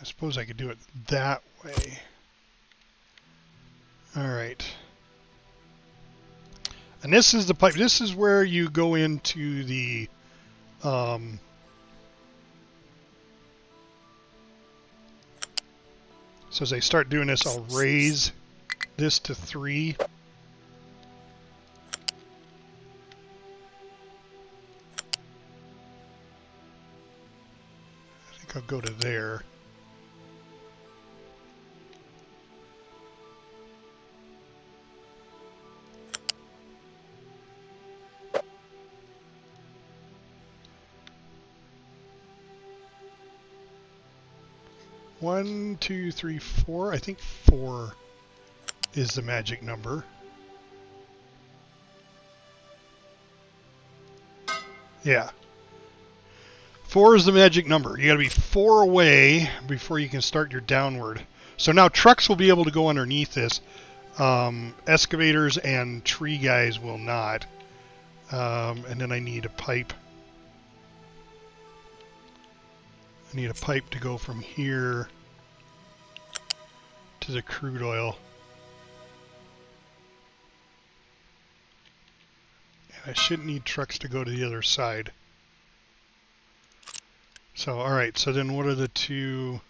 I suppose I could do it that way. All right. And this is the pipe. This is where you go into the so as I start doing this, I'll raise this to 3. I think I'll go to there. One, 2, 3, 4. I think 4 is the magic number. Yeah. 4 is the magic number. You got to be 4 away before you can start your downward. So now trucks will be able to go underneath this. Excavators and tree guys will not. And then I need a pipe. I need a pipe to go from here to the crude oil. And I shouldn't need trucks to go to the other side. So, alright, so then what are the two?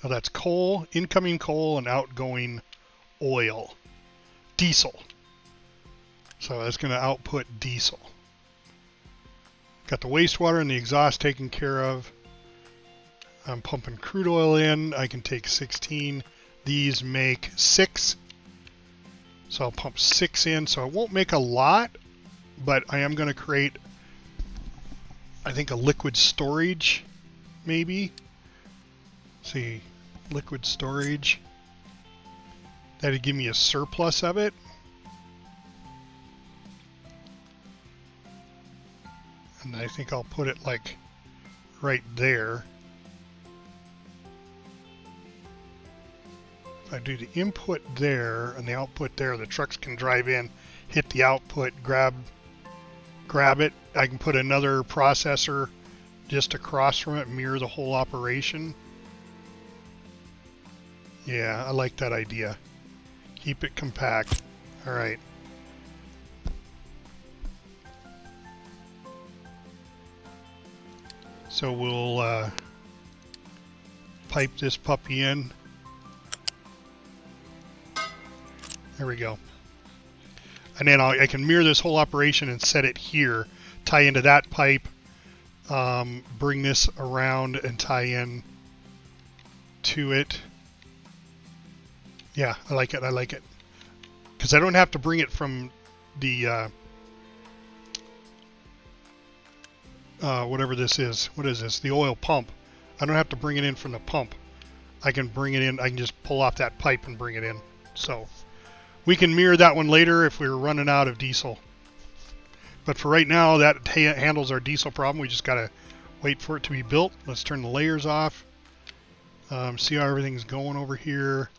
So that's coal, incoming coal, and outgoing oil. Diesel. So that's going to output diesel. Got the wastewater and the exhaust taken care of. I'm pumping crude oil in. I can take 16. These make 6. So I'll pump 6 in. So I won't make a lot, but I am going to create, I think, a liquid storage, maybe. Let's see, liquid storage. That'd give me a surplus of it. And I think I'll put it like right there. If I do the input there and the output there, the trucks can drive in, hit the output, grab it. I can put another processor just across from it, mirror the whole operation. Yeah, I like that idea. Keep it compact. All right. So we'll pipe this puppy in. There we go. And then I can mirror this whole operation and set it here, tie into that pipe, bring this around and tie in to it. Yeah, I like it. I like it. Because I don't have to bring it from the whatever this is. What is this? The oil pump. I don't have to bring it in from the pump. I can bring it in. I can just pull off that pipe and bring it in. So we can mirror that one later if we're running out of diesel. But for right now, that handles our diesel problem. We just got to wait for it to be built. Let's turn the layers off. See how everything's going over here.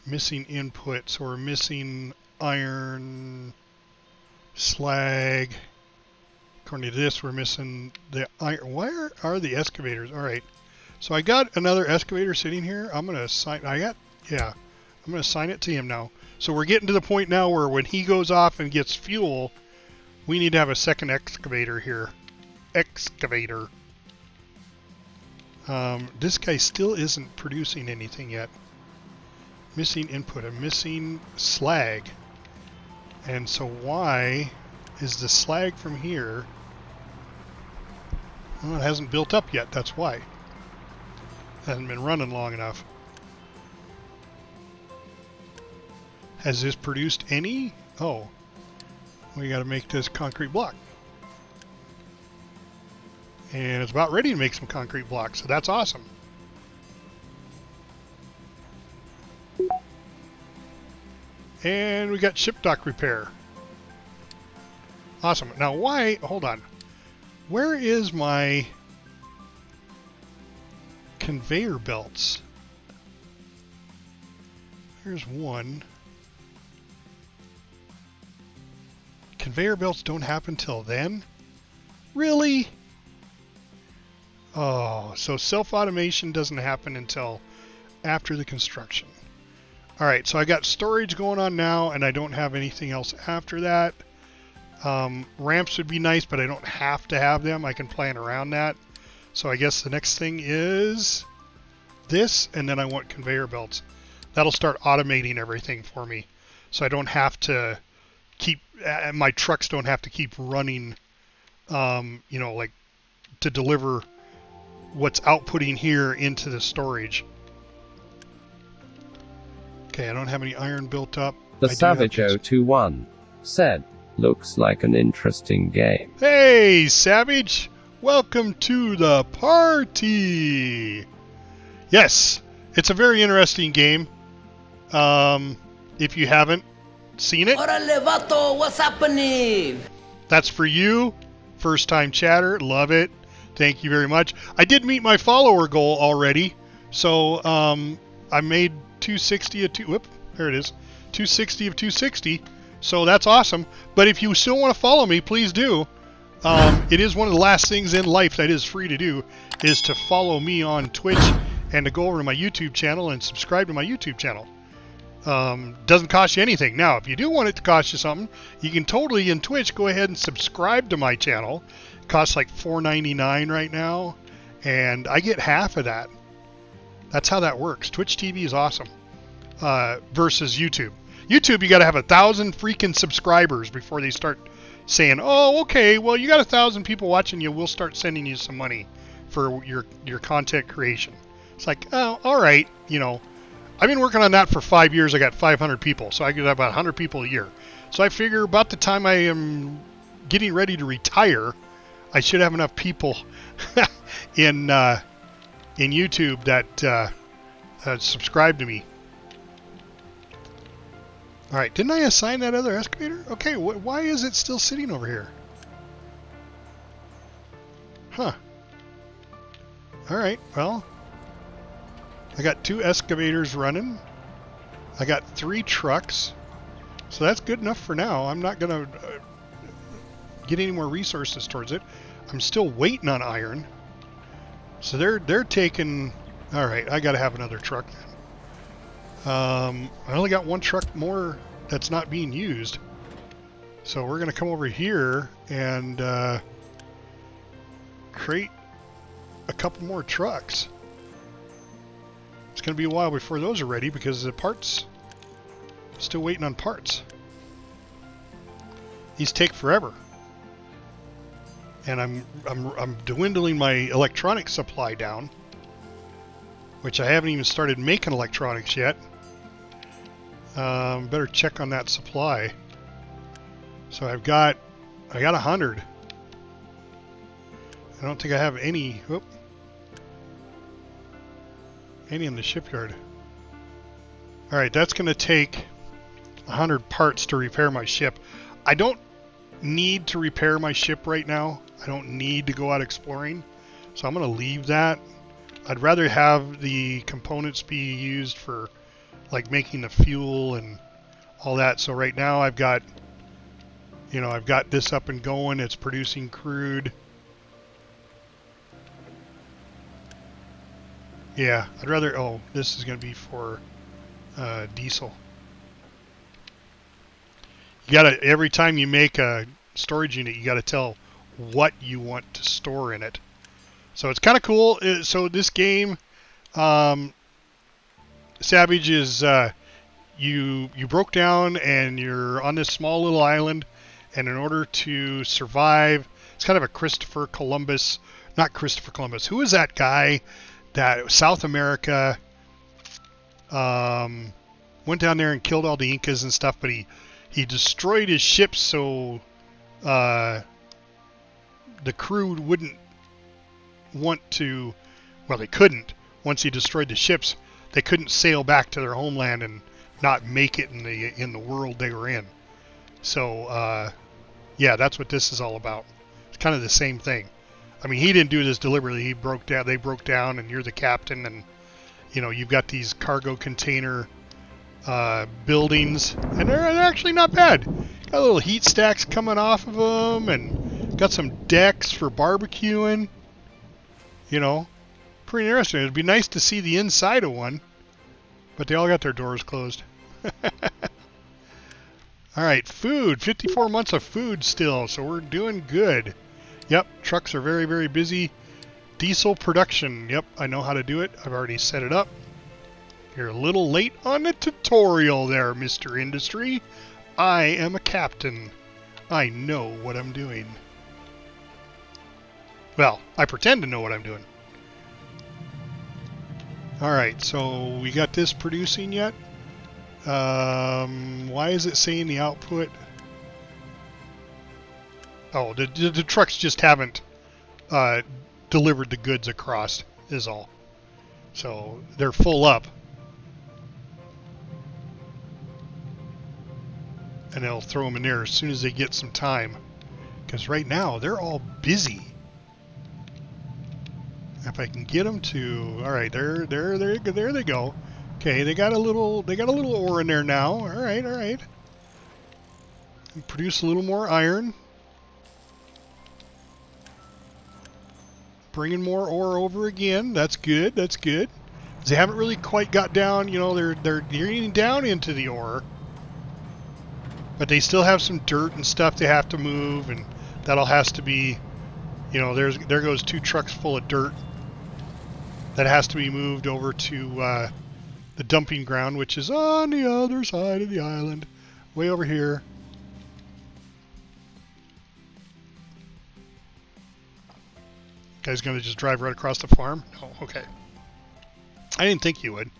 Missing input. So we're missing iron, slag. According to this, we're missing the iron. Where are the excavators? All right. So I got another excavator sitting here. I'm going to assign. I'm going to assign it to him now. So we're getting to the point now where when he goes off and gets fuel, we need to have a second excavator here. Excavator. This guy still isn't producing anything yet. Missing input. I'm missing slag. And so why is the slag from here? Well, it hasn't built up yet. That's why. It hasn't been running long enough. Has this produced any? Oh, we got to make this concrete block. And it's about ready to make some concrete blocks, so that's awesome. And we got ship dock repair. Awesome. Now why, hold on. Where is my conveyor belts? Here's one. Conveyor belts don't happen till then? Really? Oh, so self-automation doesn't happen until after the construction. All right, so I got storage going on now, and I don't have anything else after that. Ramps would be nice, but I don't have to have them. I can plan around that. So I guess the next thing is this, and then I want conveyor belts. That'll start automating everything for me, so I don't have to keep, my trucks don't have to keep running, you know, like to deliver what's outputting here into the storage. Okay, I don't have any iron built up. The Savage 021 said, looks like an interesting game. Hey, Savage! Welcome to the party! Yes, it's a very interesting game. If you haven't seen it, Orale, vato, what's happening? that's for you. First time chatter, love it. Thank you very much. I did meet my follower goal already, so I made 260 of 260 of 260. So that's awesome. But if you still want to follow me, please do. It is one of the last things in life that is free to do, is to follow me on Twitch and to go over to my YouTube channel and subscribe to my YouTube channel. Doesn't cost you anything. Now, if you do want it to cost you something, you can totally in Twitch go ahead and subscribe to my channel. It costs like $4.99 right now, and I get half of that. That's how that works. Twitch TV is awesome versus YouTube. YouTube, you got to have 1,000 freaking subscribers before they start saying, "Oh, okay, well, you got 1,000 people watching you. We'll start sending you some money for your content creation." It's like, oh, all right, you know. I've been working on that for 5 years. I got 500 people, so I get about 100 people a year. So I figure about the time I am getting ready to retire, I should have enough people in YouTube that subscribe to me. All right, didn't I assign that other excavator? Okay, why is it still sitting over here? Huh. All right, well, I got 2 excavators running. I got 3 trucks. So that's good enough for now. I'm not going to get any more resources towards it. I'm still waiting on iron. So they're taking... All right, I got to have another truck. I only got 1 truck more that's not being used. So we're going to come over here and create a couple more trucks. It's going to be a while before those are ready because the parts, still waiting on parts. These take forever. And I'm dwindling my electronic supply down, which I haven't even started making electronics yet. Better check on that supply. So I got 100. I don't think I have any. Whoop. Any in the shipyard. Alright, that's going to take 100 parts to repair my ship. I don't need to repair my ship right now. I don't need to go out exploring. So I'm going to leave that. I'd rather have the components be used for like making the fuel and all that. So right now I've got, you know, I've got this up and going. It's producing crude. Yeah, I'd rather... Oh, this is going to be for diesel. You gotta... Every time you make a storage unit, you gotta tell what you want to store in it. So it's kind of cool. So this game, Savage, is... you broke down and you're on this small little island, and in order to survive... It's kind of a Christopher Columbus... Not Christopher Columbus. Who is that guy... that South America went down there and killed all the Incas and stuff, but he destroyed his ships so the crew wouldn't want to, well, they couldn't. Once he destroyed the ships, they couldn't sail back to their homeland and not make it in the world they were in. So yeah, that's what this is all about. It's kind of the same thing. I mean, he didn't do this deliberately. He broke down. They broke down, and you're the captain, and you know you've got these cargo container buildings, and they're actually not bad. Got little heat stacks coming off of them, and got some decks for barbecuing. You know, pretty interesting. It'd be nice to see the inside of one, but they all got their doors closed. All right, food. 54 months of food still, so we're doing good. Yep, trucks are very, very busy. Diesel production. Yep, I know how to do it. I've already set it up. You're a little late on the tutorial there, Mr. Industry. I am a captain. I know what I'm doing. Well, I pretend to know what I'm doing. Alright, so we got this producing yet? Why is it saying the output? Oh, the trucks just haven't delivered the goods across, is all. So they're full up. And they'll throw them in there as soon as they get some time. Because right now, they're all busy. If I can get them to... Alright, there they go. Okay, they got a little ore in there now. Alright. Produce a little more iron. Bringing more ore over again. That's good. They haven't really quite got down, you know, they're getting down into the ore. But they still have some dirt and stuff they have to move, and that'll has to be, you know, there goes 2 trucks full of dirt. That has to be moved over to the dumping ground, which is on the other side of the island, way over here. Guy's gonna just drive right across the farm? Oh, okay. I didn't think you would.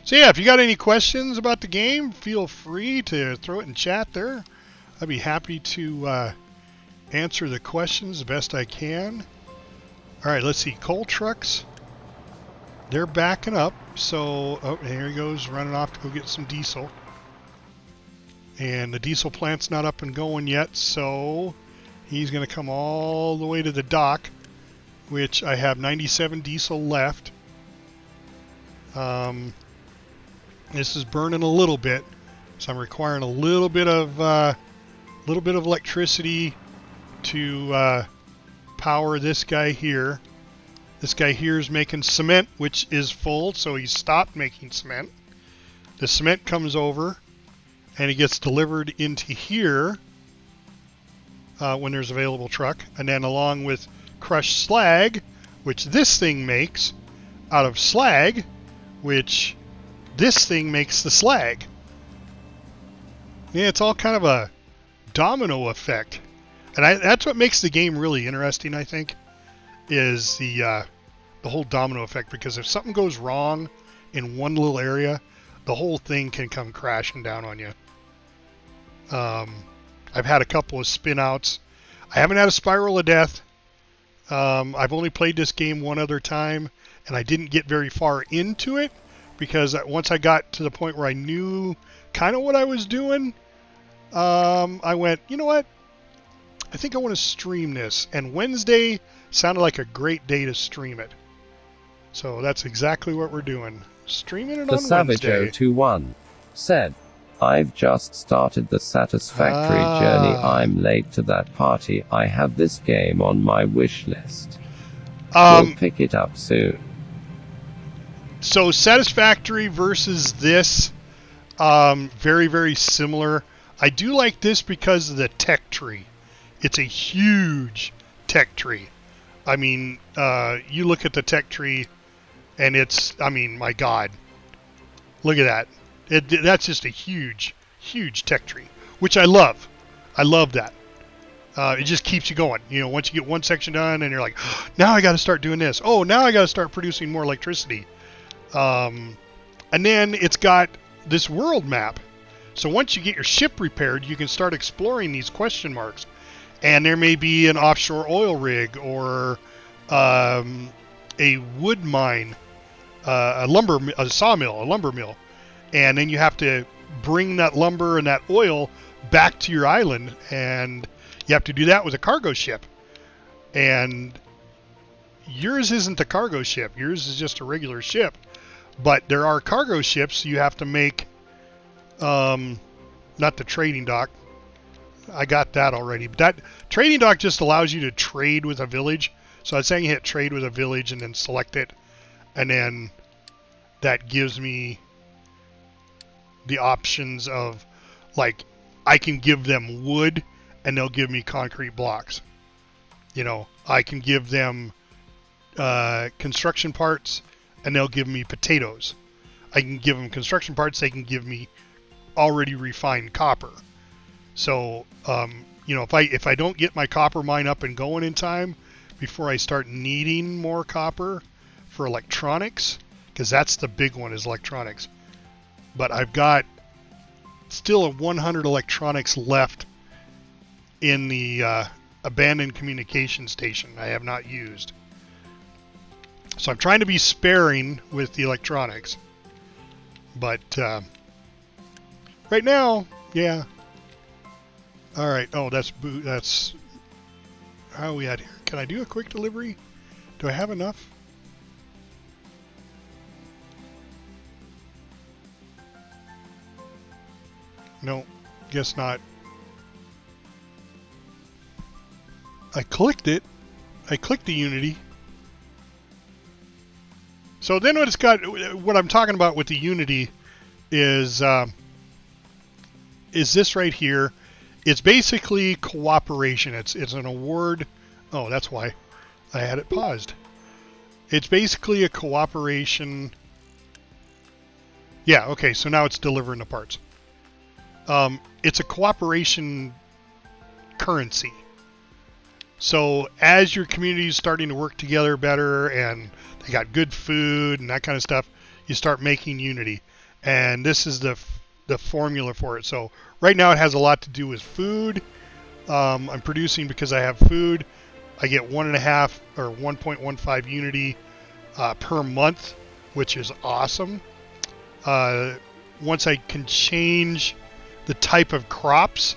So yeah, if you got any questions about the game, feel free to throw it in chat there. I'd be happy to answer the questions the best I can. Alright, let's see. Coal trucks. They're backing up. So, oh, here he goes, running off to go get some diesel. And the diesel plant's not up and going yet, so he's going to come all the way to the dock, which I have 97 diesel left. This is burning a little bit, so I'm requiring a little bit of electricity to power this guy here. This guy here is making cement, which is full, so he stopped making cement. The cement comes over, and it gets delivered into here when there's available truck, and then along with crushed slag, which this thing makes out of slag, which this thing makes the slag. Yeah, it's all kind of a domino effect. And that's what makes the game really interesting, I think, is the whole domino effect. Because if something goes wrong in one little area, the whole thing can come crashing down on you. I've had a couple of spin outs. I haven't had a spiral of death. I've only played this game one other time, and I didn't get very far into it. Because once I got to the point where I knew kind of what I was doing, I went, you know what? I think I want to stream this. And Wednesday sounded like a great day to stream it. So that's exactly what we're doing. Streaming it on Wednesday. The Savage021 said, I've just started the Satisfactory journey. I'm late to that party. I have this game on my wish list. We'll pick it up soon. So Satisfactory versus this, very, very similar. I do like this because of the tech tree. It's a huge tech tree. I mean, you look at the tech tree, and it's, I mean, my God. Look at that. That's just a huge, huge tech tree, which I love. I love that. It just keeps you going. You know, once you get one section done, and you're like, oh, now I got to start doing this. Oh, now I got to start producing more electricity. And then it's got this world map. So once you get your ship repaired, you can start exploring these question marks. And there may be an offshore oil rig or a wood mine, a sawmill, a lumber mill. And then you have to bring that lumber and that oil back to your island. And you have to do that with a cargo ship. And yours isn't a cargo ship. Yours is just a regular ship. But there are cargo ships you have to make, not the trading dock, I got that already. But that trading dock just allows you to trade with a village. So I was saying hit trade with a village and then select it. And then that gives me the options of, like, I can give them wood and they'll give me concrete blocks. You know, I can give them construction parts and they'll give me potatoes. I can give them construction parts, they can give me already refined copper. So, you know, if I don't get my copper mine up and going in time before I start needing more copper for electronics, because that's the big one is electronics. But I've got still a 100 electronics left in the abandoned communication station I have not used. So I'm trying to be sparing with the electronics. But right now, yeah. All right. Oh, that's how are we at here? Can I do a quick delivery? Do I have enough? No, guess not. I clicked it. I clicked the Unity. So then what I'm talking about with the Unity is this right here. It's basically cooperation. It's an award. Oh, that's why I had it paused. It's basically a cooperation. Yeah, okay, so now it's delivering the parts. It's a cooperation currency. So as your community is starting to work together better and they got good food and that kind of stuff, you start making Unity. And this is the formula for it. So right now it has a lot to do with food. I'm producing because I have food. I get 1.5 or 1.15 Unity per month, which is awesome. Once I can change the type of crops,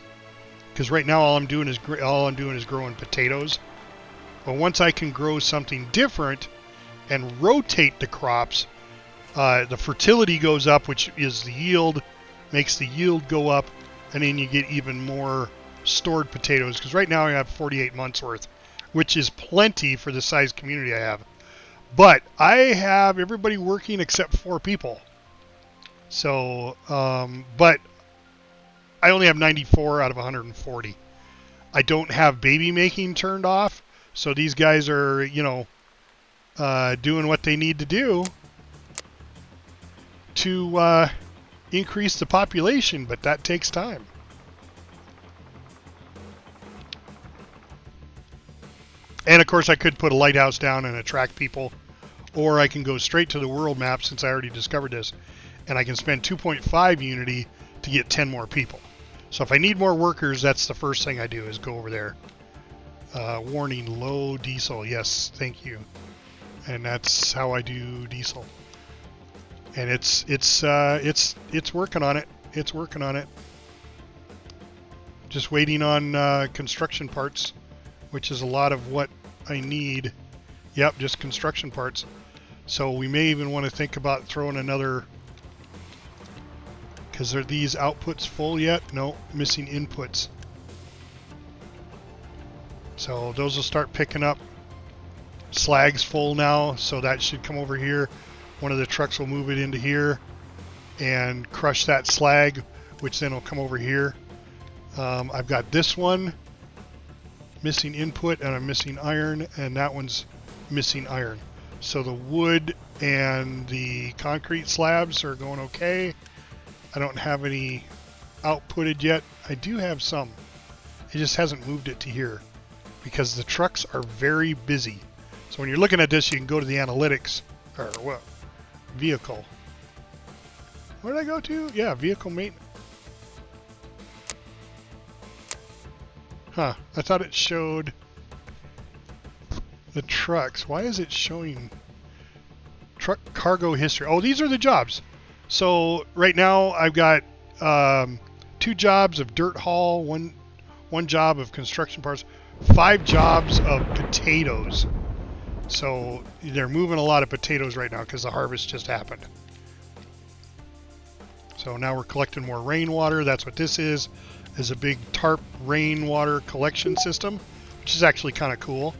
because right now all I'm doing is growing potatoes. But once I can grow something different and rotate the crops, the fertility goes up, which is the yield, makes the yield go up, and then you get even more stored potatoes. Because right now I have 48 months worth, which is plenty for the size community I have. But I have everybody working except 4 people. So, but I only have 94 out of 140. I don't have baby making turned off, so these guys are, you know, doing what they need to do to increase the population, but that takes time. And of course I could put a lighthouse down and attract people, or I can go straight to the world map since I already discovered this, and I can spend 2.5 Unity to get 10 more people. So if I need more workers, that's the first thing I do is go over there. Warning, low diesel. Yes, thank you. And that's how I do diesel. And it's working on it. It's working on it. Just waiting on construction parts, which is a lot of what I need. Yep, just construction parts. So we may even want to think about throwing another. Because are these outputs full yet? No, missing inputs. So those will start picking up. Slag's full now, so that should come over here. One of the trucks will move it into here and crush that slag, which then will come over here. I've got this one missing input, and I'm missing iron, and that one's missing iron. So the wood and the concrete slabs are going okay. I don't have any outputted yet. I do have some. It just hasn't moved it to here because the trucks are very busy. So when you're looking at this, you can go to the analytics, or what? Vehicle. Where did I go to? Yeah, vehicle maintenance. Huh, I thought it showed the trucks. Why is it showing truck cargo history? Oh, these are the jobs. So right now I've got 2 jobs of dirt haul, one job of construction parts, 5 jobs of potatoes. So they're moving a lot of potatoes right now because the harvest just happened. So now we're collecting more rainwater. That's what this is a big tarp rainwater collection system, which is actually kind of cool.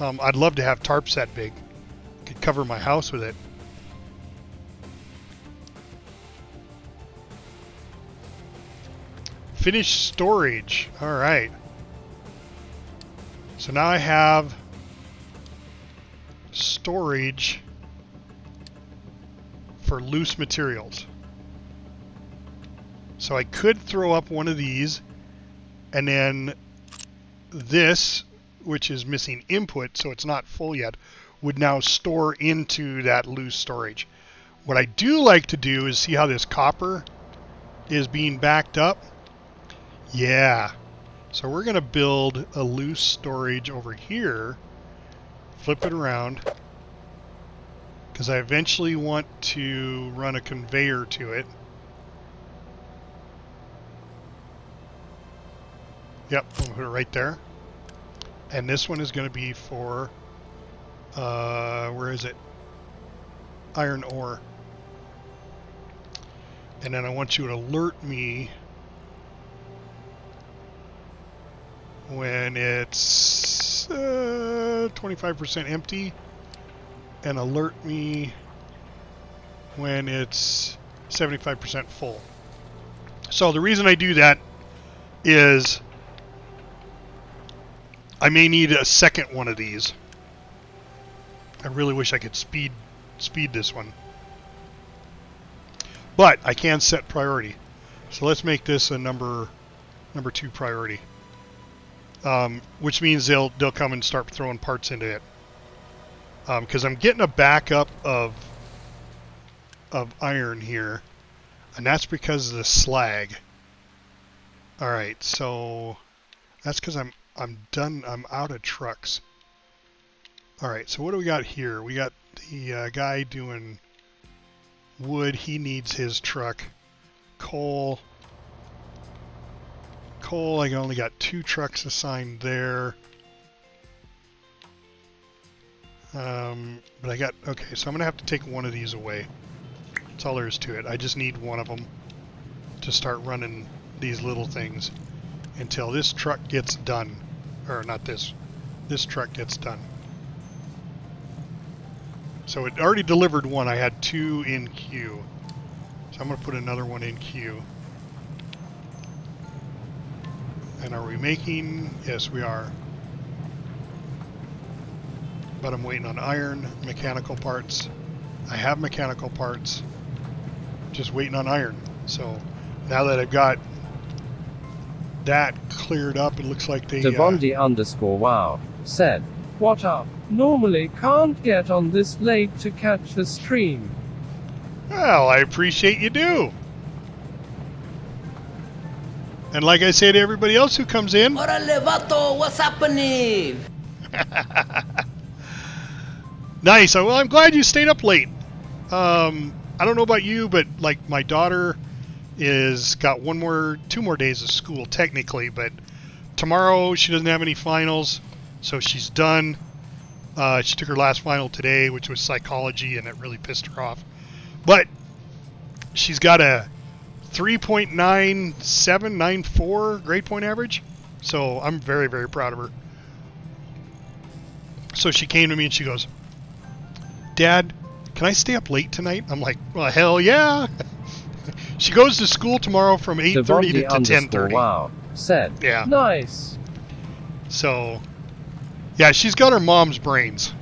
I'd love to have tarps that big. Could cover my house with it. Finish storage. All right. So now I have storage for loose materials. So I could throw up one of these, and then this, which is missing input, so it's not full yet, would now store into that loose storage. What I do like to do is see how this copper is being backed up. Yeah. So we're going to build a loose storage over here, flip it around, because I eventually want to run a conveyor to it. Yep, I'll put it right there. And this one is going to be for, where is it? Iron ore. And then I want you to alert me when it's 25% empty, and alert me when it's 75% full. So the reason I do that is I may need a second one of these. I really wish I could speed this one. But I can set priority. So let's make this a number 2 priority. Which means they'll come and start throwing parts into it. Because I'm getting a backup of iron here, and that's because of the slag. All right, so that's because I'm done. I'm out of trucks. All right, so what do we got here? We got the guy doing wood. He needs his truck. Coal. I only got 2 trucks assigned there. But I got, okay, so I'm going to have to take one of these away. That's all there is to it. I just need one of them to start running these little things until this truck gets done. Or not this truck gets done. So it already delivered one. I had 2 in queue. So I'm going to put another one in queue. And are we making? Yes, we are. But I'm waiting on iron, mechanical parts. I have mechanical parts. Just waiting on iron. So now that I've got that cleared up, it looks like they... Devondi_wow said, "What up? Normally can't get on this late to catch the stream." Well, I appreciate you do. And like I say to everybody else who comes in... Orale, vato, what's happening? Nice. Well, I'm glad you stayed up late. I don't know about you, but like my daughter is got 2 more days of school technically, but tomorrow she doesn't have any finals, so she's done. She took her last final today, which was psychology, and it really pissed her off. But she's got a 3.9794 grade point average, so I'm very, very proud of her. So she came to me and she goes, "Dad, can I stay up late tonight?" I'm like, "Well, hell yeah." She goes to school tomorrow from 8:30 to 10:30. Wow said, yeah. Nice. So, yeah, she's got her mom's brains.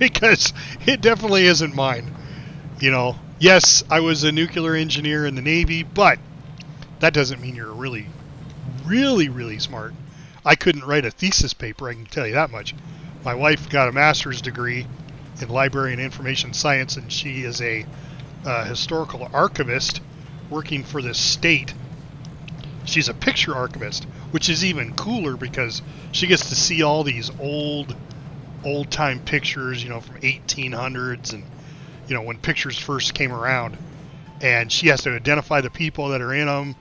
Because it definitely isn't mine. You know, yes, I was a nuclear engineer in the Navy, but that doesn't mean you're really, really, really smart. I couldn't write a thesis paper, I can tell you that much. My wife got a master's degree in library and information science, and she is a historical archivist working for the state. She's a picture archivist, which is even cooler because she gets to see all these old-time pictures, you know, from 1800s and, you know, when pictures first came around. And she has to identify the people that are in them,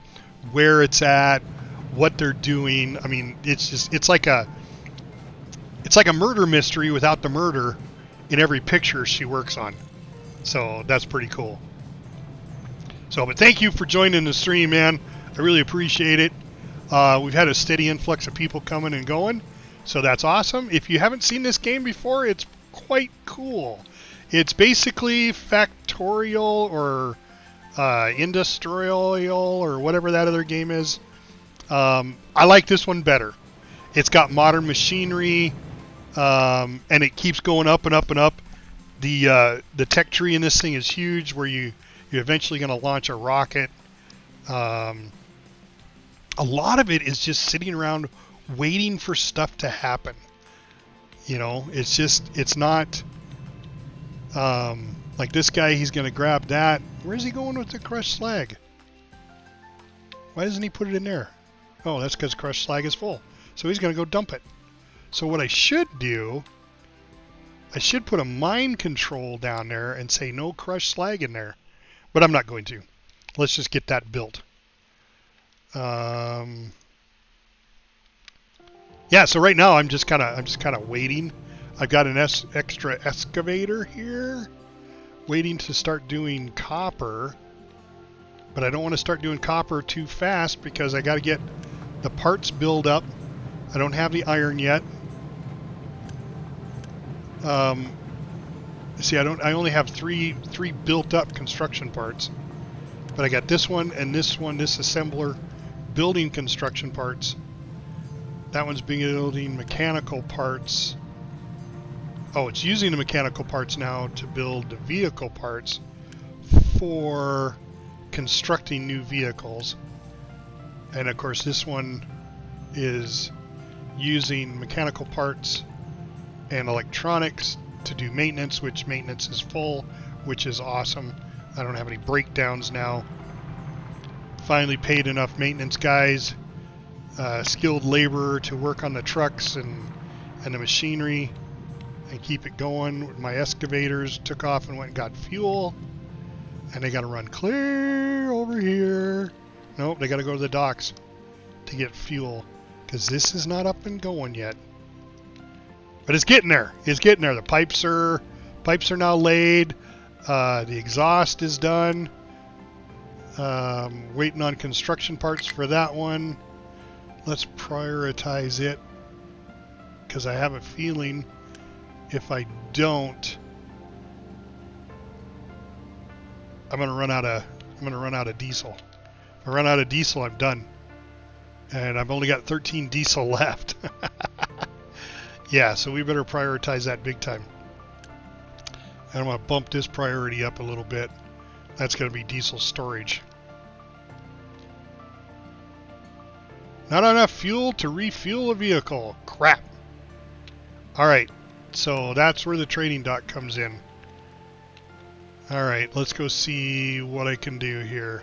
where it's at, what they're doing. I mean, it's like a murder mystery without the murder in every picture she works on. So that's pretty cool. So, but thank you for joining the stream, man. I really appreciate it. We've had a steady influx of people coming and going, so that's awesome. If you haven't seen this game before, it's quite cool. It's basically Factorial or Industrial or whatever that other game is. I like this one better. It's got modern machinery, and it keeps going up and up and up. The tech tree in this thing is huge, where you're eventually going to launch a rocket. A lot of it is just sitting around waiting for stuff to happen. You know, it's not like this guy, he's going to grab that. Where's he going with the crushed slag? Why doesn't he put it in there? Oh, that's because crushed slag is full. So he's going to go dump it. So what I should do, I should put a mine control down there and say no crushed slag in there. But I'm not going to. Let's just get that built. Yeah, so right now I'm just kind of waiting. I've got an extra excavator here, waiting to start doing copper. But I don't want to start doing copper too fast because I got to get the parts built up. I don't have the iron yet. See, I only have three built up construction parts, but I got this one and this one, this assembler building construction parts. That one's building mechanical parts. Oh, it's using the mechanical parts now to build the vehicle parts for constructing new vehicles. And of course this one is using mechanical parts and electronics to do maintenance, which maintenance is full, which is awesome. I don't have any breakdowns now. Finally paid enough maintenance guys, skilled labor to work on the trucks and the machinery and keep it going. My excavators took off and went and got fuel, and they got to run clear over here. Nope, they got to go to the docks to get fuel because this is not up and going yet. But it's getting there. It's getting there. The pipes are now laid. The exhaust is done. Waiting on construction parts for that one. Let's prioritize it because I have a feeling if I don't, I'm gonna run out of diesel. If I run out of diesel, I'm done. And I've only got 13 diesel left. Yeah, so we better prioritize that big time. And I'm going to bump this priority up a little bit. That's going to be diesel storage. Not enough fuel to refuel a vehicle. Crap. Alright, so that's where the trading dock comes in. Alright, let's go see what I can do here.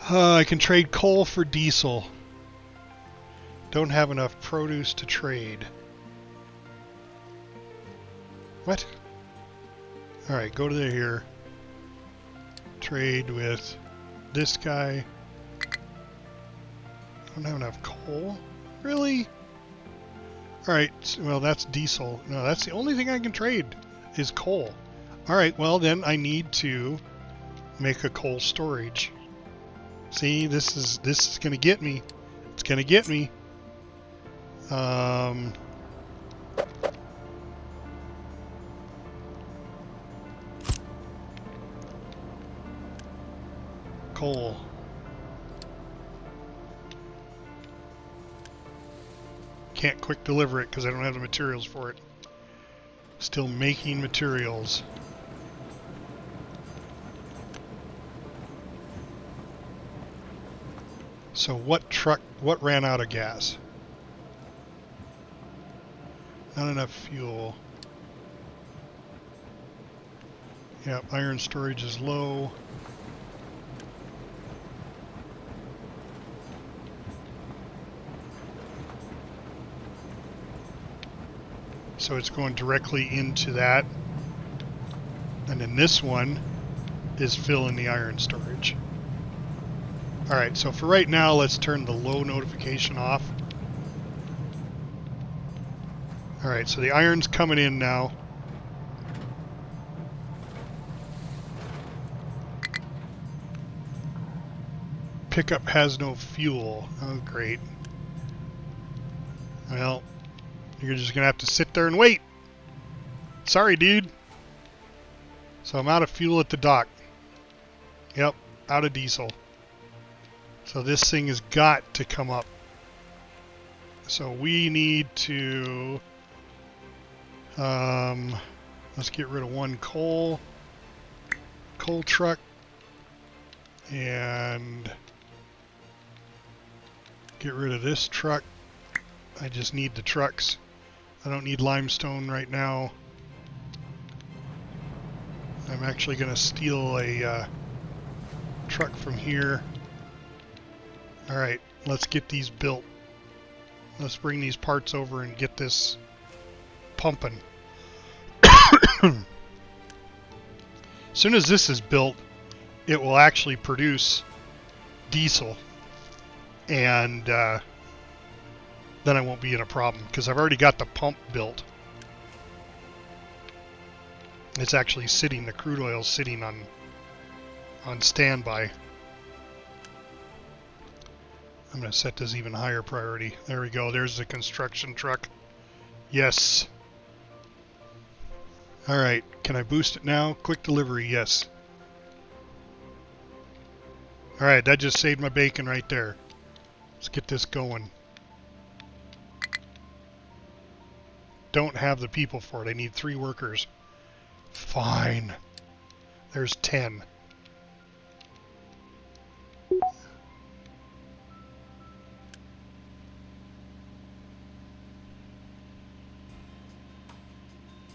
I can trade coal for diesel. Don't have enough produce to trade. What? Alright, go to here. Trade with this guy. Don't have enough coal? Really? Alright, well that's diesel. No, that's the only thing I can trade is coal. Alright, well then I need to make a coal storage. See, this is gonna get me. It's gonna get me. Coal. Can't quick deliver it because I don't have the materials for it. Still making materials. So what ran out of gas? Not enough fuel. Yep, iron storage is low. So it's going directly into that. And then this one is filling the iron storage. Alright, so for right now, let's turn the low notification off. Alright, so the iron's coming in now. Pickup has no fuel. Oh, great. Well, you're just going to have to sit there and wait. Sorry, dude. So I'm out of fuel at the dock. Yep, out of diesel. So this thing has got to come up. So we need to... let's get rid of one coal truck. And get rid of this truck. I just need the trucks. I don't need limestone right now. I'm actually going to steal a truck from here. Alright, let's get these built. Let's bring these parts over and get this pumping. As soon as this is built, it will actually produce diesel. And then I won't be in a problem because I've already got the pump built. It's actually sitting, the crude oil is sitting on standby. I'm going to set this even higher priority. There we go. There's the construction truck. Yes. All right. Can I boost it now? Quick delivery. Yes. All right. That just saved my bacon right there. Let's get this going. Don't have the people for it. I need 3 workers. Fine. There's 10.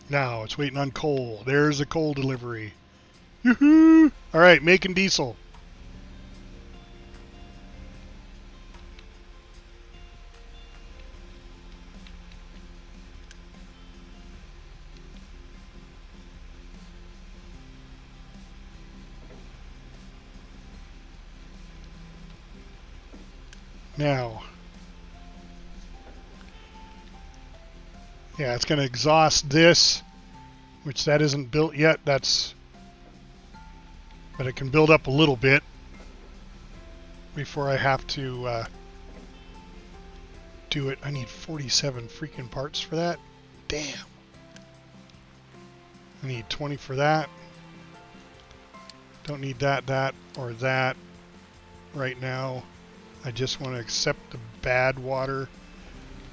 Now it's waiting on coal. There's a coal delivery. Yoo-hoo! All right, making diesel. Now, yeah, it's going to exhaust this, which that isn't built yet. But it can build up a little bit before I have to do it. I need 47 freaking parts for that. Damn. I need 20 for that. Don't need that, or that right now. I just want to accept the bad water.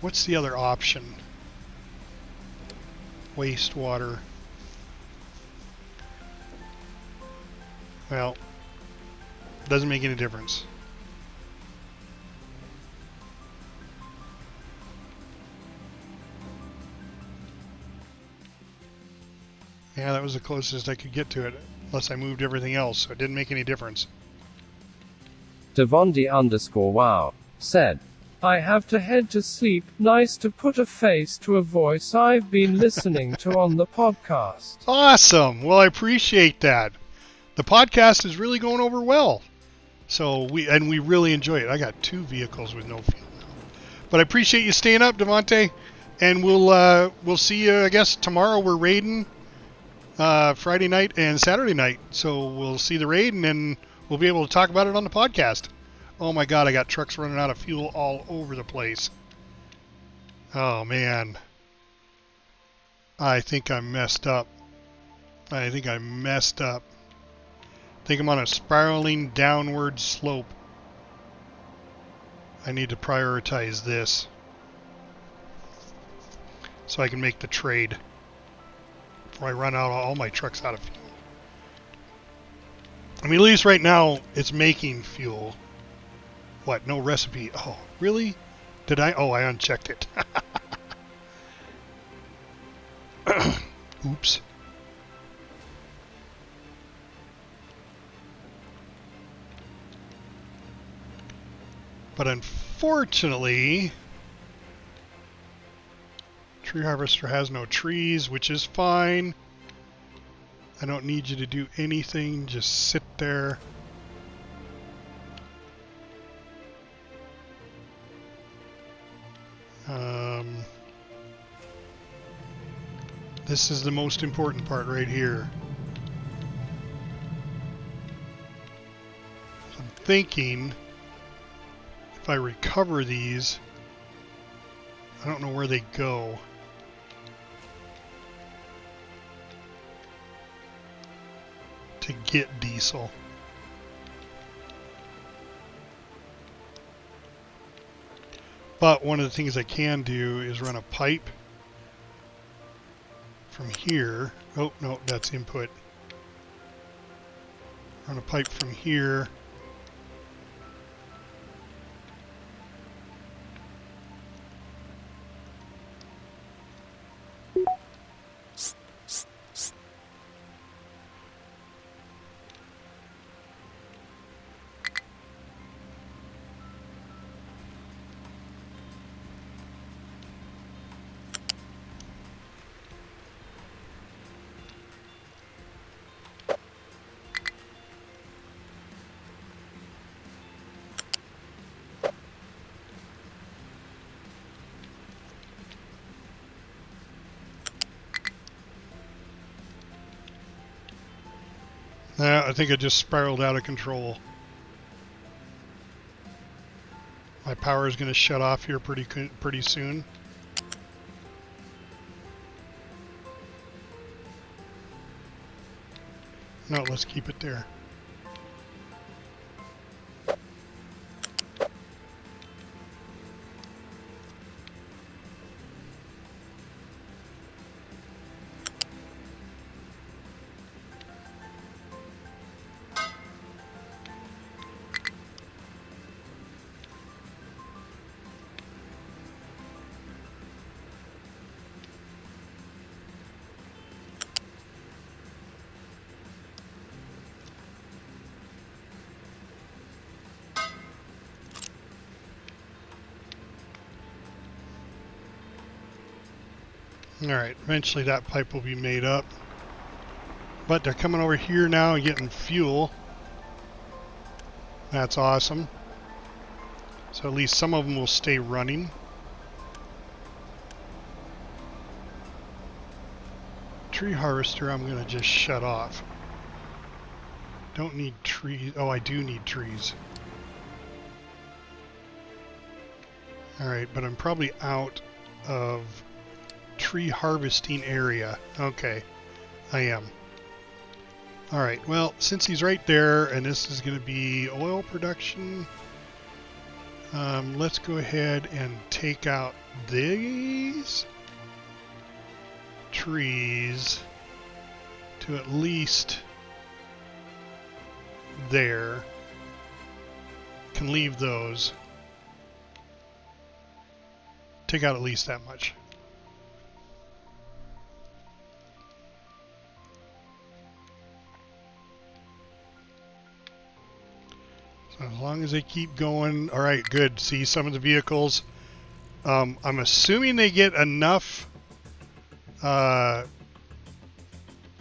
What's the other option? Wastewater. Well, doesn't make any difference. Yeah, that was the closest I could get to it, unless I moved everything else, so it didn't make any difference. Devondi_wow said, I have to head to sleep. Nice to put a face to a voice I've been listening to on the podcast. Awesome. Well, I appreciate that. The podcast is really going over well. So we really enjoy it. I got 2 vehicles with no fuel now. But I appreciate you staying up, Devontae. And we'll see you, I guess, tomorrow. We're raiding Friday night and Saturday night. So we'll see the raid, and then we'll be able to talk about it on the podcast. Oh my God, I got trucks running out of fuel all over the place. Oh man. I think I'm messed up. I think I'm on a spiraling downward slope. I need to prioritize this so I can make the trade before I run out all my trucks out of fuel. I mean, at least right now it's making fuel. What? No recipe. Oh, really? Did I? Oh, I unchecked it. Oops. But unfortunately, tree harvester has no trees, which is fine. I don't need you to do anything. Just sit there. This is the most important part right here. I'm thinking if I recover these, I don't know where they go. To get diesel. But one of the things I can do is run a pipe from here. Oh, no, that's input. Run a pipe from here. I think it just spiraled out of control. My power is going to shut off here pretty soon. No, let's keep it there. Alright, eventually that pipe will be made up. But they're coming over here now and getting fuel. That's awesome. So at least some of them will stay running. Tree harvester I'm going to just shut off. Don't need trees. Oh, I do need trees. Alright, but I'm probably out of tree harvesting area. Okay, I am. Alright, well, since he's right there, and this is going to be oil production, let's go ahead and take out these trees to at least there. Can leave those. Take out at least that much. As long as they keep going. All right, good. See some of the vehicles. I'm assuming they get enough that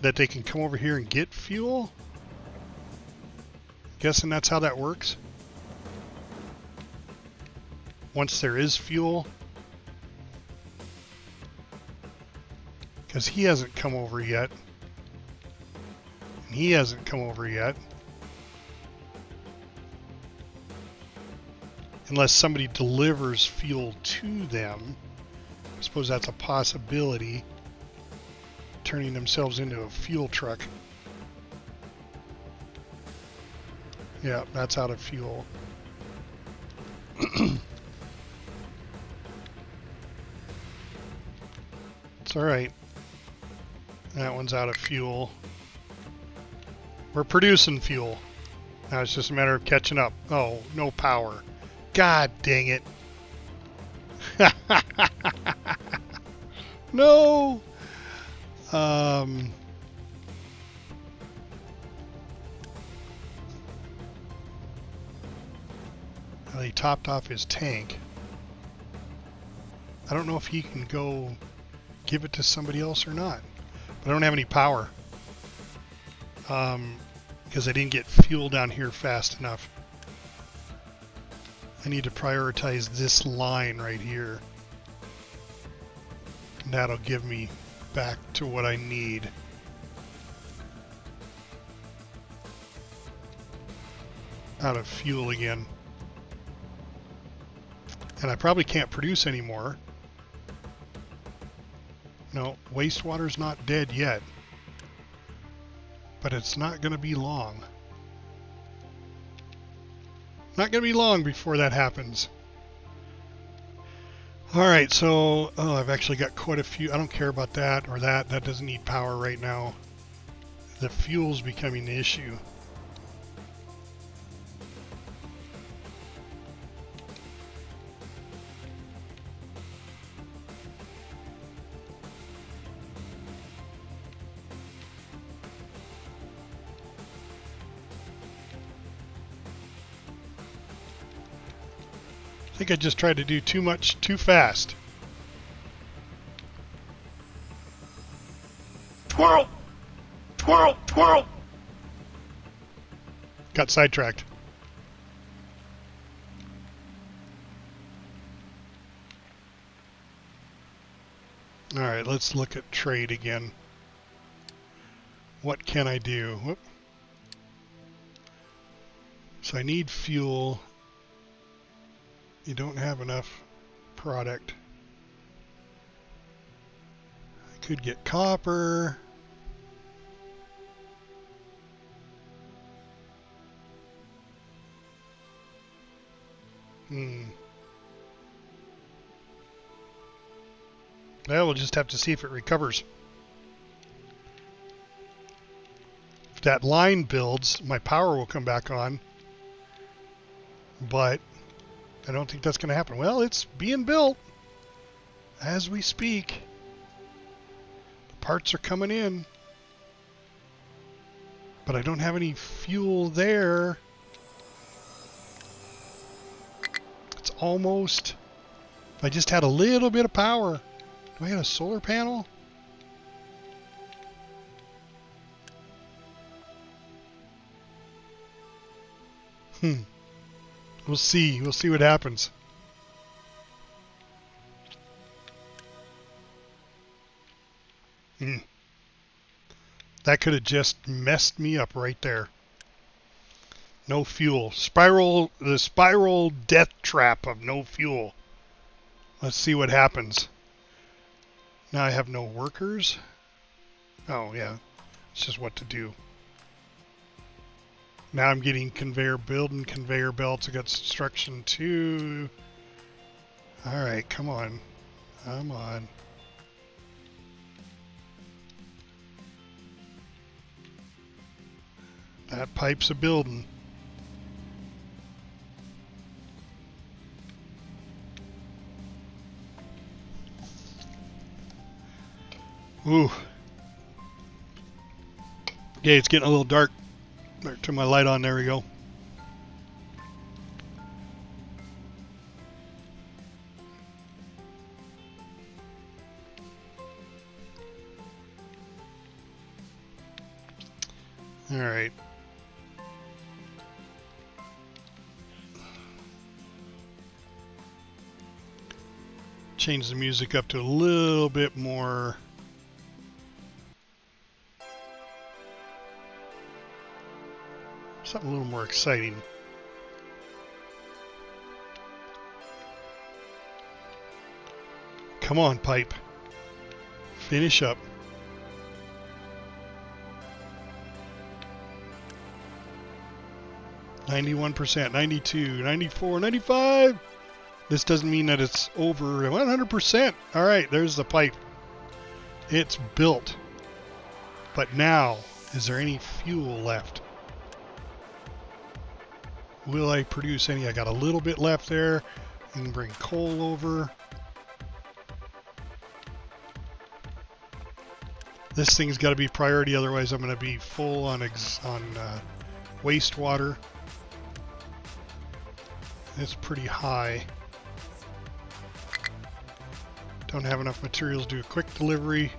they can come over here and get fuel. Guessing that's how that works. Once there is fuel. Because he hasn't come over yet. And he hasn't come over yet. Unless somebody delivers fuel to them. I suppose that's a possibility. Turning themselves into a fuel truck. Yeah, that's out of fuel. It's alright. That one's out of fuel. We're producing fuel. Now it's just a matter of catching up. Oh, no power. God dang it. No. Well, he topped off his tank. I don't know if he can go give it to somebody else or not. But I don't have any power. Because I didn't get fuel down here fast enough. I need to prioritize this line right here. And that'll give me back to what I need. Out of fuel again. And I probably can't produce anymore. No, wastewater's not dead yet. But it's not going to be long. Not going to be long before that happens. Alright, so I've actually got quite a few. I don't care about that or that. That doesn't need power right now. The fuel's becoming the issue. I think I just tried to do too much too fast. Twirl! Twirl! Twirl! Got sidetracked. Alright, let's look at trade again. What can I do? Whoop. So I need fuel. You don't have enough product. I could get copper. Well, we'll just have to see if it recovers. If that line builds, my power will come back on. But I don't think that's going to happen. Well, it's being built as we speak. The parts are coming in. But I don't have any fuel there. It's almost... If I just had a little bit of power. Do I have a solar panel? We'll see. We'll see what happens. That could have just messed me up right there. No fuel. The spiral death trap of no fuel. Let's see what happens. Now I have no workers. Oh, yeah. It's just what to do. Now I'm getting building conveyor belts. I got construction 2. Alright, come on. Come on. That pipe's a building. Ooh. Okay, it's getting a little dark. Better turn my light on. There we go. All right. Change the music up to a little bit more. Something a little more exciting. Come on, pipe. Finish up. %, 92, 94, 95. This doesn't mean that it's over 100%. All right, there's the pipe. It's built. But now, is there any fuel left? Will I produce any? I got a little bit left there. I can bring coal over. This thing's got to be priority, otherwise I'm going to be full on wastewater. It's pretty high. Don't have enough materials to do a quick delivery.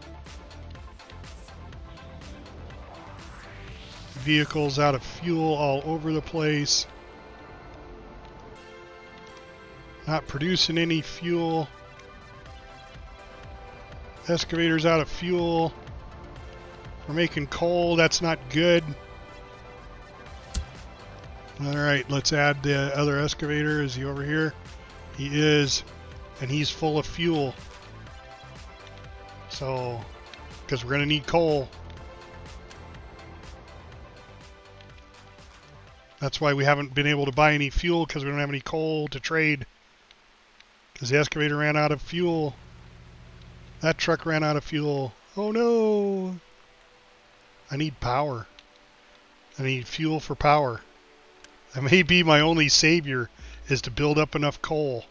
Vehicles out of fuel all over the place. Not producing any fuel. Excavators out of fuel. We're making coal. That's not good. Alright, let's add the other excavator. Is he over here? He is. And he's full of fuel. So, because we're going to need coal. That's why we haven't been able to buy any fuel, because we don't have any coal to trade. Because the excavator ran out of fuel. That truck ran out of fuel. Oh no! I need power. I need fuel for power. That may be my only savior, is to build up enough coal.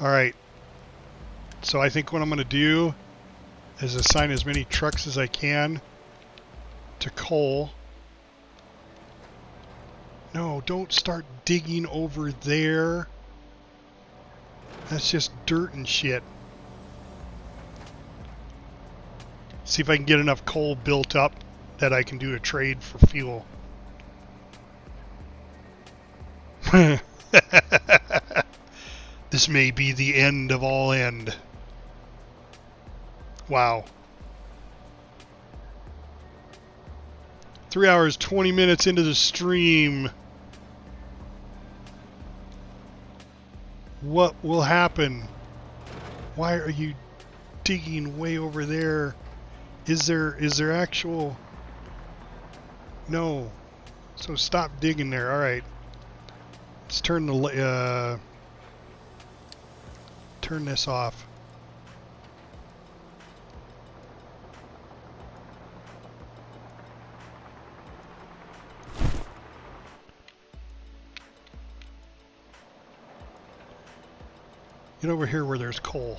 Alright. So I think what I'm going to do is assign as many trucks as I can to coal. No, don't start digging over there. That's just dirt and shit. See if I can get enough coal built up that I can do a trade for fuel. This may be the end of all end. Wow. 3 hours, 20 minutes into the stream. What will happen? Why are you digging way over there? Is there actual... No. So stop digging there. Alright. Let's turn the... turn this off. Get over here where there's coal.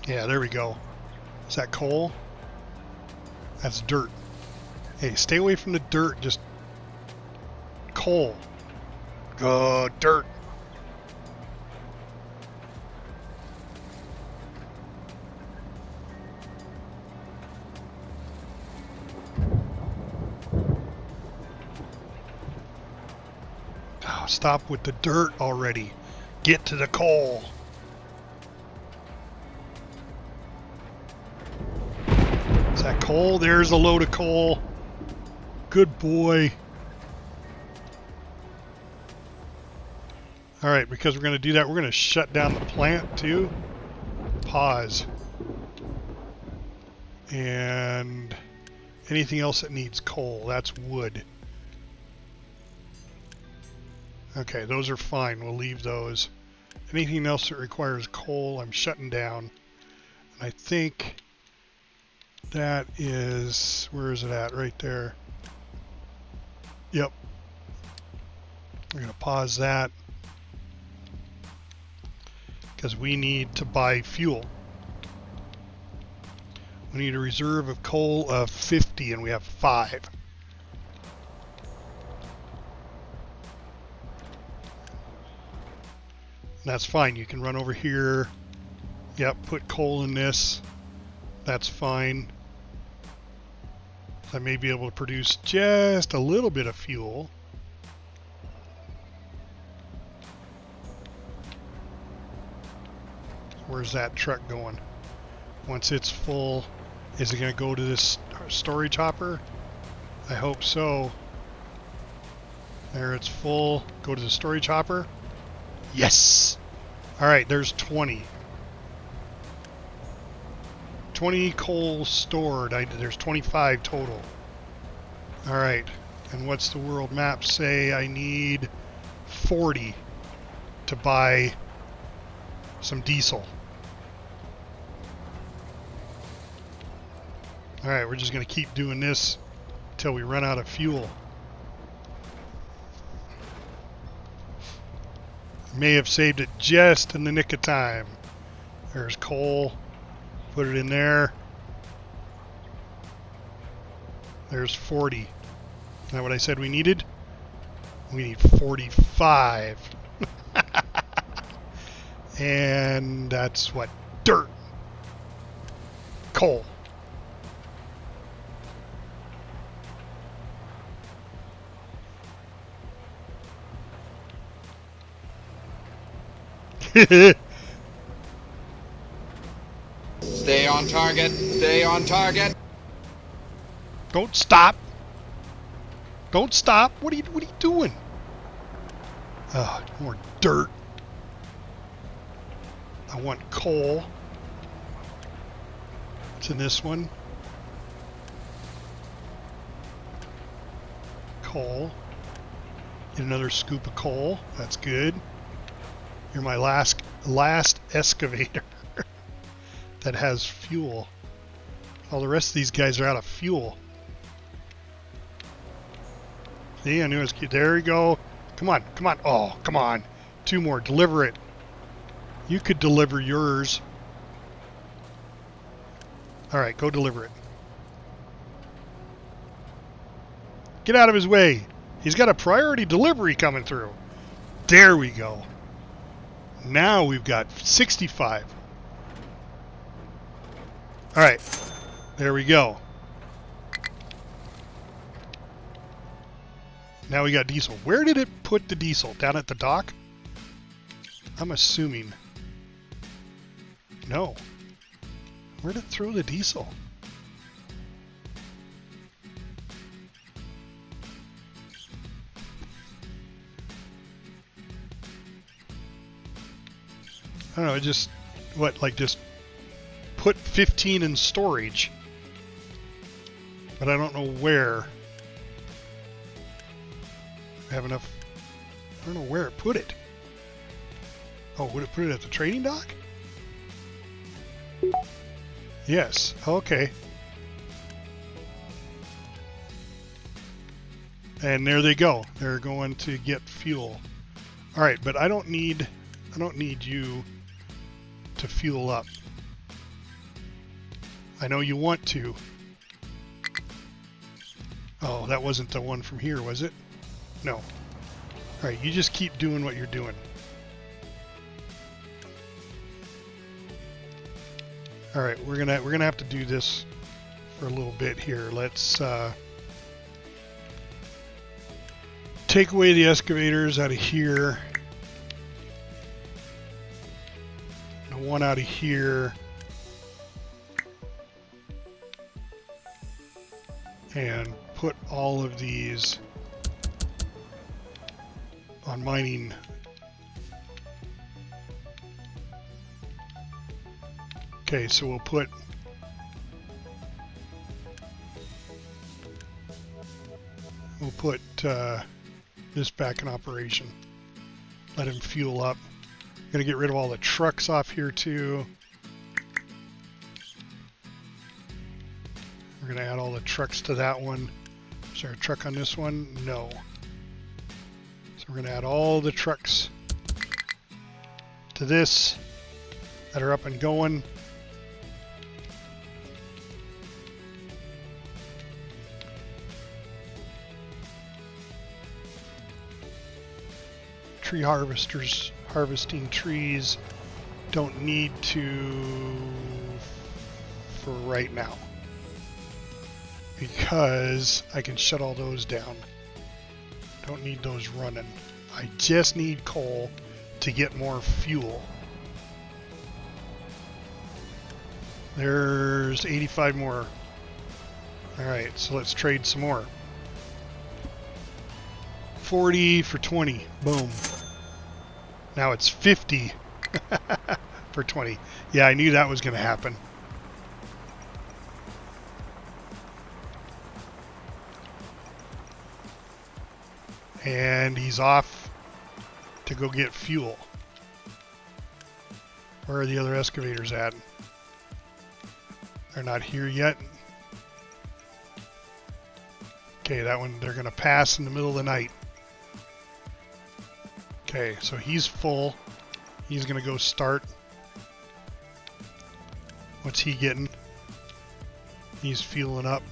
Yeah, there we go. Is that coal? That's dirt. Hey, stay away from the dirt. Just coal. Dirt. Oh, stop with the dirt already. Get to the coal. Is that coal? There's a load of coal. Good boy. Alright, because we're going to do that, we're going to shut down the plant too. Pause. And anything else that needs coal, that's wood. Okay, those are fine. We'll leave those. Anything else that requires coal, I'm shutting down. And I think that is... Where is it at? Right there. Yep. We're going to pause that. Because we need to buy fuel. We need a reserve of coal of 50 and we have 5. That's fine. You can run over here. Yep, put coal in this. That's fine. I may be able to produce just a little bit of fuel. Where's that truck going? Once it's full, is it going to go to this storage hopper? I hope so. There, it's full. Go to the storage hopper. Yes! Alright, there's 20. 20 coal stored. There's 25 total. Alright, and what's the world map say? I need 40 to buy some diesel. Alright, we're just going to keep doing this until we run out of fuel. May have saved it just in the nick of time. There's coal. Put it in there. There's 40. Is that what I said we needed? We need 45. And that's what? Dirt. Coal. Stay on target. Stay on target. Don't stop. Don't stop. What are you doing? More dirt. I want coal. What's in this one? Coal. Get another scoop of coal. That's good. You're my last excavator that has fuel. All the rest of these guys are out of fuel. See, I knew it was cute. There we go. Come on, come on. Oh, come on. 2 more. Deliver it. You could deliver yours. All right, go deliver it. Get out of his way. He's got a priority delivery coming through. There we go. Now we've got 65. All right. There we go. Now we got diesel. Where did it put the diesel? Down at the dock? I'm assuming. No. Where did it throw the diesel? I don't know, just, just put 15 in storage. But I don't know where. I have enough. I don't know where it put it. Oh, would it put it at the trading dock? Yes, okay. And there they go. They're going to get fuel. All right, but I don't need you to fuel up. I know you want to. Oh, that wasn't the one from here, was it? No. All right, you just keep doing what you're doing. All right, we're gonna have to do this for a little bit here. Let's take away the excavators out of here. One out of here. And put all of these on mining. Okay, so we'll put this back in operation. Let him fuel up. Gonna get rid of all the trucks off here too. We're gonna add all the trucks to that one. Is there a truck on this one? No. So we're gonna add all the trucks to this that are up and going. Tree harvesters harvesting trees don't need to for right now because I can shut all those down. Don't need those running. I just need coal to get more fuel. There's 85 more. Alright, so let's trade some more. 40 for 20. Boom. Now it's 50 for 20. Yeah, I knew that was going to happen. And he's off to go get fuel. Where are the other excavators at? They're not here yet. Okay, that one, they're going to pass in the middle of the night. Okay, so he's full. He's going to go start. What's he getting? He's fueling up.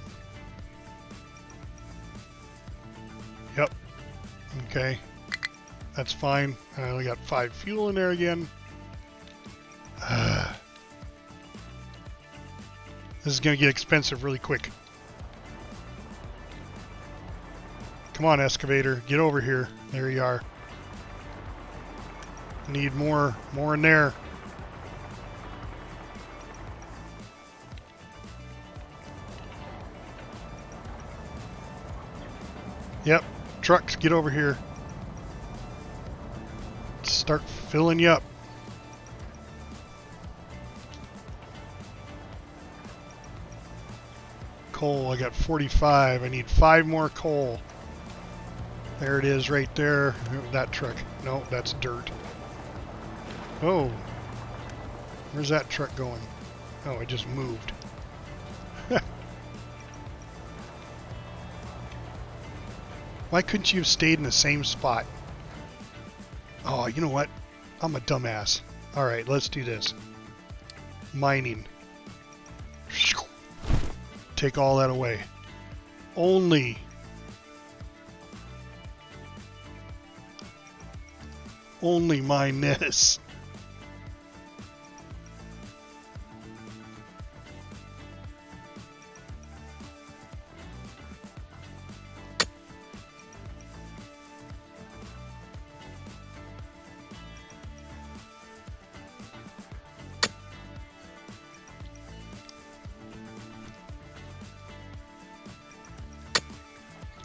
Yep. Okay. That's fine. I only got 5 fuel in there again. This is going to get expensive really quick. Come on, excavator. Get over here. There you are. Need more in there. Yep. Trucks, get over here. Start filling you up. Coal, I got 45. I need 5 more coal. There it is right there. That truck. No, that's dirt. Oh. Where's that truck going? Oh, it just moved. Why couldn't you have stayed in the same spot? Oh, you know what? I'm a dumbass. Alright, let's do this. Mining. Take all that away. Only mine this.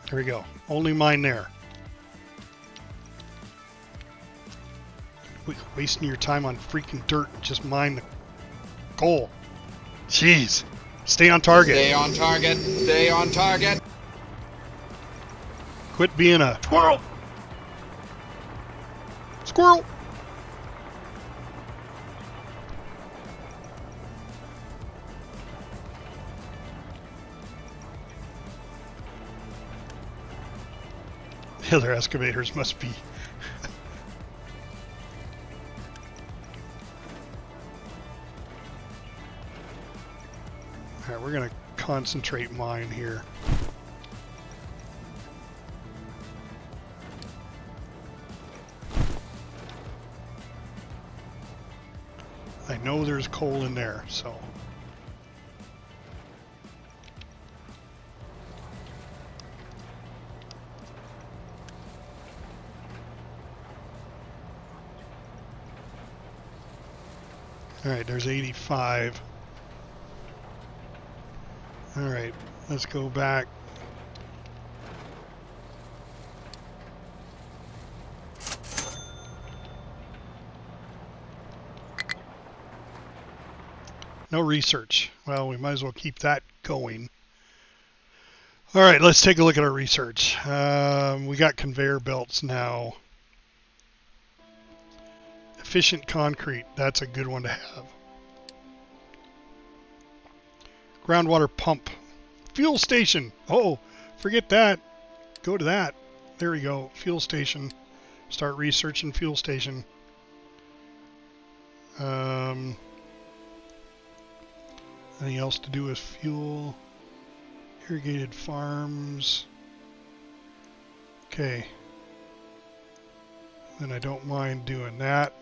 There we go. Only mine there. Wasting your time on freaking dirt. Just mine the coal. Jeez. Stay on target. Stay on target. Stay on target. Quit being a squirrel. Squirrel. The other excavators must be. Alright, we're going to concentrate mine here. I know there's coal in there, so. Alright, there's 85. Alright, let's go back. No research. Well, we might as well keep that going. Alright, let's take a look at our research. We got conveyor belts now. Efficient concrete, that's a good one to have. Groundwater pump. Fuel station. Oh, forget that. Go to that. There we go. Fuel station. Start researching fuel station. Anything else to do with fuel? Irrigated farms. Okay. Then I don't mind doing that.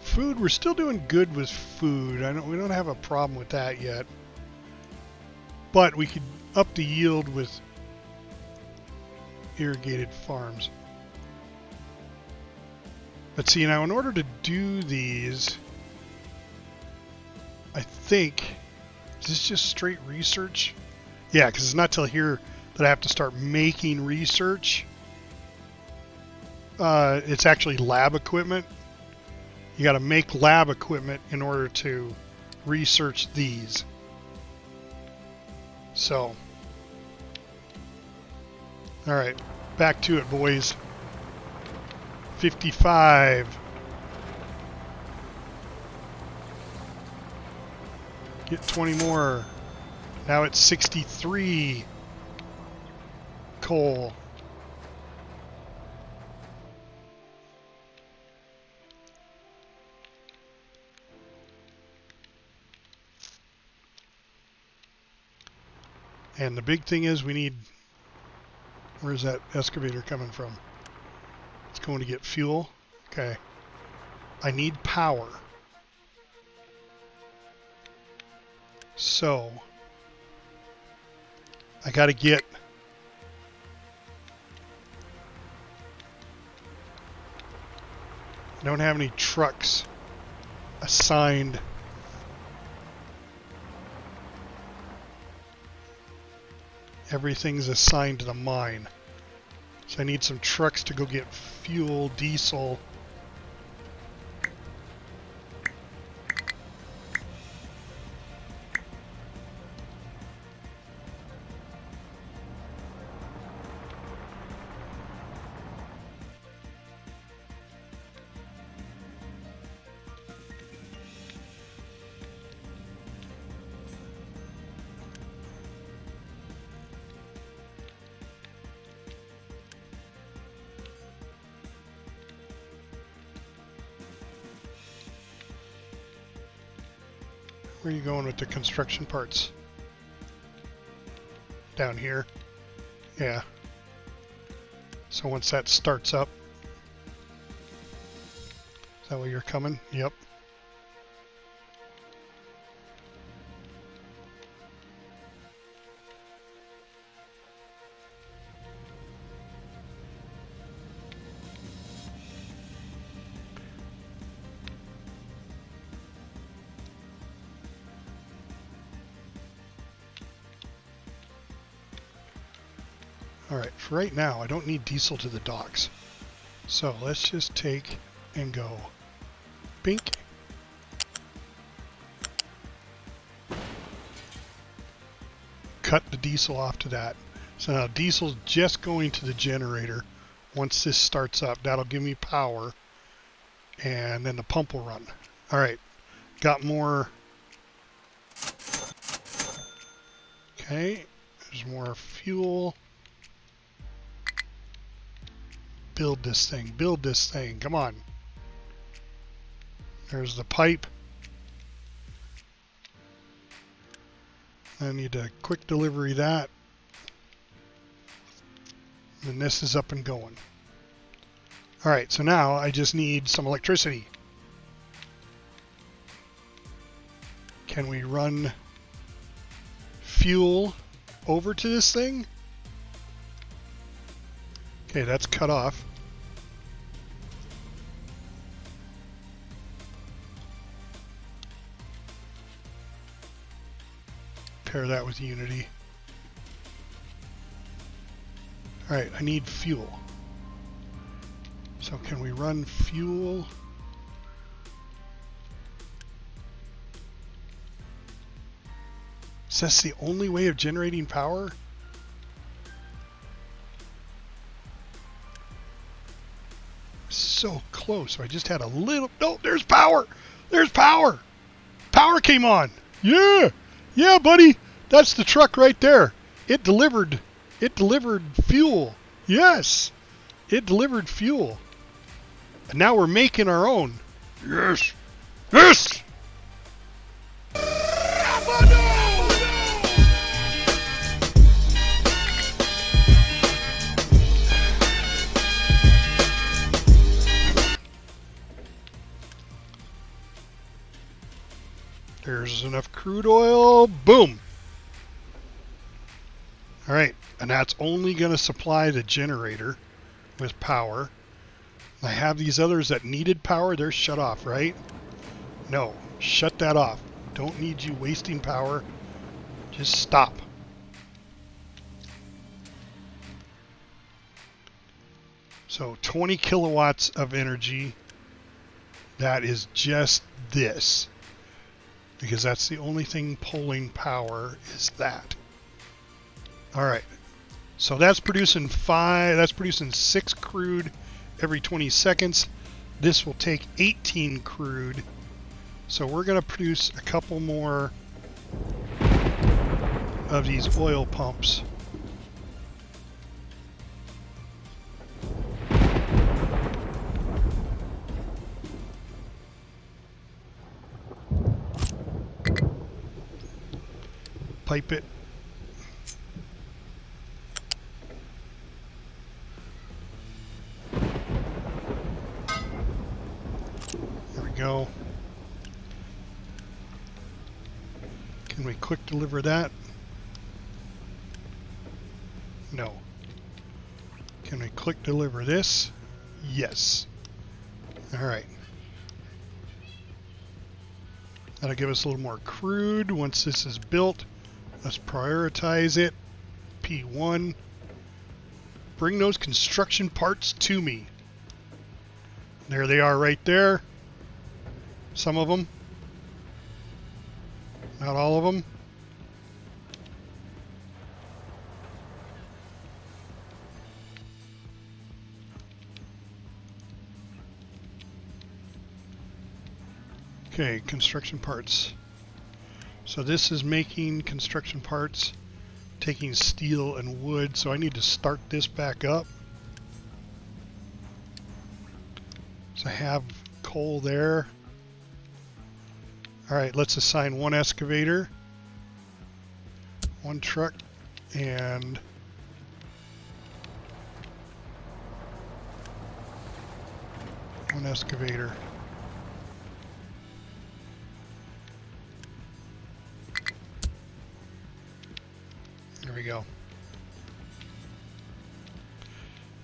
Food, we're still doing good with food. We don't have a problem with that yet. But we could up the yield with irrigated farms. But see, now in order to do these, I think, is this just straight research? Yeah, because it's not till here that I have to start making research. It's actually lab equipment. You got to make lab equipment in order to research these. So, all right, back to it, boys. 55. Get 20 more. Now it's 63 coal. And the big thing is we need, where's that excavator coming from? It's going to get fuel. Okay. I need power. So, I got to get I don't have any trucks assigned Everything's assigned to the mine. So I need some trucks to go get fuel, diesel. Where are you going with the construction parts? Down here? Yeah. So once that starts up, is that where you're coming? Yep. Alright, for right now, I don't need diesel to the docks. So let's just take and go bink. Cut the diesel off to that. So now diesel's just going to the generator. Once this starts up, that'll give me power. And then the pump will run. Alright, got more. Okay, there's more fuel. Build this thing, come on. There's the pipe. I need to quick delivery that. And this is up and going. Alright, so now I just need some electricity. Can we run fuel over to this thing? Okay, that's cut off. Pair that with Unity. Alright, I need fuel. So can we run fuel? Is this the only way of generating power? So close. I just had a little. No, there's power. There's power. Power came on. Yeah. Yeah, buddy. That's the truck right there. It delivered fuel. Yes. It delivered fuel. And now we're making our own. Yes. Yes. There's enough crude oil. Boom. All right, and that's only going to supply the generator with power. I have these others that needed power. They're shut off, right? No, shut that off. Don't need you wasting power. Just stop. So 20 kilowatts of energy. That is just this. Because that's the only thing pulling power is that. All right. So that's producing 6 crude every 20 seconds. This will take 18 crude. So we're going to produce a couple more of these oil pumps. Pipe it. There we go. Can we quick deliver that? No. Can we quick deliver this? Yes. All right. That'll give us a little more crude once this is built. Let's prioritize it. P1. Bring those construction parts to me. There they are right there. Some of them. Not all of them. Okay, construction parts. So this is making construction parts, taking steel and wood, so I need to start this back up. So I have coal there. Alright, let's assign one excavator, one truck, and one excavator. There we go.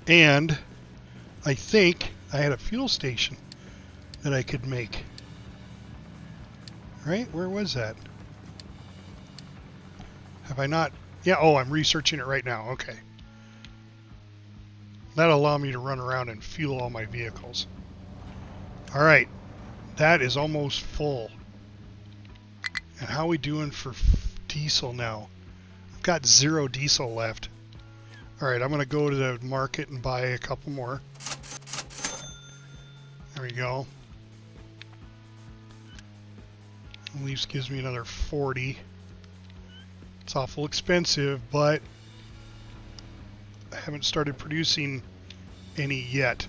And I think I had a fuel station that I could make. Right? Where was that? Have I not? Yeah, oh, I'm researching it right now. Okay. That'll allow me to run around and fuel all my vehicles. Alright. That is almost full. And how are we doing for diesel now? I've got 0 diesel left. Alright, I'm going to go to the market and buy a couple more. There we go. Leaves gives me another 40. It's awful expensive, but I haven't started producing any yet.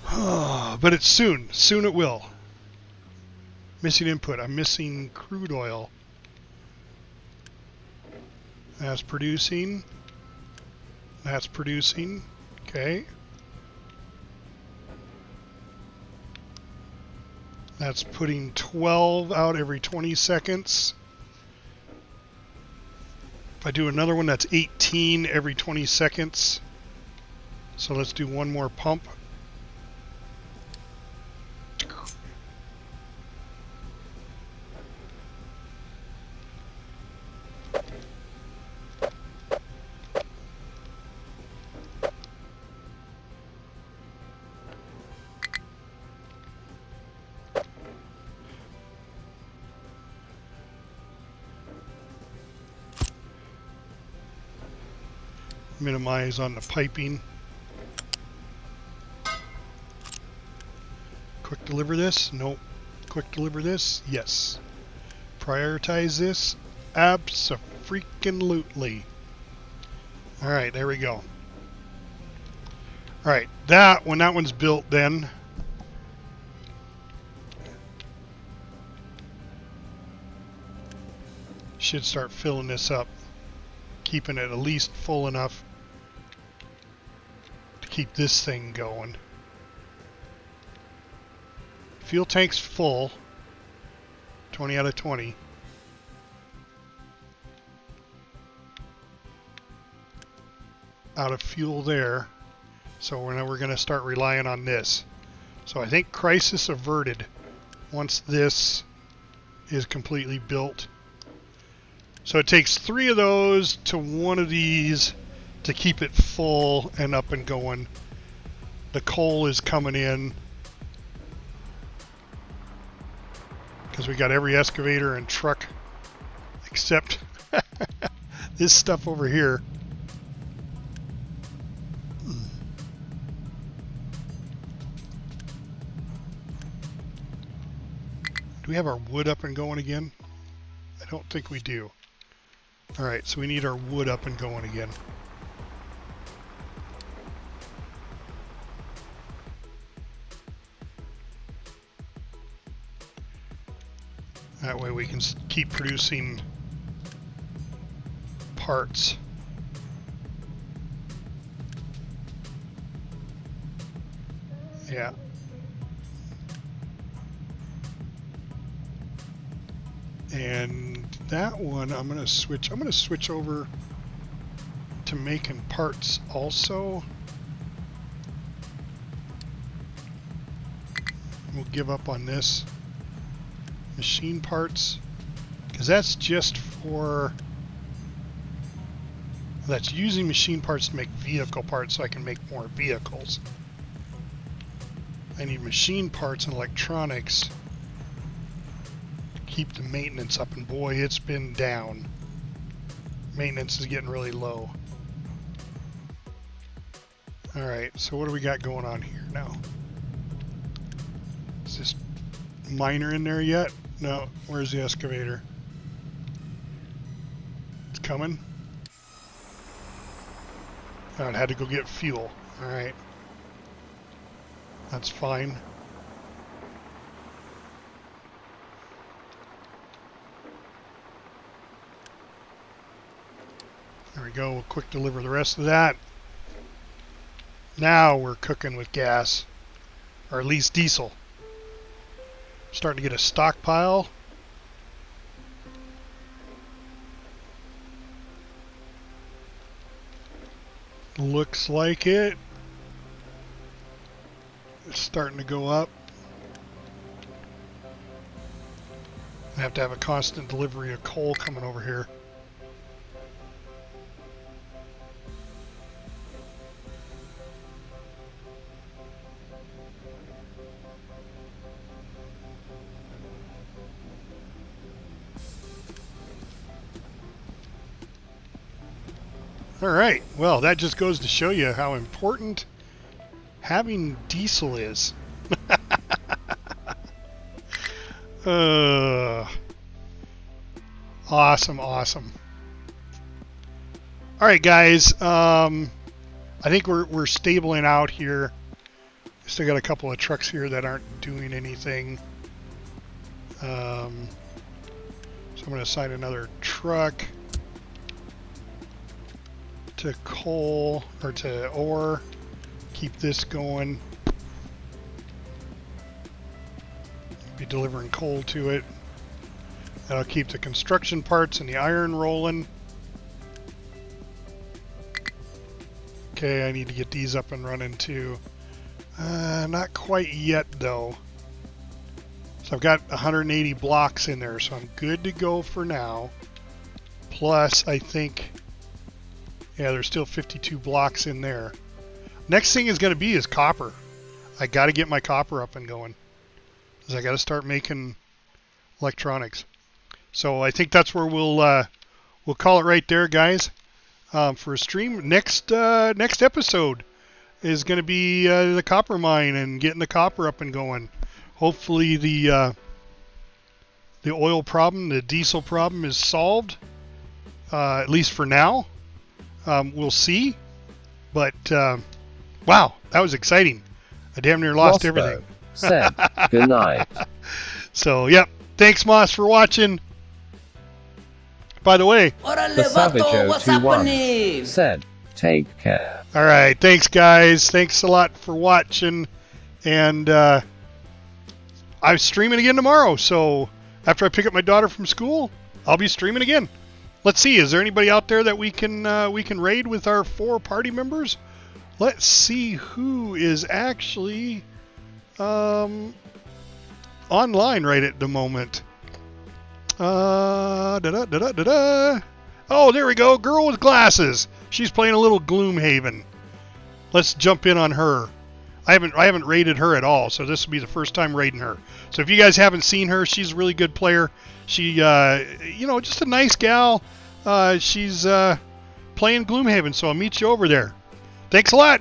But it's soon. Soon it will. Missing input. I'm missing crude oil. That's producing. That's producing. Okay. That's putting 12 out every 20 seconds. If I do another one, that's 18 every 20 seconds. So let's do one more pump. Minimize on the piping. Quick deliver this? Nope. Quick deliver this? Yes. Prioritize this? Abso-freaking-lutely. Alright, there we go. Alright, when that one's built then, should start filling this up. Keeping it at least full enough to keep this thing going. Fuel tank's full. 20 out of 20. Out of fuel there. So now we're going to start relying on this. So I think crisis averted once this is completely built. So it takes 3 of those to 1 of these to keep it full and up and going. The coal is coming in because we got every excavator and truck except this stuff over here. Do we have our wood up and going again? I don't think we do. Alright, so we need our wood up and going again. That way we can keep producing parts. Yeah. And that one I'm gonna switch over to making parts also. We'll give up on this machine parts because that's just for That's using machine parts to make vehicle parts so I can make more vehicles. I need machine parts and electronics. Keep the maintenance up, and boy, it's been down. Maintenance is getting really low. Alright, so what do we got going on here now? Is this miner in there yet? No, where's the excavator? It's coming. Oh, it had to go get fuel. Alright. That's fine. There we go. We'll quick deliver the rest of that. Now we're cooking with gas. Or at least diesel. Starting to get a stockpile. Looks like it. It's starting to go up. I have to have a constant delivery of coal coming over here. Alright, well, that just goes to show you how important having diesel is. Awesome, awesome. Alright, guys, I think we're stabling out here. Still got a couple of trucks here that aren't doing anything. So I'm going to assign another truck to coal, or to ore. Keep this going. Be delivering coal to it. That'll keep the construction parts and the iron rolling. Okay, I need to get these up and running too. Not quite yet though. So I've got 180 blocks in there, so I'm good to go for now. Plus, I think, yeah, there's still 52 blocks in there. Next thing is going to be is copper. I got to get my copper up and going, because I got to start making electronics. So I think that's where we'll call it right there, guys, for a stream. Next episode is going to be the copper mine and getting the copper up and going. Hopefully the oil problem, the diesel problem, is solved, at least for now. We'll see, but wow, that was exciting. I damn near lost everything. Said good night. So, yep. Thanks, Moss, for watching. By the way, the Savage 021 said, take care. All right, thanks, guys. Thanks a lot for watching, and I'm streaming again tomorrow. So after I pick up my daughter from school, I'll be streaming again. Let's see, is there anybody out there that we can raid with our 4 party members? Let's see who is actually online right at the moment. Oh, there we go. Girl with glasses. She's playing a little Gloomhaven. Let's jump in on her. I haven't raided her at all, so this will be the first time raiding her. So if you guys haven't seen her, she's a really good player. She, just a nice gal. She's playing Gloomhaven, so I'll meet you over there. Thanks a lot.